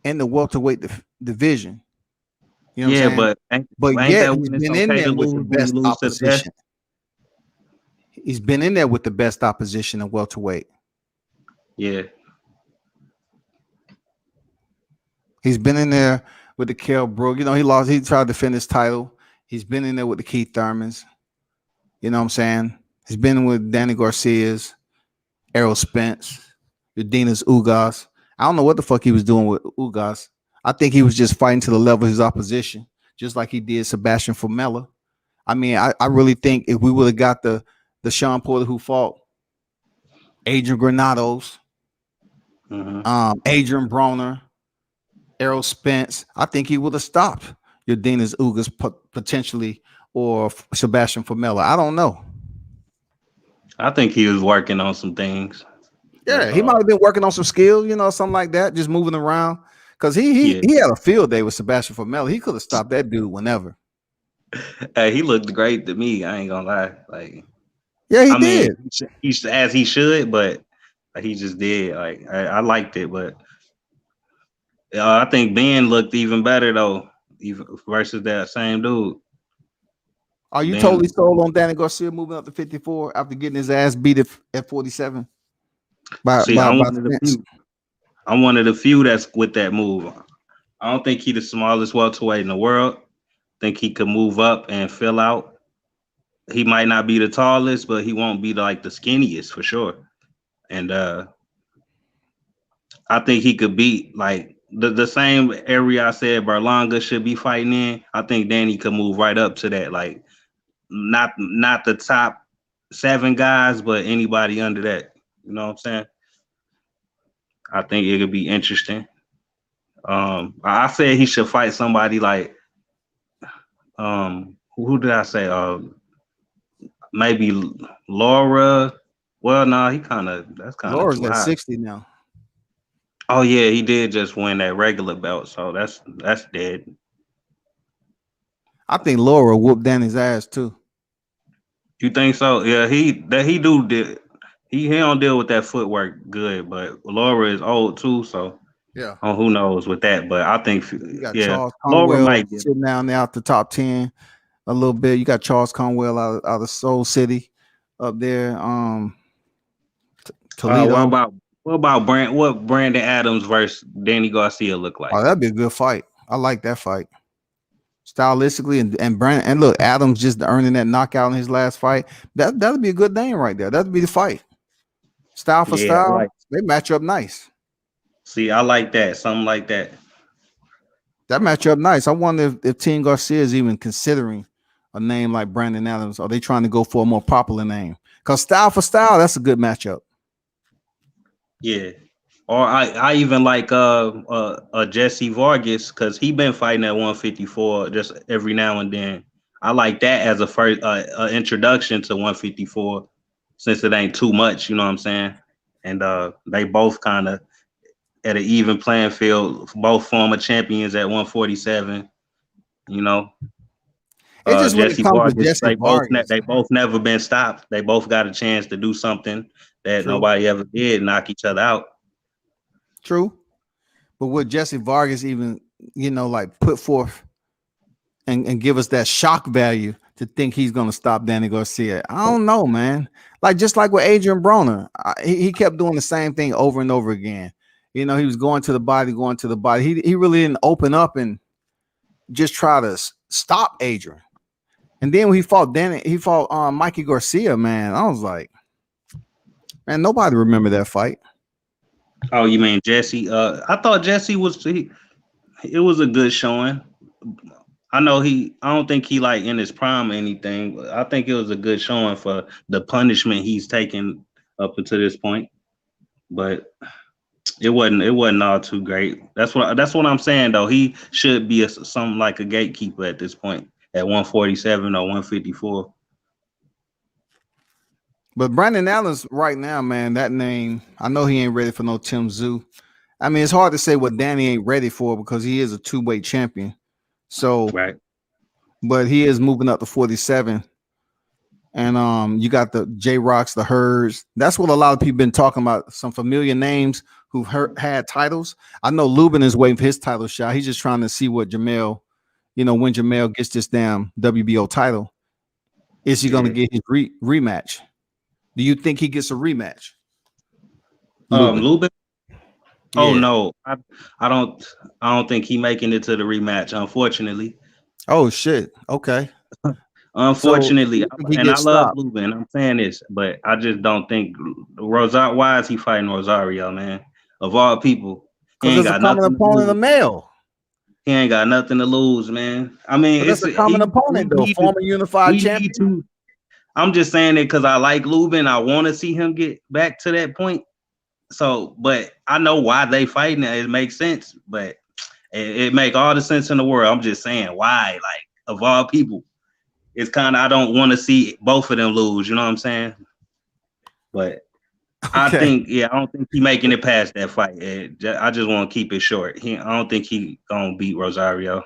in the welterweight division. You know what I'm saying? But yet he's been in there with the best opposition. He's been in there with the best opposition in welterweight. Yeah. He's been in there with the Kell Brook. He lost. He tried to defend his title. He's been in there with the Keith Thurmans. You know what I'm saying? He's been with Danny Garcia's, Errol Spence, Udina's Ugas. I don't know what the fuck he was doing with Ugas. I think he was just fighting to the level of his opposition, just like he did Sebastian Formella. I mean, I really think if we would have got the Sean Porter who fought Adrian Granados, Adrian Broner, Errol Spence, I think he would have stopped Udina's Ugas potentially, or Sebastian Formella. I don't know. I think he was working on some things. Yeah, he might have been working on some skill, something like that, just moving around. Because he had a field day with Sebastian Formella. He could have stopped that dude whenever. Hey, he looked great to me. I ain't gonna lie. Like, yeah, he did. He's as he should, but he just did. Like, I liked it, but I think Ben looked even better though, even versus that same dude. Are you totally sold on Danny Garcia moving up to 54 after getting his ass beat at 47? I'm one of the few that's with that move. I don't think he's the smallest welterweight in the world. I think he could move up and fill out. He might not be the tallest, but he won't be like the skinniest for sure. And I think he could beat like the same area I said Berlanga should be fighting in. I think Danny could move right up to that, like not the top 7 guys, but anybody under that. You know what I'm saying? I think it could be interesting. I said he should fight somebody like who did I say? Maybe Laura. Well, no, that's kind of Laura's at 60 now. Oh yeah, he did just win that regular belt, so that's dead. I think Laura whooped Danny's ass too. You think so? Yeah, he don't deal with that footwork good, but Laura is old too, so yeah. Who knows with that? But I think Charles Conwell might get sitting down there out the top 10 a little bit. You got Charles Conwell out of Soul City up there. Toledo. What about Brandon Adams versus Danny Garcia look like? Oh, that'd be a good fight. I like that fight. Stylistically and Brandon and look, Adams just earning that knockout in his last fight. That'd be a good name right there. That'd be the fight. Style for Yeah, style, they match up nice. See, I like that. Something like that. That match up nice. I wonder if Team Garcia is even considering a name like Brandon Adams. Are they trying to go for a more popular name? Because style for style, that's a good matchup. Yeah. Or I even like Jesse Vargas because he been fighting at 154 just every now and then. I like that as a first introduction to 154 since it ain't too much, you know what I'm saying? And they both kind of at an even playing field, both former champions at 147, you know. It's just when it Jesse comes to Vargas, Jesse Vargas, they both never been stopped. They both got a chance to do something that True. nobody ever did, knock each other out. True. But would Jesse Vargas even, like put forth and give us that shock value to think he's going to stop Danny Garcia? I don't know, man. Like just like with Adrian Broner, he kept doing the same thing over and over again. He was going to the body. He really didn't open up and just try to stop Adrian. And then when he fought Mikey Garcia, man. I was like, man, nobody remember that fight. Oh, you mean Jesse? I thought Jesse it was a good showing. I don't think he like in his prime or anything, but I think it was a good showing for the punishment he's taken up until this point. But it wasn't all too great. That's what I'm saying though. He should be something like a gatekeeper at this point at 147 or 154. But Brandon Allen's right now, man, that name, I know he ain't ready for no Tim Tszyu. I mean, it's hard to say what Danny ain't ready for because he is a two-weight champion. So, right. But he is moving up to 47. And you got the J-Rocks, the Herds. That's what a lot of people been talking about, some familiar names who've had titles. I know Lubin is waiting for his title shot. He's just trying to see what Jamel, when Jamel gets this damn WBO title, is he going to get his rematch? Do you think he gets a rematch? Lubin? Yeah. Oh no, I don't think he making it to the rematch, unfortunately. Oh shit. Okay. Unfortunately, and I love stopped. Lubin. I'm saying this, but I just don't think why is he fighting Rosario, man? Of all people, he ain't got nothing. Opponent, a male. He ain't got nothing to lose, man. I mean, it's a common opponent though. Former unified champion. I'm just saying it because I like Lubin. I want to see him get back to that point. So, but I know why they fighting it. It makes sense, but it make all the sense in the world. I'm just saying why, like of all people, it's kind of I don't want to see both of them lose. You know what I'm saying? But I don't think he making it past that fight. I just want to keep it short. I don't think he gonna beat Rosario.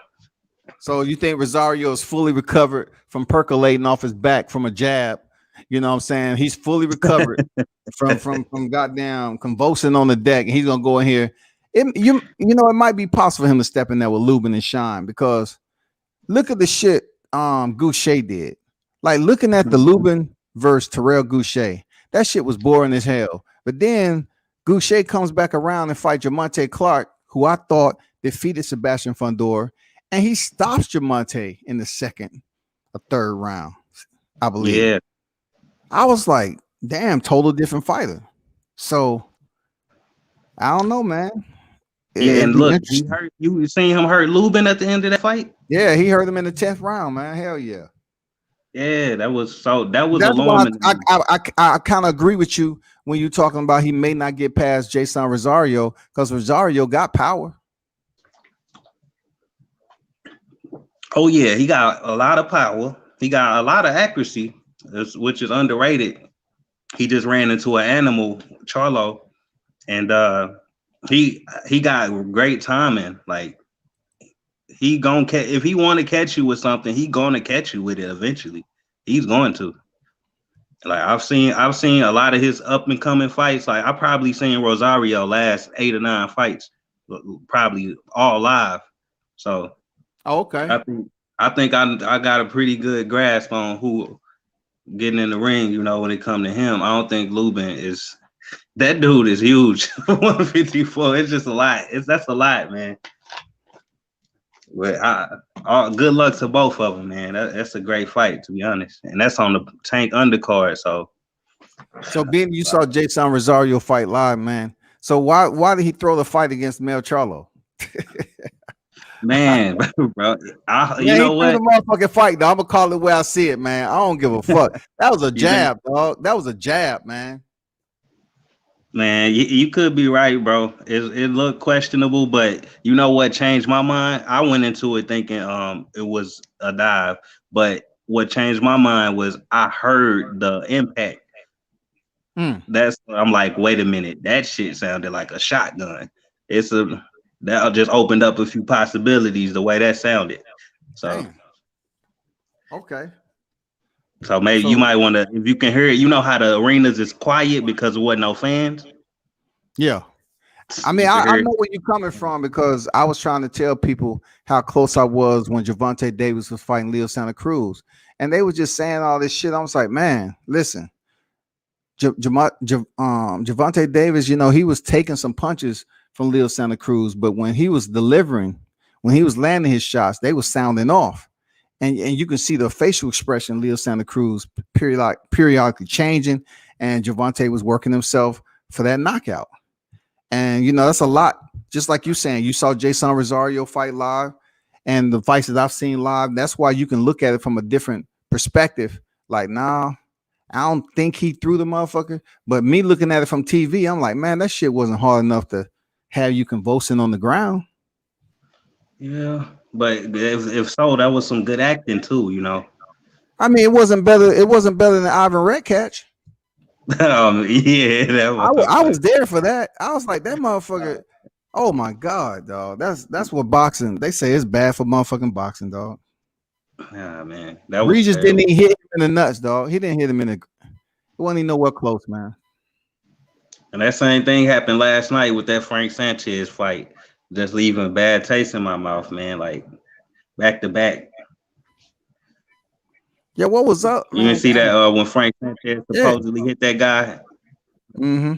So you think Rosario is fully recovered from percolating off his back from a jab? You know what I'm saying? He's fully recovered from goddamn convulsing on the deck, and he's gonna go in here. It might be possible for him to step in there with Lubin and shine because look at the shit Goucher did. Like looking at the Lubin versus Terrell Goucher, that shit was boring as hell. But then Goucher comes back around and fight Germonta Clark, who I thought defeated Sebastian Fundora, and he stops Germonta in the second or third round, I believe. Yeah. I was like, damn, total different fighter. So I don't know, man. And look, he hurt. You seen him hurt Lubin at the end of that fight? Yeah, he hurt him in the 10th round, man. Hell yeah. Yeah, that was alarming. I kind of agree with you when you're talking about he may not get past Jason Rosario because Rosario got power. Oh yeah, he got a lot of power. He got a lot of accuracy, which is underrated. He just ran into an animal, Charlo, and he got great timing. Like he gonna if he want to catch you with something, he gonna catch you with it eventually. He's going to. Like I've seen a lot of his up and coming fights. Like I probably seen Rosario last 8 or 9 fights, probably all live. So. Okay. I think I got a pretty good grasp on who getting in the ring, when it come to him. I don't think Lubin is That dude is huge. 154. It's just a lot. That's a lot, man. But good luck to both of them, man. That's a great fight, to be honest. And that's on the Tank undercard. So being you saw Jason Rosario fight live, man. So why did he throw the fight against Mel Charlo? Man, bro, you know he what? threw the motherfucking fight, though. I'm gonna call it where I see it, man. I don't give a fuck. That was a jab, dog. That was a jab, man. Man, you could be right, bro. It looked questionable, but you know what changed my mind? I went into it thinking it was a dive, but what changed my mind was I heard the impact. I'm like, wait a minute, that shit sounded like a shotgun. That just opened up a few possibilities the way that sounded. So, okay. So maybe you might want to, if you can hear it, you know how the arenas is quiet because there wasn't no fans. Yeah. I mean, I know where you're coming from because I was trying to tell people how close I was when Gervonta Davis was fighting Leo Santa Cruz. And they were just saying all this shit. I was like, man, listen, Gervonta Davis, you know, he was taking some punches from Leo Santa Cruz, but when he was delivering, when he was landing his shots, they were sounding off. And you can see the facial expression Leo Santa Cruz periodically changing, and Gervonta was working himself for that knockout. And, you know, that's a lot. Just like you saying, you saw Jason Rosario fight live, and the fights that I've seen live, that's why you can look at it from a different perspective. Like, nah, I don't think he threw the motherfucker. But me looking at it from TV, I'm like, man, that shit wasn't hard enough to have you convulsing on the ground. Yeah, but if so, that was some good acting too, you know. I mean, it wasn't better than Ivan Redcatch. Yeah, I was there for that. I was like, that motherfucker. Oh my god, dog. That's what boxing. They say it's bad for motherfucking boxing, dog. Yeah, man. That was Regis didn't even hit him in the nuts, dog. He didn't hit him in the. It wasn't even nowhere close, man. And that same thing happened last night with that Frank Sanchez fight. Just leaving a bad taste in my mouth, man. Like back to back. Yeah, what was up? You didn't see that when Frank Sanchez supposedly hit that guy? Mm-hmm.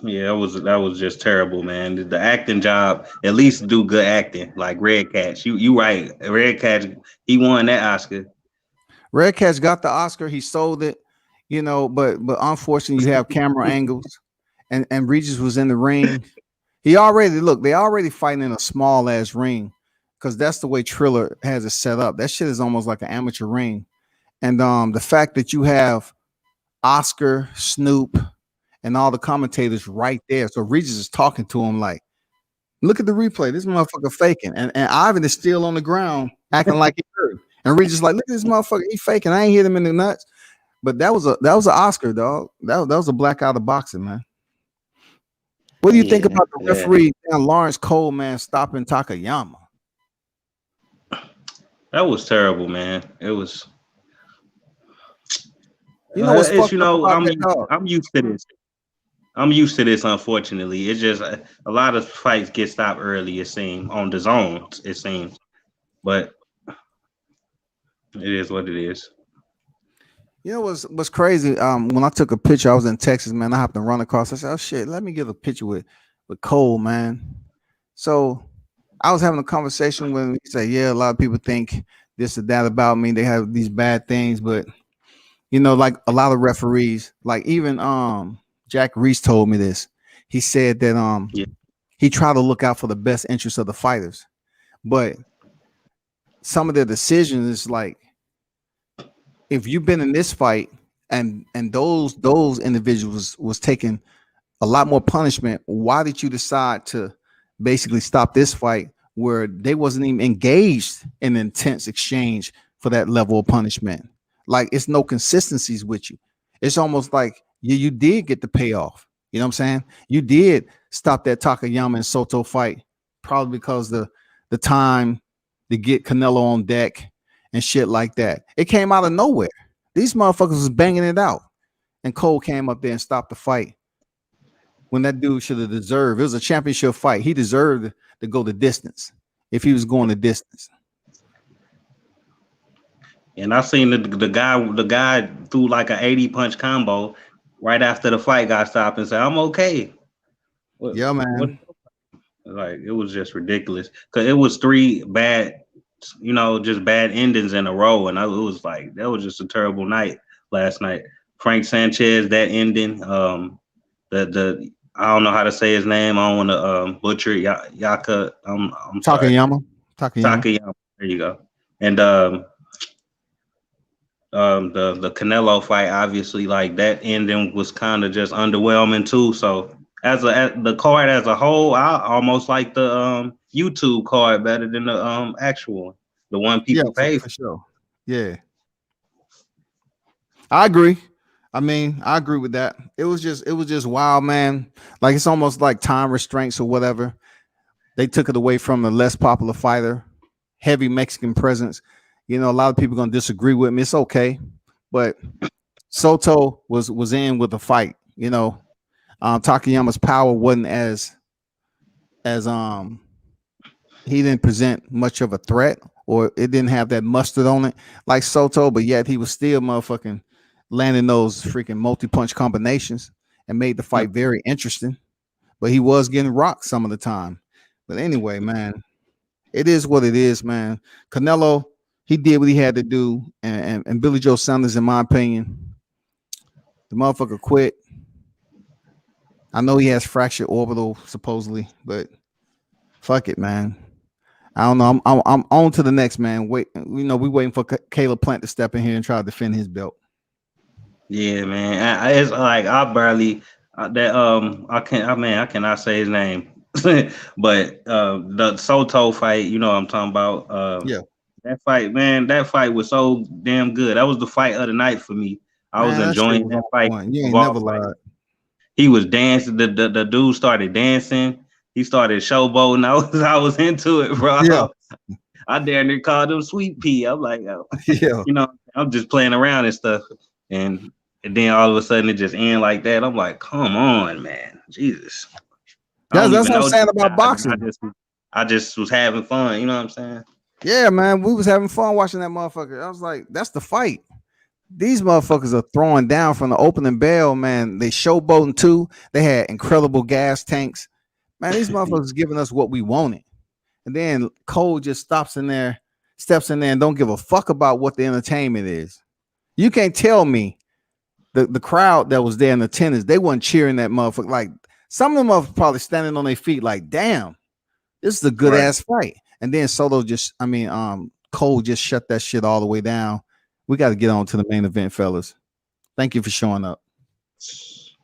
Yeah, that was just terrible, man. The acting job, at least do good acting, like Redcatch. You right. Redcatch, he won that Oscar. Redcatch got the Oscar, he sold it, you know, but unfortunately you have camera angles, and Regis was in the ring. They already fighting in a small ass ring because that's the way Triller has it set up. That shit is almost like an amateur ring. And the fact that you have Oscar, Snoop, and all the commentators right there. So Regis is talking to him like, look at the replay. This motherfucker faking. And Ivan is still on the ground acting like he heard. And Regis is like, look at this motherfucker. He faking. I ain't hit him in the nuts. But that was an Oscar, dog. That was a blackout of boxing, man. What do you think about the referee, Lawrence Cole, man, stopping Takayama? That was terrible, man. It was. You know what's fucked I'm used to this. I'm used to this, unfortunately. It's just a lot of fights get stopped early, it seems, on the zones, it seems. But it is what it is. You know what's crazy? When I took a picture, I was in Texas, man. I happened to run across. I said, "Oh shit, let me get a picture with Cole, man." So I was having a conversation with him. He said, "Yeah, a lot of people think this or that about me. They have these bad things, but you know, like a lot of referees, like even Jack Reese told me this. He said that he tried to look out for the best interests of the fighters, but some of their decisions is like." If you've been in this fight and those individuals was taking a lot more punishment, why did you decide to basically stop this fight where they wasn't even engaged in an intense exchange for that level of punishment? Like it's no consistencies with you. It's almost like you did get the payoff. You know what I'm saying? You did stop that Takayama and Soto fight probably because the time to get Canelo on deck and shit like that. It came out of nowhere. These motherfuckers was banging it out. And Cole came up there and stopped the fight when that dude should have deserved. It was a championship fight. He deserved to go the distance if he was going the distance. And I seen the guy threw like an 80 punch combo right after the fight, got stopped and said, "I'm okay." Yeah, What? man. Like it was just ridiculous because it was three bad, just bad endings in a row, and it was like that was just a terrible night last night. Frank Sanchez, that ending, the I don't know how to say his name. I don't want to butcher it. Yaka. I'm sorry. Takayama. Takayama. Takayama. There you go. And the Canelo fight, obviously, like that ending was kind of just underwhelming too. So as the card as a whole, I almost like the YouTube card better than the actual one, the one Yeah, people pay for. for sure. Yeah. I agree. I mean, I agree with that. It was just wild, man. Like it's almost like time restraints or whatever. They took it away from the less popular fighter, heavy Mexican presence. A lot of people gonna disagree with me. It's okay, but Soto was in with the fight. Takayama's power wasn't as he didn't present much of a threat, or it didn't have that mustard on it like Soto, but yet he was still motherfucking landing those freaking multi-punch combinations and made the fight very interesting. But he was getting rocked some of the time. But anyway, man, it is what it is, man. Canelo, he did what he had to do, and Billy Joe Saunders, in my opinion, the motherfucker quit. I know he has fractured orbital supposedly, but fuck it, man. I don't know. I'm on to the next man. Wait, we waiting for Caleb Plant to step in here and try to defend his belt. Yeah, man. It's like I barely that I cannot say his name, but the Soto fight, what I'm talking about. Yeah, That fight, man, that fight was so damn good. That was the fight of the night for me. I was man, that shit enjoying was that on fight point. You of ain't all never fights. lied. He was dancing. The dude started dancing. He started showboating. I was into it, Yeah, bro. I dare near called him Sweet Pea. I'm like, oh, yeah. I'm just playing around and stuff. And then all of a sudden it just end like that. I'm like, come on, man, Jesus. I That's don't that's even what I'm know saying these about guys, and boxing. I just was having fun. You know what I'm saying? Yeah, man, we was having fun watching that motherfucker. I was like, that's the fight. These motherfuckers are throwing down from the opening bell, man. They showboating too. They had incredible gas tanks. Man, these motherfuckers giving us what we wanted. And then Cole just steps in there and don't give a fuck about what the entertainment is. You can't tell me the crowd that was there in attendance, they weren't cheering that motherfucker. Like some of them are probably standing on their feet, like, damn, this is a good Right. ass fight. And then Cole just shut that shit all the way down. We got to get on to the main event, fellas. Thank you for showing up. It's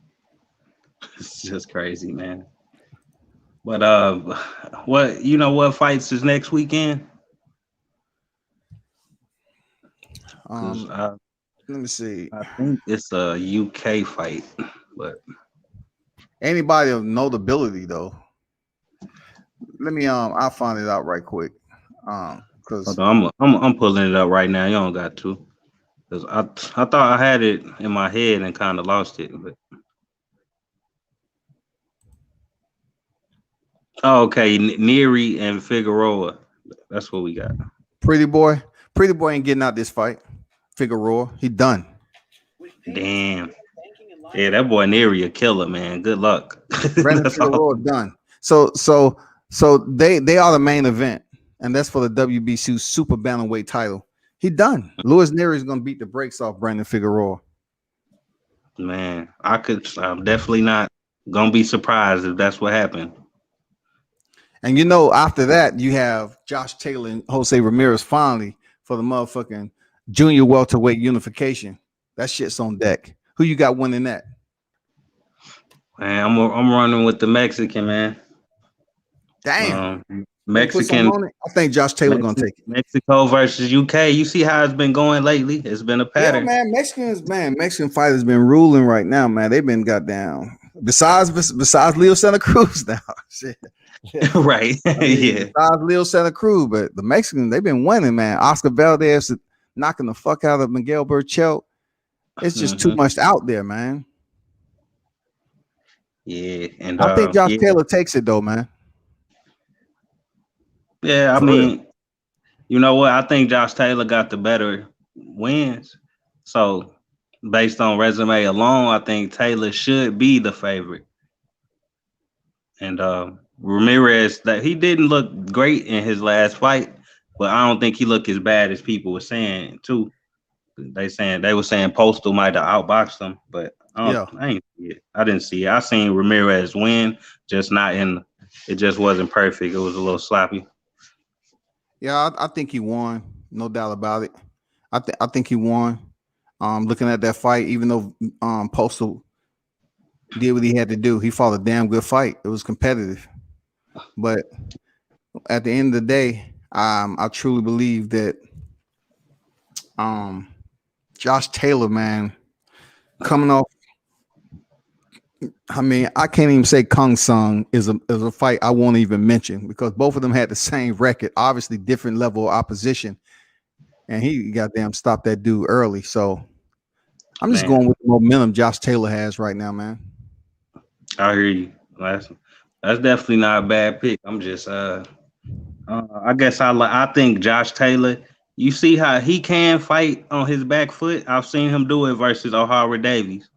just crazy, man. But what fights is next weekend? Because Let me see. I think it's a UK fight, but Anybody of notability though. Let me I'll find it out right quick. Because hold on, I'm pulling it up right now. You don't got to, because I thought I had it in my head and kind of lost it. But okay, Neary and Figueroa. That's what we got. Pretty boy ain't getting out this fight. Figueroa, he done. Damn. Yeah, that boy Neary a killer, man. Good luck. Brandon That's all. Figueroa done. So they are the main event, and that's for the WBC super bantamweight title. He done. Luis Nery is gonna beat the brakes off Brandon Figueroa. Man, I'm definitely not gonna be surprised if that's what happened. And after that, you have Josh Taylor and Jose Ramirez finally for the motherfucking junior welterweight unification. That shit's on deck. Who you got winning that? Man, I'm running with the Mexican, man. Damn. Mexican. On it? I think Josh Taylor gonna take it. Mexico versus UK. You see how it's been going lately? It's been a pattern. Yeah, man. Mexican fighters been ruling right now, man. They've been got down. Besides Leo Santa Cruz now. Shit. Right. Yeah. Besides Leo Santa Cruz, but the Mexicans, they've been winning, man. Oscar Valdez knocking the fuck out of Miguel Burchell. It's just too much out there, man. Yeah, and I think Josh Taylor takes it though, man. Yeah, I mean, you know what? I think Josh Taylor got the better wins. So based on resume alone, I think Taylor should be the favorite. And Ramirez, that he didn't look great in his last fight, but I don't think he looked as bad as people were saying too. They were saying Postal might have outboxed him, but Yeah. I ain't see it. I didn't see it. I seen Ramirez win, just not in. It just wasn't perfect. It was a little sloppy. Yeah, I think he won, no doubt about it. I think he won. Looking at that fight, even though Postal did what he had to do, he fought a damn good fight. It was competitive, but at the end of the day, I truly believe that Josh Taylor, man, coming off. I mean, I can't even say Kung Sung is a fight I won't even mention because both of them had the same record, obviously different level of opposition, and he goddamn stopped that dude early. So I'm just going with the momentum Josh Taylor has right now, man. I hear you. That's definitely not a bad pick. I'm just I guess I think Josh Taylor. You see how he can fight on his back foot. I've seen him do it versus O'Hara Davies.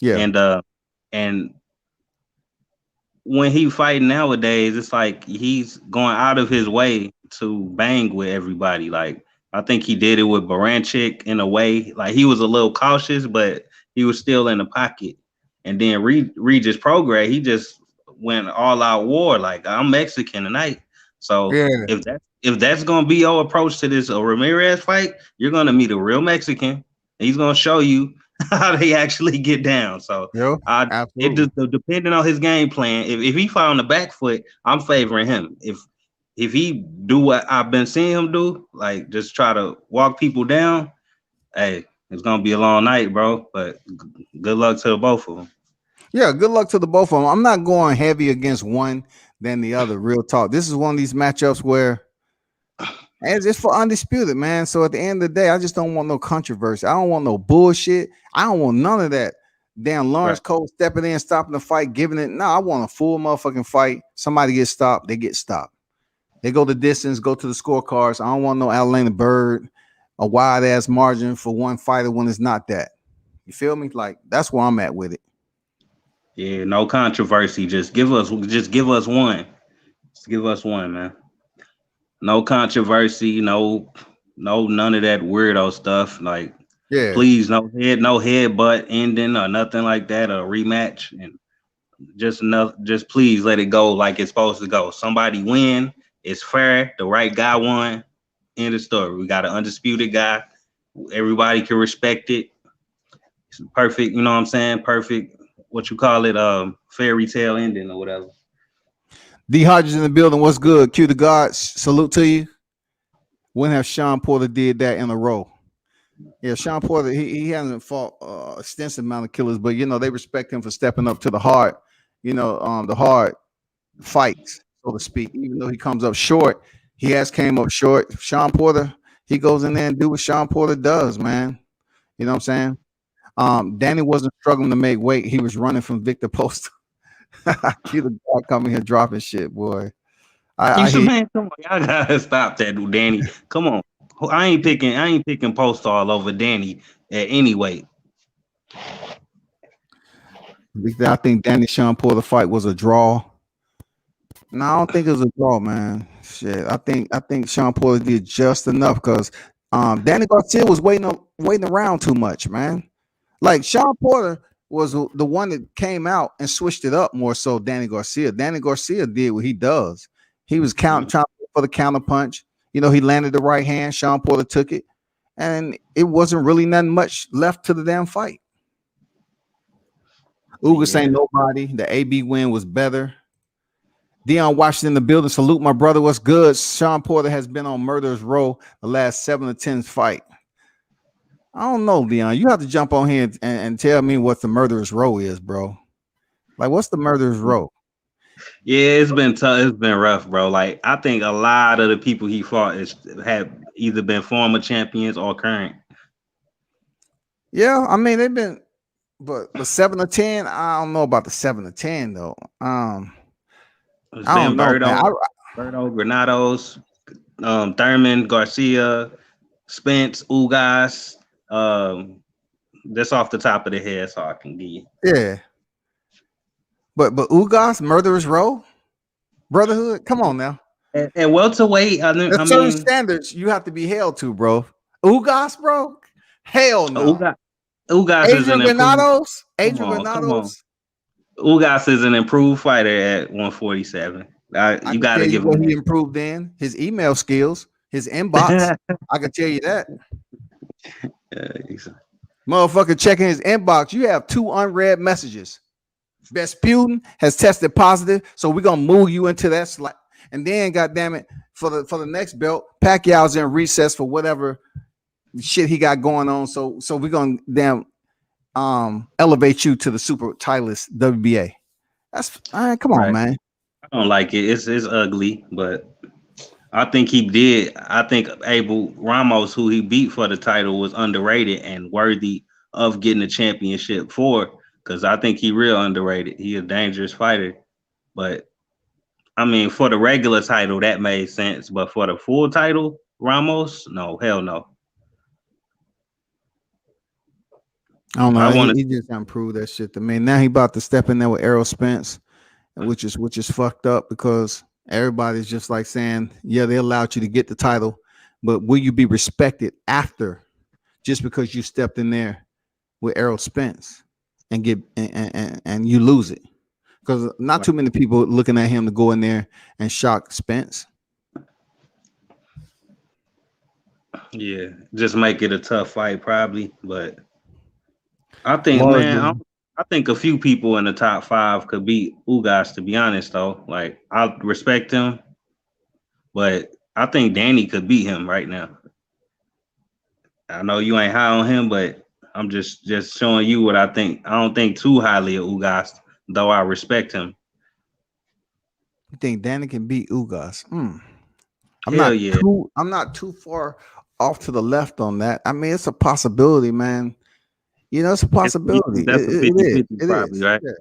Yeah, And when he fighting nowadays, it's like he's going out of his way to bang with everybody. Like I think he did it with Baranchik in a way. Like he was a little cautious, but he was still in the pocket. And then Regis Prograis, he just went all out war. Like I'm Mexican tonight. So yeah, if that's gonna be your approach to this Ramirez fight, you're gonna meet a real Mexican. And he's gonna show you how they actually get down. So yeah, it absolutely. just depending on his game plan. If he fight on the back foot, I'm favoring him. If he do what I've been seeing him do, like just try to walk people down, hey, it's gonna be a long night, bro. But good luck to both of them. Yeah, good luck to the both of them. I'm not going heavy against one than the other. Real talk. This is one of these matchups where it's for undisputed, man. So at the end of the day, I just don't want no controversy. I don't want no bullshit. I don't want none of that. Damn Lawrence Right. Cole stepping in, stopping the fight, giving it. No, I want a full motherfucking fight. Somebody gets stopped, they get stopped. They go the distance, go to the scorecards. I don't want no Atlanta Bird, a wide ass margin for one fighter when it's not that. You feel me? Like that's where I'm at with it. Yeah, no controversy. Just give us one. Just give us one, man. No controversy, none of that weirdo stuff. Like Yeah. please, no headbutt ending or nothing like that, or rematch. And just please let it go like it's supposed to go. Somebody win, it's fair, the right guy won. End of story. We got an undisputed guy. Everybody can respect it. It's perfect, you know what I'm saying? Perfect, what you call it, fairy tale ending or whatever. D Hodges in the building. What's good? Cue the gods. Salute to you. When have Sean Porter did that in a row? Yeah, Sean Porter, he hasn't fought extensive amount of killers, but they respect him for stepping up to the hard, the hard fights, so to speak. Even though he comes up short, he has came up short. Sean Porter, he goes in there and do what Sean Porter does, man. You know what I'm saying? Danny wasn't struggling to make weight. He was running from Victor Post. Cue the God coming here dropping shit, boy. I hear Man, come on, y'all gotta stop that, Danny. Come on. I ain't picking Post all over Danny at any weight. I think Danny Sean Porter fight was a draw. No, I don't think it was a draw, man. Shit, I think Sean Porter did just enough because Danny Garcia was waiting around too much, man. Like Sean Porter was the one that came out and switched it up more so. Danny Garcia did what he does. He was trying for the counter punch. He landed the right hand. Sean Porter took it, and it wasn't really nothing much left to the damn fight. Ugas ain't nobody. The AB win was better. Dion Washington in the building. Salute my brother. What's good? Sean Porter has been on Murderer's Row the last 7 to 10 fight. I don't know, Dion. You have to jump on here and tell me what the Murderer's Row is, bro. Like, what's the Murderer's Row? Yeah, it's been tough. It's been rough, bro. Like I think a lot of the people he fought have either been former champions or current. Yeah, I mean they've been, but 7 to 10. I don't know about the 7 to 10 though. I don't know, man. Berto, Granados, Thurman, Garcia, Spence, Ugas, Just off the top of the head, so I can give you. Yeah. But Ugas, Murderers Row, Brotherhood. Come on now. And welterweight, There's certain standards you have to be held to, bro. Ugas, bro. Hell no. Ugas is an improved. Adrian Come on. Granados. Ugas is an improved fighter at 147. You got to give him what he improved in his email skills, his inbox. I can tell you that. Motherfucker checking his inbox. You have 2 unread messages. Vesputin has tested positive, so we're gonna move you into that slot. And then, goddamn it, for the next belt, Pacquiao's in recess for whatever shit he got going on. So we're gonna elevate you to the super titleist WBA. That's all right. Come on, man. I don't like it. It's ugly, but I think he did. I think Abel Ramos, who he beat for the title, was underrated and worthy of getting a championship for. Because I think he real underrated. He a dangerous fighter. But I mean, for the regular title, that made sense. But for the full title, Ramos, no, hell no. I don't know. He just improved that shit to me. Now he about to step in there with Errol Spence, which is fucked up because everybody's just like saying, yeah, they allowed you to get the title, but will you be respected after just because you stepped in there with Errol Spence? And get and you lose it because not too many people looking at him to go in there and shock Spence. Yeah, just make it a tough fight, probably. But I think, man, I think a few people in the top 5 could beat Ugas. To be honest, though, like I respect him, but I think Danny could beat him right now. I know you ain't high on him, but I'm just showing you what I think. I don't think too highly of Ugas, though I respect him. You think Danny can beat Ugas? I'm not too far off to the left on that. I mean, it's a possibility, man. You know, it's a possibility. It is, right? Yeah.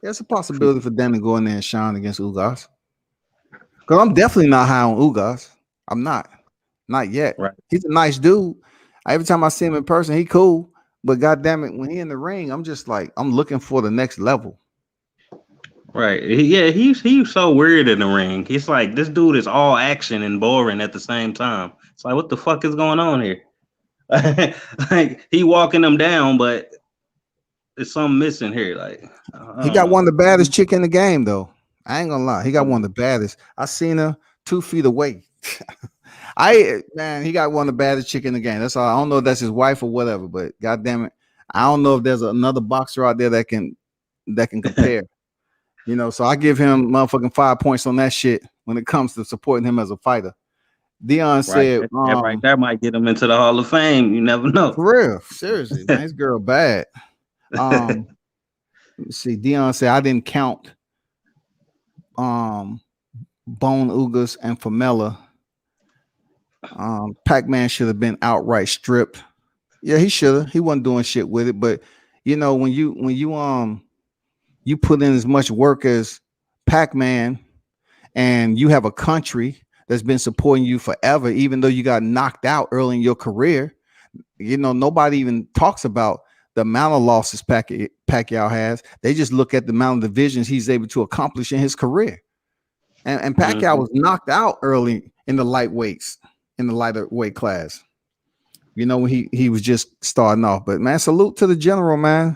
It's a possibility for Danny to go in there and shine against Ugas. Because I'm definitely not high on Ugas. I'm not yet. Right. He's a nice dude. Every time I see him in person, he cool. But goddamn it, when he in the ring, I'm just like, I'm looking for the next level. Right. Yeah, he's so weird in the ring. It's like this dude is all action and boring at the same time. It's like, what the fuck is going on here? Like he walking them down, but there's something missing here. Like he got one of the baddest chick in the game, though. I ain't gonna lie. He got one of the baddest. I seen her 2 feet away. He got one of the baddest chick in the game. That's all. I don't know if that's his wife or whatever, but goddamn it, I don't know if there's another boxer out there that can compare. You know, so I give him motherfucking 5 points on that shit when it comes to supporting him as a fighter. Dion said, right, that might get him into the Hall of Fame. You never know. For real, seriously, man, this girl bad. Let me see. Dion said I didn't count Bone Ugas and Famela. Pac-Man should have been outright stripped. Yeah, he should have. He wasn't doing shit with it. But you know, when you put in as much work as Pac-Man, and you have a country that's been supporting you forever, even though you got knocked out early in your career, you know, nobody even talks about the amount of losses Pacquiao has. They just look at the amount of divisions he's able to accomplish in his career. And Pacquiao was knocked out early in the lightweights, in the lighter weight class. You know, when he was just starting off. But man, salute to the general, man.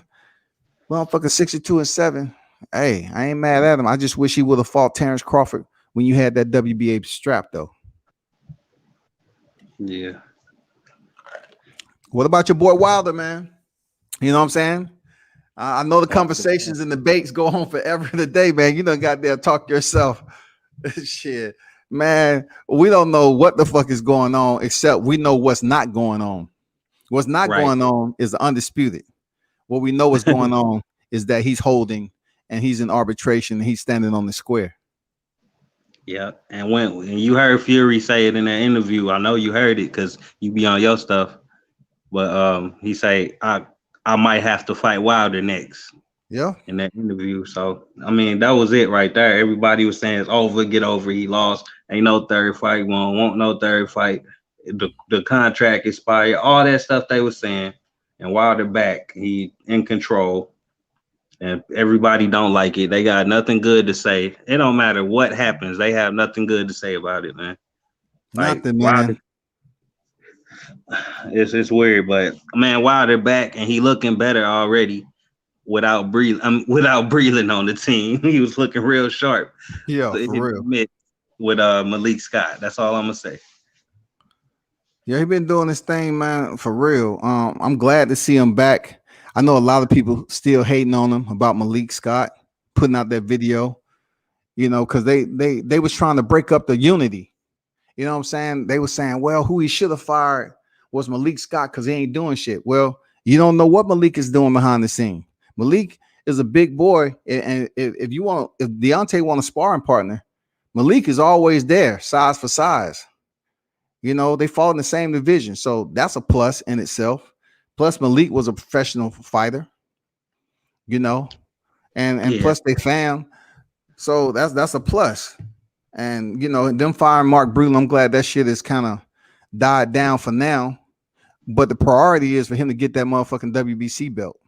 Motherfucker 62-7. Hey, I ain't mad at him. I just wish he would have fought Terrence Crawford when you had that WBA strap, though. Yeah. What about your boy Wilder, man? You know what I'm saying? I know the conversations and debates go on forever and a day, man. You done got there, talk yourself. Shit, man. We don't know what the fuck is going on, except we know what's not going on. What's not going on is the undisputed. What we know is going on is that he's holding and he's in arbitration and he's standing on the square. Yeah, and when you heard Fury say it in that interview, I know you heard it because you be on your stuff. But he say I might have to fight Wilder next. Yeah, in that interview. So I mean, that was it right there. Everybody was saying it's over, get over. He lost. Ain't no third fight. Won't no third fight. The contract expired. All that stuff they were saying, and Wilder back. He in control, and everybody don't like it. They got nothing good to say. It don't matter what happens. They have nothing good to say about it, man. Like Nothing, Wilder, man. it's weird, but man, Wilder back and he looking better already without breathing on the team. He was looking real sharp. Yeah, In for the real. mix with Malik Scott. That's all I'm gonna say. Yeah, he been doing his thing, man, for real. I'm glad to see him back. I know a lot of people still hating on him about Malik Scott putting out that video, you know, because they was trying to break up the unity. You know what I'm saying? They were saying, well, who he should have fired was Malik Scott because he ain't doing shit. Well, you don't know what Malik is doing behind the scene. Malik is a big boy, and if Deontay want a sparring partner, Malik is always there, size for size. You know, they fall in the same division, so that's a plus in itself. Plus, Malik was a professional fighter, you know, and Yeah. plus they found, so that's a plus. And you know, them firing Mark Brutal, I'm glad that shit has kind of died down for now. But the priority is for him to get that motherfucking WBC belt.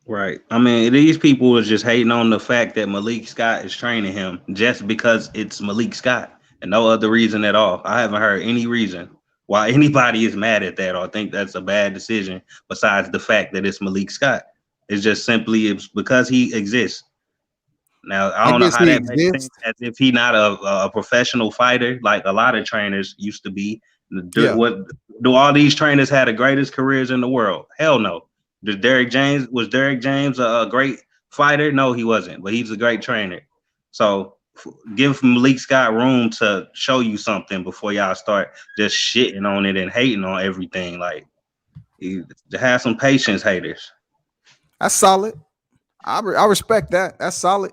Right. I mean, these people was just hating on the fact that Malik Scott is training him just because it's Malik Scott and no other reason at all. I haven't heard any reason why anybody is mad at that or think that's a bad decision besides the fact that it's Malik Scott. It's just simply it's because he exists. Now, I don't know guess how he that makes sense, exists. as if he not a professional fighter like a lot of trainers used to be. Yeah. Do all these trainers have the greatest careers in the world? Hell no. Was Derek James a great fighter? No, he wasn't, but he's a great trainer. So give Malik Scott room to show you something before y'all start just shitting on it and hating on everything. Like, have some patience, haters. That's solid. I respect that. That's solid.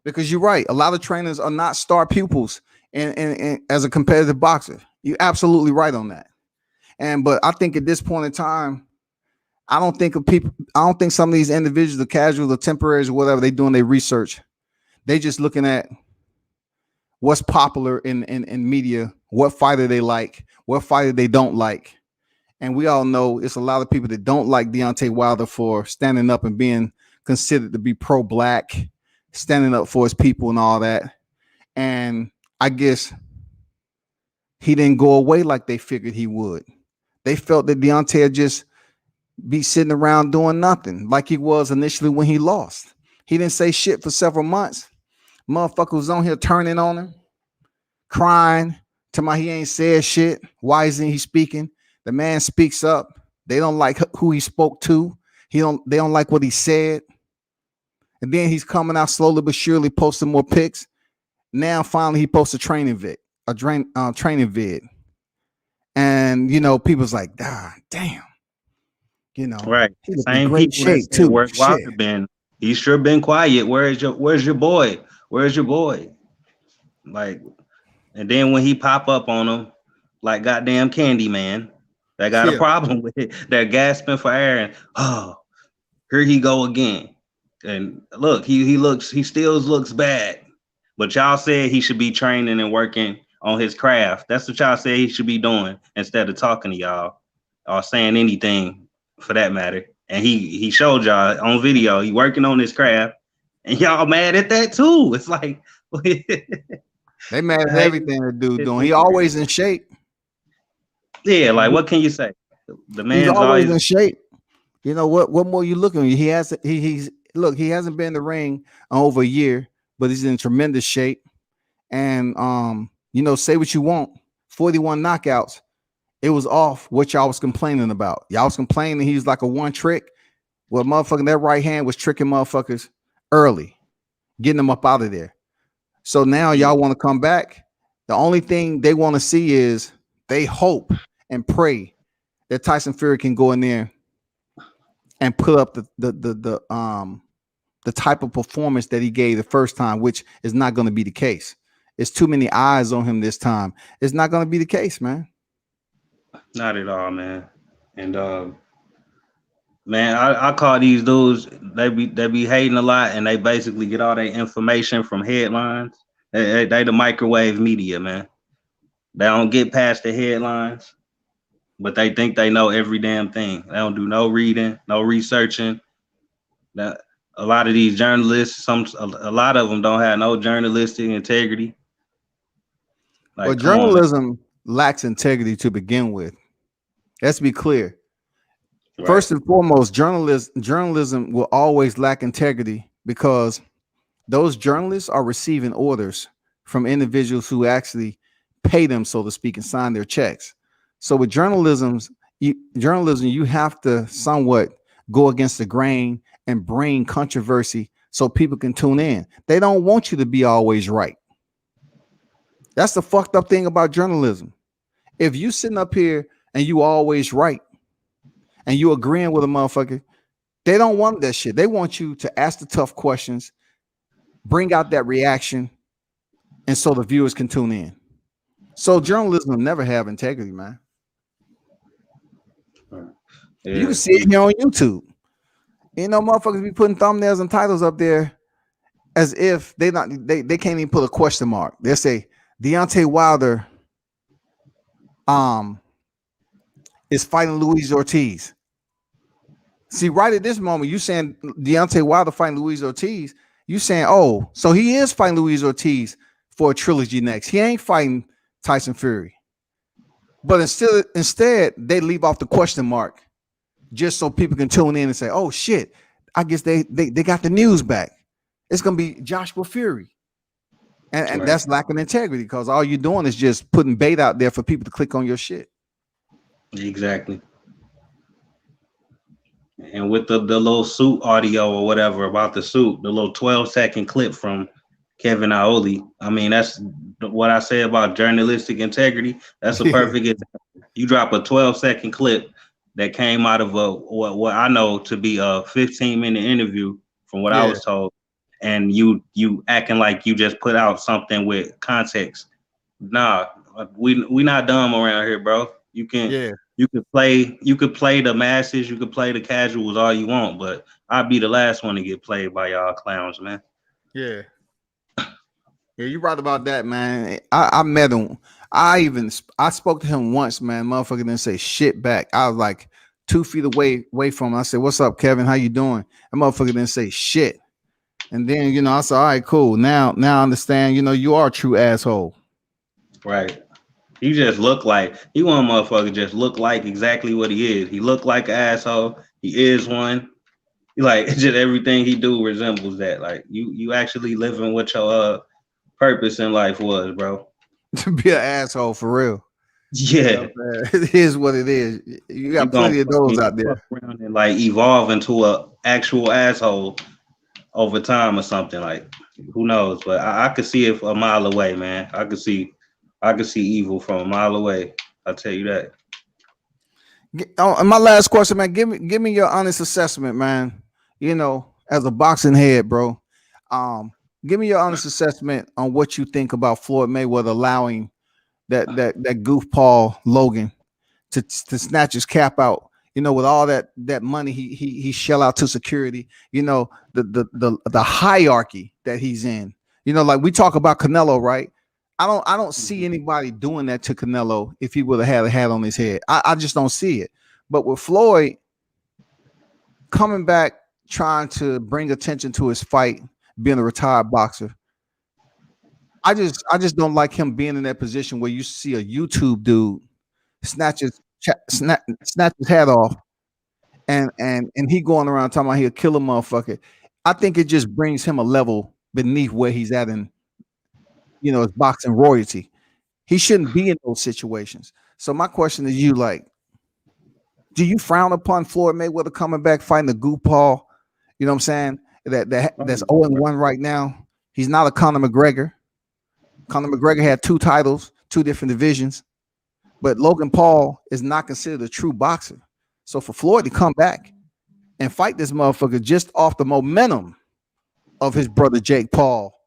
Because you're right. A lot of trainers are not star pupils in as a competitive boxer. You're absolutely right on that. But I think at this point in time, I don't think some of these individuals, the casuals, the temporaries, or whatever, they doing their research. They just looking at what's popular in media, what fighter they like, what fighter they don't like. And we all know it's a lot of people that don't like Deontay Wilder for standing up and being considered to be pro-black, standing up for his people and all that. And I guess he didn't go away like they figured he would. They felt that Deontay would just be sitting around doing nothing like he was initially when he lost. He didn't say shit for several months. Motherfucker was on here turning on him, crying, telling me he ain't said shit. Why isn't he speaking? The man speaks up. They don't like who he spoke to. They don't like what he said. And then he's coming out slowly but surely posting more pics. Now finally he posts a training vid. And you know, people's like, damn. You know, right? He was Same in great people shape that say, too. where's Wilder been? He's sure been quiet. Where's your boy? Where's your boy? Like, and then when he pop up on him, like goddamn Candyman, they got a problem with it. They're gasping for air, and here he go again. And look, he still looks bad. But y'all said he should be training and working on his craft. That's what y'all said he should be doing instead of talking to y'all or saying anything for that matter. And he showed y'all on video he working on his craft, and y'all mad at that too. It's like they mad at everything the dude doing. He always in shape. Yeah, like what can you say? The man's He's always in shape. You know what more you looking at? He hasn't been in the ring over a year, but he's in tremendous shape. And you know, say what you want. 41 knockouts. It was off what y'all was complaining about. Y'all was complaining he's like a one trick. Well, motherfucking that right hand was tricking motherfuckers early, getting them up out of there. So now y'all want to come back. The only thing they want to see is they hope and pray that Tyson Fury can go in there and put up the type of performance that he gave the first time, which is not going to be the case. It's too many eyes on him this time. It's not going to be the case, man. Not at all, man. And man, I call these dudes, they be hating a lot, and they basically get all their information from headlines. They the microwave media, man. They don't get past the headlines. but they think they know every damn thing. They don't do no reading, no researching. That a lot of these journalists, a lot of them don't have no journalistic integrity. Well, Like, come on, man. journalism lacks integrity to begin with. Let's be clear. Right. First and foremost, journalism will always lack integrity because those journalists are receiving orders from individuals who actually pay them, so to speak, and sign their checks. So with journalism, you have to somewhat go against the grain and bring controversy so people can tune in. They don't want you to be always right. That's the fucked up thing about journalism. If you sitting up here and you always right and you agreeing with a motherfucker, they don't want that shit. They want you to ask the tough questions, bring out that reaction, and so the viewers can tune in. So journalism will never have integrity, man. Yeah. You can see it here on YouTube. You know, motherfuckers be putting thumbnails and titles up there as if they can't even put a question mark. They'll say Deontay Wilder is fighting Luis Ortiz. See, right at this moment, you saying Deontay Wilder fighting Luis Ortiz, you saying, oh, so he is fighting Luis Ortiz for a trilogy next. He ain't fighting Tyson Fury. But instead, they leave off the question mark just so people can tune in and say, oh shit, I guess they got the news back. It's gonna be Joshua Fury. And right. That's lacking integrity because all you're doing is just putting bait out there for people to click on your shit. Exactly. And with the little suit audio or whatever about the suit, the little 12-second clip from Kevin Iole. I mean, that's what I say about journalistic integrity. That's a perfect example. You drop a 12-second clip that came out of what I know to be a 15-minute interview from what I was told, and you acting like you just put out something with context. Nah, we not dumb around here, bro. You can play the masses, you could play the casuals all you want, but I'd be the last one to get played by y'all clowns, man. Yeah. Yeah, you're right about that, man. I met him. I spoke to him once, man. Motherfucker didn't say shit back. I was like 2 feet away from him. I said, "What's up, Kevin? How you doing?" That motherfucker didn't say shit. And then, you know, I said, "All right, cool. Now I understand. You know, you are a true asshole." Right. He just looked like he want a motherfucker just look like exactly what he is. He looked like an asshole. He is one. Like just everything he do resembles that. Like you actually living what your purpose in life was, bro. To be an asshole for real. Yeah, you know, it is what it is. You got plenty of those out there. And like evolve into a actual asshole over time or something. Like who knows? But I could see it a mile away, man. I could see evil from a mile away. I'll tell you that. And my last question, man. Give me your honest assessment, man. You know, as a boxing head, bro. Give me your honest assessment on what you think about Floyd Mayweather allowing that goofball Logan to snatch his cap out. You know, with all that money he shell out to security. You know, the hierarchy that he's in. You know, like we talk about Canelo, right? I don't see anybody doing that to Canelo if he would have had a hat on his head. I just don't see it. But with Floyd coming back, trying to bring attention to his fight, being a retired boxer, I just don't like him being in that position where you see a YouTube dude snatch his hat off and he going around talking about he'll kill a motherfucker. I think it just brings him a level beneath where he's at in, you know, his boxing royalty. He shouldn't be in those situations. So my question is, you like, do you frown upon Floyd Mayweather coming back fighting a goofball? You know what I'm saying? That's 0-1 right now. He's not a Conor McGregor. Conor McGregor had 2 titles, 2 different divisions, but Logan Paul is not considered a true boxer. So for Floyd to come back and fight this motherfucker just off the momentum of his brother Jake Paul,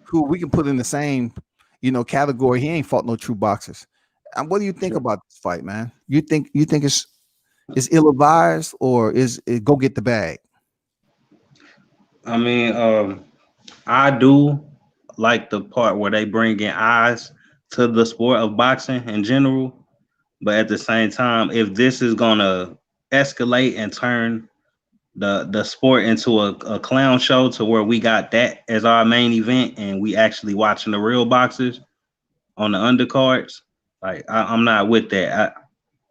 who we can put in the same, you know, category. He ain't fought no true boxers. And what do you think about this fight, man? You think it's ill-advised, or is it go get the bag? I mean, I do like the part where they bring in eyes to the sport of boxing in general, But at the same time, if this is gonna escalate and turn the sport into a clown show to where we got that as our main event and we actually watching the real boxers on the undercards, like I'm not with that.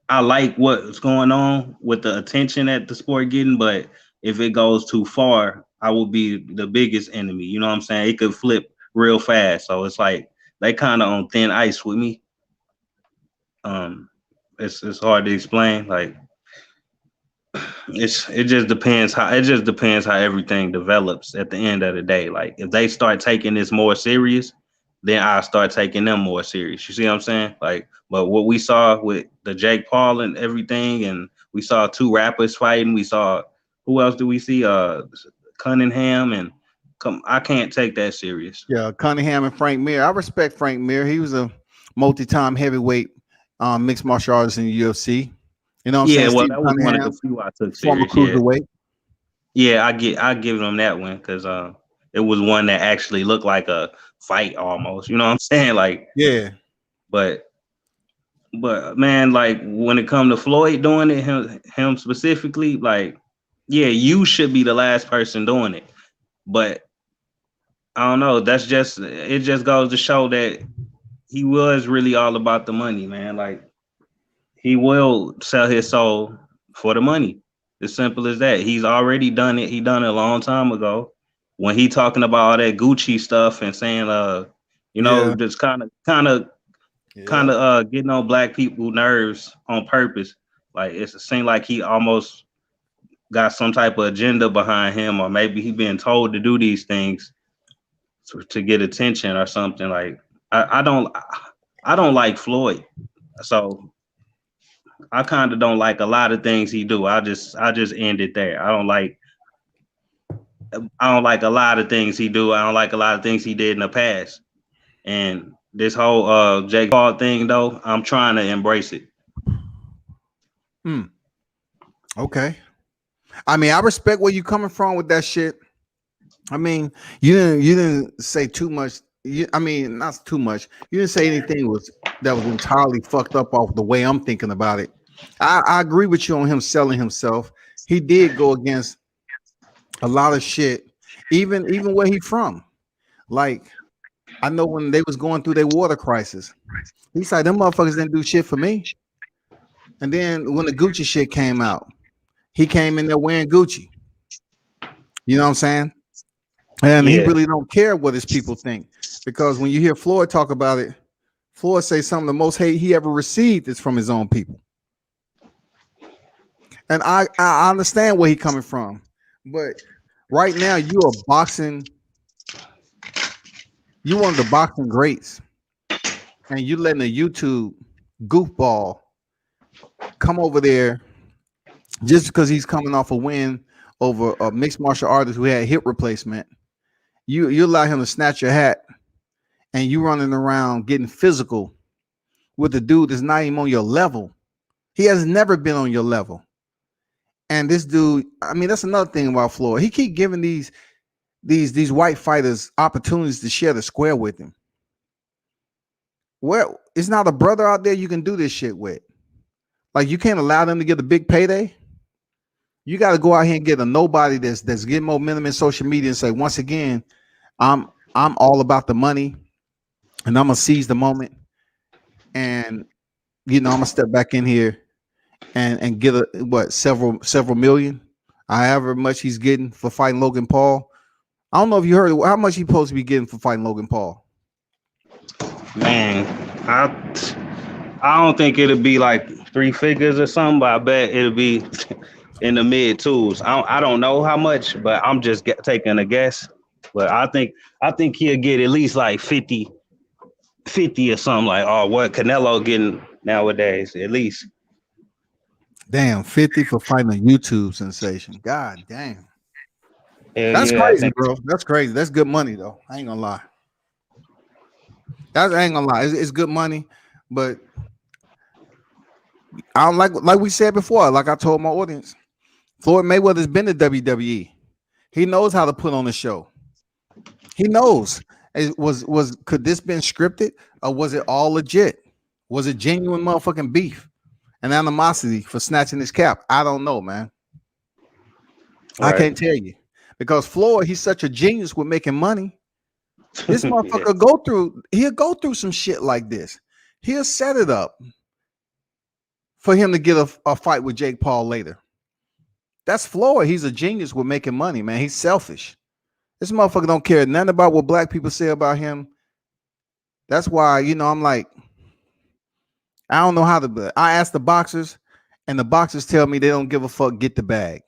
I like what's going on with the attention that the sport getting, but if it goes too far, I will be the biggest enemy. You know what I'm saying? It could flip real fast. So it's like they kind of on thin ice with me. It's hard to explain. Like it just depends how everything develops at the end of the day. Like if they start taking this more serious, then I'll start taking them more serious. You see what I'm saying? Like, but what we saw with the Jake Paul and everything, and we saw two rappers fighting. We saw who else do we see? Cunningham and I can't take that serious. Yeah, Cunningham and Frank Mir. I respect Frank Mir. He was a multi-time heavyweight mixed martial artist in the UFC. You know what I'm saying? Well, Steve that was one of Cunningham, the few I took former serious. cruiserweight. Yeah, I give them that one because it was one that actually looked like a fight almost. You know what I'm saying? Like, yeah. But man, like when it come to Floyd doing it, him specifically, like, yeah, you should be the last person doing it. But I don't know. It just goes to show that he was really all about the money, man. Like he will sell his soul for the money. As simple as that. He's already done it. He done it a long time ago. When he talking about all that Gucci stuff and saying, just kind of getting on black people's nerves on purpose. Like it seemed like he almost got some type of agenda behind him, or maybe he been told to do these things to get attention or something. Like I don't like Floyd, so I kind of don't like a lot of things he do. I just end it there. I don't like a lot of things he do. I don't like a lot of things he did in the past. And this whole Jake Paul thing, though, I'm trying to embrace it. Okay. I mean, I respect where you coming from with that shit. I mean, you didn't say too much. Not too much. You didn't say anything that was entirely fucked up off the way I'm thinking about it. I agree with you on him selling himself. He did go against a lot of shit, even where he from. Like, I know when they was going through their water crisis, he said them motherfuckers didn't do shit for me. And then when the Gucci shit came out, he came in there wearing Gucci. You know what I'm saying? And he really don't care what his people think, because when you hear Floyd talk about it, Floyd say some of the most hate he ever received is from his own people. And I understand where he coming from, but right now you're one of the boxing greats, and you letting a YouTube goofball come over there just because he's coming off a win over a mixed martial artist who had hip replacement. You allow him to snatch your hat, and you running around getting physical with a dude that's not even on your level. He has never been on your level. And this dude, I mean, that's another thing about Floyd. He keep giving these white fighters opportunities to share the square with him. Well, it's not a brother out there you can do this shit with. Like, you can't allow them to get a big payday. You got to go out here and get a nobody that's getting momentum in social media and say, once again, I'm all about the money, and I'm gonna seize the moment, and I'm gonna step back in here and get several million, however much he's getting for fighting Logan Paul. I don't know if you heard how much he's supposed to be getting for fighting Logan Paul. Man, I don't think it'll be like 3 figures or something, but I bet it'll be in the mid twos. I don't know how much, but I'm just taking a guess. But I think he'll get at least like 50 or something, like what Canelo getting nowadays, at least. Damn, 50 for fighting a YouTube sensation. God damn. That's crazy, bro. That's crazy. That's good money, though. I ain't gonna lie. It's good money, but I don't like we said before. Like I told my audience, Floyd Mayweather's been to WWE. He knows how to put on a show. He knows. Could this been scripted, or was it all legit? Was it genuine motherfucking beef? and animosity for snatching his cap? I don't know, man. Right. I can't tell you because Floyd, he's such a genius with making money. This motherfucker he'll go through some shit like this. He'll set it up for him to get a fight with Jake Paul later. That's Floyd. He's a genius with making money, man. He's selfish. This motherfucker don't care nothing about what black people say about him. That's why, I'm like, I don't know how to. I ask the boxers, and the boxers tell me they don't give a fuck. Get the bag.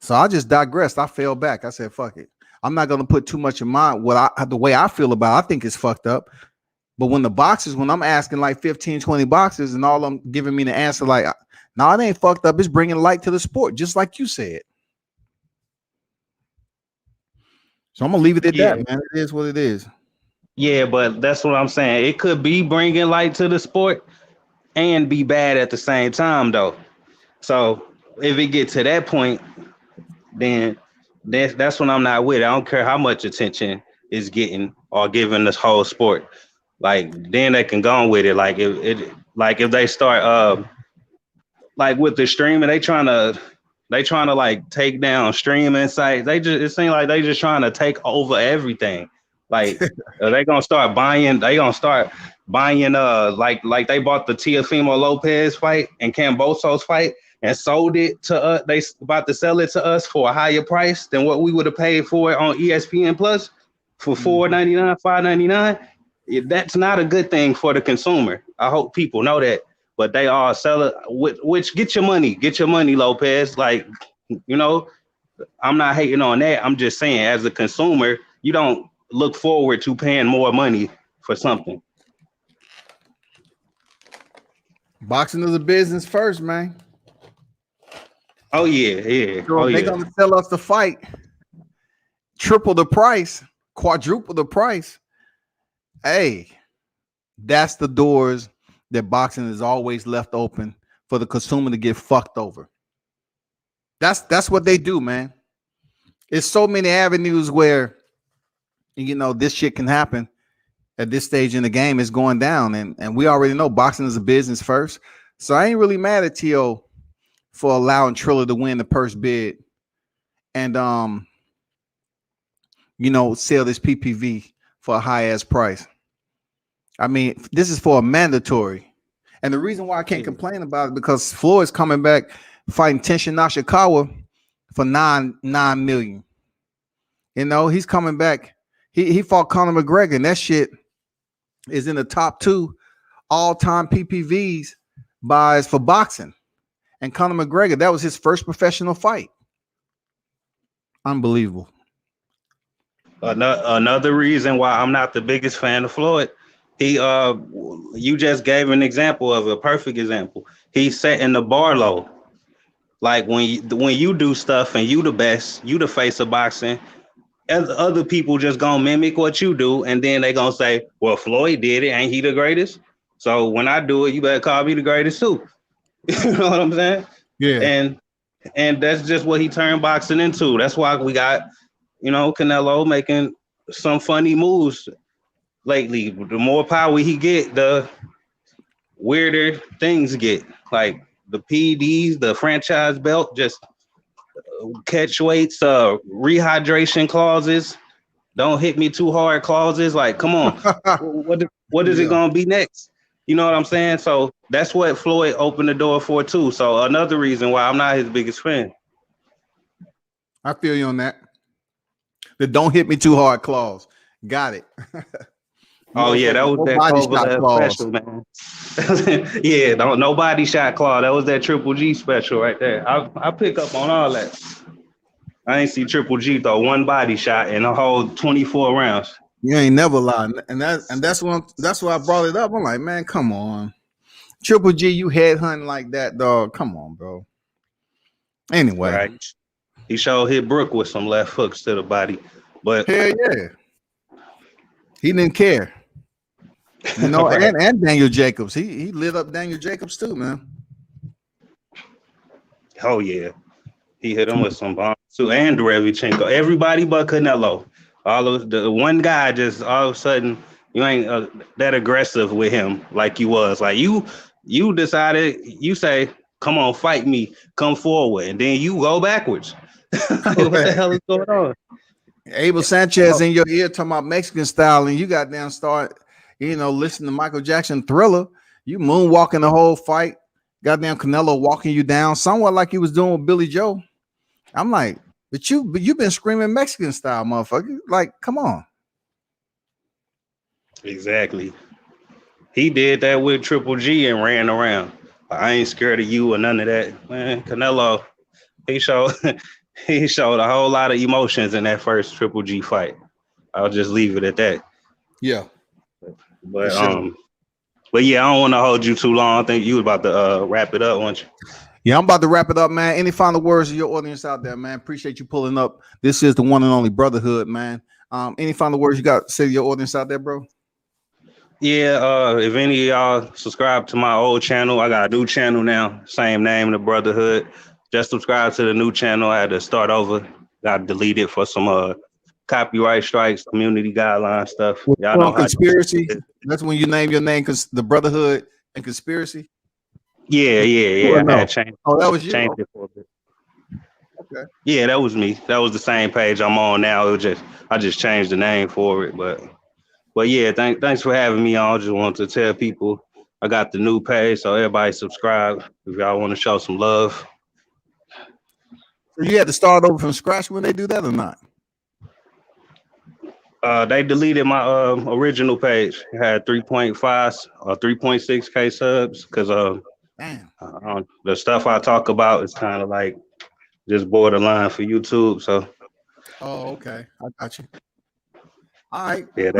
So I just digressed. I fell back. I said, fuck it. I'm not gonna put too much in mind the way I feel about it. I think it's fucked up. But when I'm asking like 15, 20 boxers, and all them giving me the answer like, no, it ain't fucked up. It's bringing light to the sport, just like you said. So I'm gonna leave it at that, man. It is what it is. Yeah, but that's what I'm saying. It could be bringing light to the sport and be bad at the same time, though. So if it get to that point, then that's when I'm not with it. I don't care how much attention is getting or giving this whole sport. Like then they can go on with it. Like if they start like with the streaming, they trying to like take down streaming sites. It seems like they just trying to take over everything. Like they gonna start buying. They gonna start buying. Like they bought the Teofimo Lopez fight and Cambosos fight and sold it to us. They about to sell it to us for a higher price than what we would have paid for it on ESPN Plus for $4.99, $5.99. That's not a good thing for the consumer. I hope people know that. But they all sell it. Which get your money, Lopez. Like, I'm not hating on that. I'm just saying, as a consumer, you don't look forward to paying more money for something. Boxing is a business first, man. Oh yeah. So they're gonna sell us the fight, triple the price, quadruple the price. Hey, that's the doors that boxing is always left open for the consumer to get fucked over. That's what they do, man. It's so many avenues where this shit can happen at this stage in the game. Is going down, and we already know boxing is a business first. So I ain't really mad at T.O. for allowing Triller to win the purse bid and sell this PPV for a high ass price. I mean, this is for a mandatory. And the reason why I can't complain about it because Floyd's coming back fighting Tenshin Nashikawa for $9 million. He's coming back. He fought Conor McGregor, and that shit is in the top 2 all-time PPVs buys for boxing. And Conor McGregor, that was his first professional fight. Unbelievable. Another reason why I'm not the biggest fan of Floyd, you just gave an example of a perfect example. He's setting the bar low. Like when you do stuff and you the best, you the face of boxing, and other people just gonna mimic what you do, and then they gonna say, well, Floyd did it, ain't he the greatest? So when I do it, you better call me the greatest too. You know what I'm saying? Yeah. And that's just what he turned boxing into. That's why we got, Canelo making some funny moves lately. The more power he get, the weirder things get. Like the PDs, the franchise belt, just catch weights, rehydration clauses, don't hit me too hard clauses. Like, come on, what is it gonna be next? You know what I'm saying? So that's what Floyd opened the door for too. So another reason why I'm not his biggest fan. I feel you on that. The don't hit me too hard clause. Got it. Oh yeah, that was that special, man. Yeah, no body shot clause. That was that Triple G special right there. I pick up on all that. I ain't see Triple G throw one body shot in a whole 24 rounds. You ain't never lied, and that's why I brought it up. I'm like, man, come on, Triple G, you headhunting like that, dog. Come on, bro. Anyway, right. He sure hit Brooke with some left hooks to the body, but hell yeah, he didn't care. Right. and Daniel Jacobs, he lit up Daniel Jacobs too, man. Oh yeah, he hit him with some bombs too, and Derevchenko. Everybody but Canelo. All of the one guy just all of a sudden you ain't that aggressive with him like you was. Like you You decided, you say, come on, fight me, come forward, and then you go backwards. Like, what the hell is going on? Abel Sanchez in your ear talking about Mexican style, and you got down start, listen to Michael Jackson Thriller. You moonwalking the whole fight. Goddamn Canelo walking you down, somewhat like he was doing with Billy Joe. I'm like, but you've been screaming Mexican style, motherfucker. Like, come on. Exactly. He did that with Triple G and ran around. I ain't scared of you or none of that. Man, Canelo, he showed he showed a whole lot of emotions in that first Triple G fight. I'll just leave it at that. Yeah. But but yeah, I don't want to hold you too long. I think you was about to wrap it up, weren't you? Yeah, I'm about to wrap it up, man. Any final words of your audience out there, man? Appreciate you pulling up. This is the one and only Brotherhood, man. Any final words you got to say to your audience out there, bro? Yeah, if any of y'all subscribe to my old channel, I got a new channel now, same name, The Brotherhood. Just subscribe to the new channel. I had to start over. Got to delete it for some copyright strikes, community guideline stuff. Y'all know how conspiracy. That's when you name your name, because the Brotherhood and conspiracy. Yeah. I had changed. Oh, that was you. Changed it for a bit. Okay. Yeah, that was me. That was the same page I'm on now. I just changed the name for it, but yeah, thanks for having me on. I just wanted to tell people I got the new page, so everybody subscribe if y'all want to show some love. So you had to start over from scratch when they do that or not? They deleted my original page. It had 3.5 or 3.6K subs because the stuff I talk about is kind of like just borderline for YouTube. So. Oh, okay. I got you. All right. Yeah.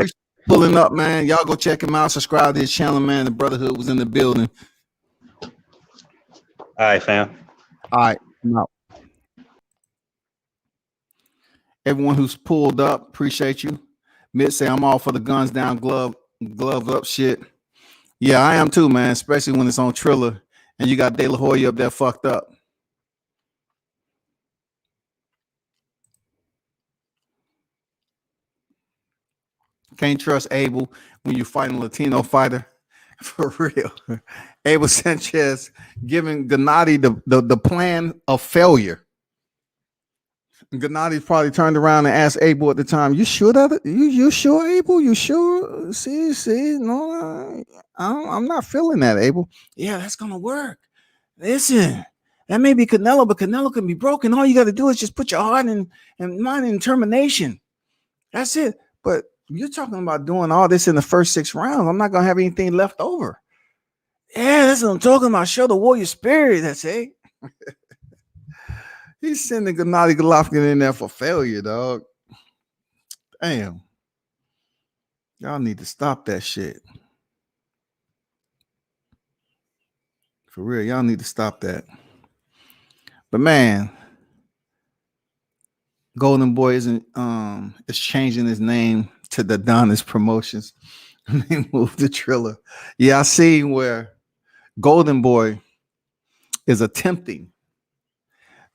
Pulling up, man. Y'all go check him out. Subscribe to his channel, man. The Brotherhood was in the building. All right, fam. All right. No. Everyone who's pulled up, appreciate you. Mitt say I'm all for the guns down, glove up shit. Yeah, I am too, man. Especially when it's on Triller and you got De La Hoya up there fucked up. Can't trust Abel when you're fighting a Latino fighter. For real. Abel Sanchez giving Gennady the plan of failure. Gennady probably turned around and asked Abel at the time, "You sure that you sure, Abel? You sure? See, no, I'm not feeling that, Abel. Yeah, that's gonna work. Listen, that may be Canelo, but Canelo can be broken. All you got to do is just put your heart and mind in determination. That's it. But you're talking about doing all this in the first 6 rounds. I'm not gonna have anything left over. Yeah, that's what I'm talking about. Show the warrior spirit. That's it." He's sending Gennady Golovkin in there for failure, dog. Damn. Y'all need to stop that shit. For real, y'all need to stop that. But man, Golden Boy is changing his name to the Adonis Promotions. They moved the Triller. Yeah, I see where Golden Boy is attempting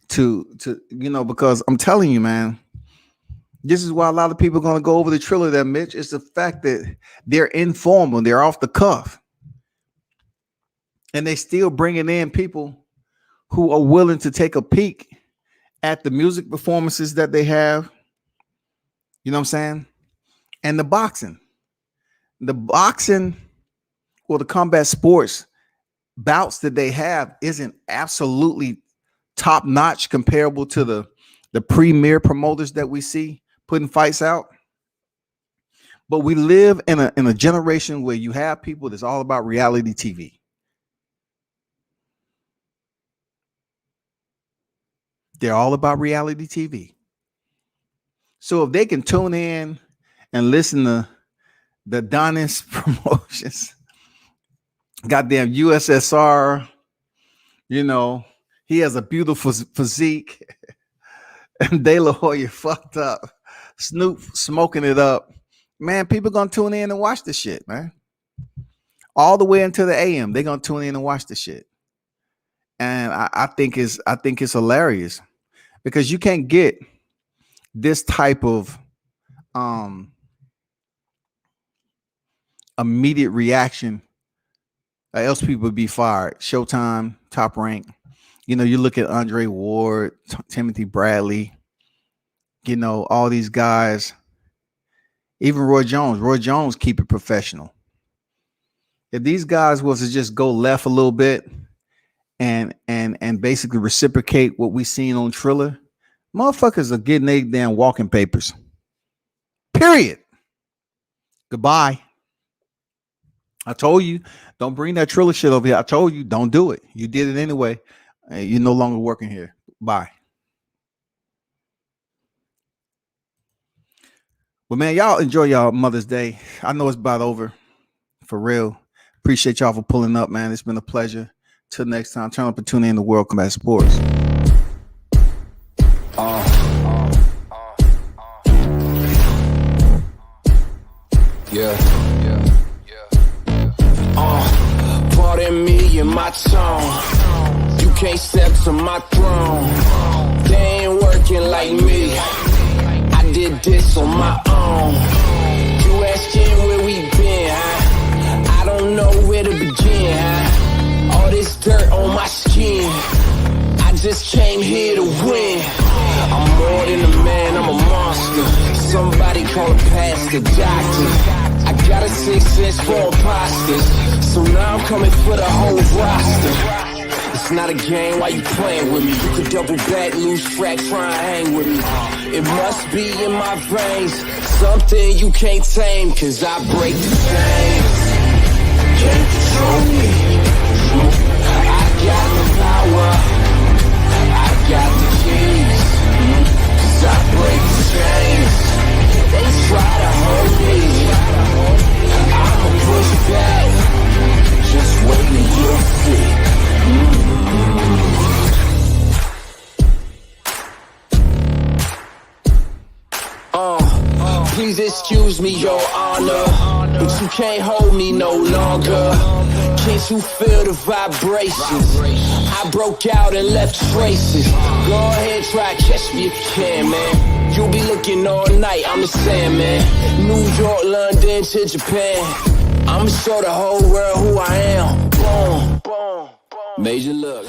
to because I'm telling you, man, this is why a lot of people are going to go over the Triller there, Mitch. It's the fact that they're informal, they're off the cuff, and they still bringing in people who are willing to take a peek at the music performances that they have. You know what I'm saying? And the boxing or the combat sports bouts that they have isn't absolutely top notch comparable to the premier promoters that we see putting fights out. But we live in a generation where you have people that's all about reality TV. They're all about reality TV. So if they can tune in and listen to the Adonis Promotions, goddamn USSR, he has a beautiful physique, and De La Hoya fucked up, Snoop smoking it up, man, people gonna tune in and watch the shit, man. All the way into the AM, they're gonna tune in and watch the shit. And I think it's hilarious because you can't get this type of immediate reaction else people would be fired. Showtime, Top Rank. You know, you look at Andre Ward, Timothy Bradley, you know, all these guys, even Roy Jones. Roy Jones keep it professional. If these guys was to just go left a little bit and basically reciprocate what we seen on Triller, motherfuckers are getting their damn walking papers. Period. Goodbye. I told you, don't bring that Triller shit over here. I told you, don't do it. You did it anyway. You're no longer working here. Bye. But man, y'all enjoy y'all Mother's Day. I know it's about over. For real. Appreciate y'all for pulling up, man. It's been a pleasure. Till next time, turn up and tune in to World Combat Sports. Pardon me and my tone. You can't step to my throne. They ain't working like me. I did this on my own. You asking where we been, huh? I don't know where to begin, huh? All this dirt on my skin. I just came here to win. I'm more than a man, I'm a monster. Somebody call a pastor, doctor. I got a 6 sense for imposters. So now I'm coming for the whole roster. It's not a game, why you playing with me? You could double back, lose track, try and hang with me. It must be in my veins, something you can't tame, cause I break the chains. Can't control me. I got the power, I got the keys, cause I break the chains. They try to hold me, I'ma push back, just wait and you'll see. Please excuse me, your honor, but you can't hold me no longer. Can't you feel the vibrations? I broke out and left traces. Go ahead, try catch me if you can, man. You'll be looking all night, I'm the Sandman. New York, London to Japan. I'ma show the whole world who I am. Boom, boom, boom. Major look.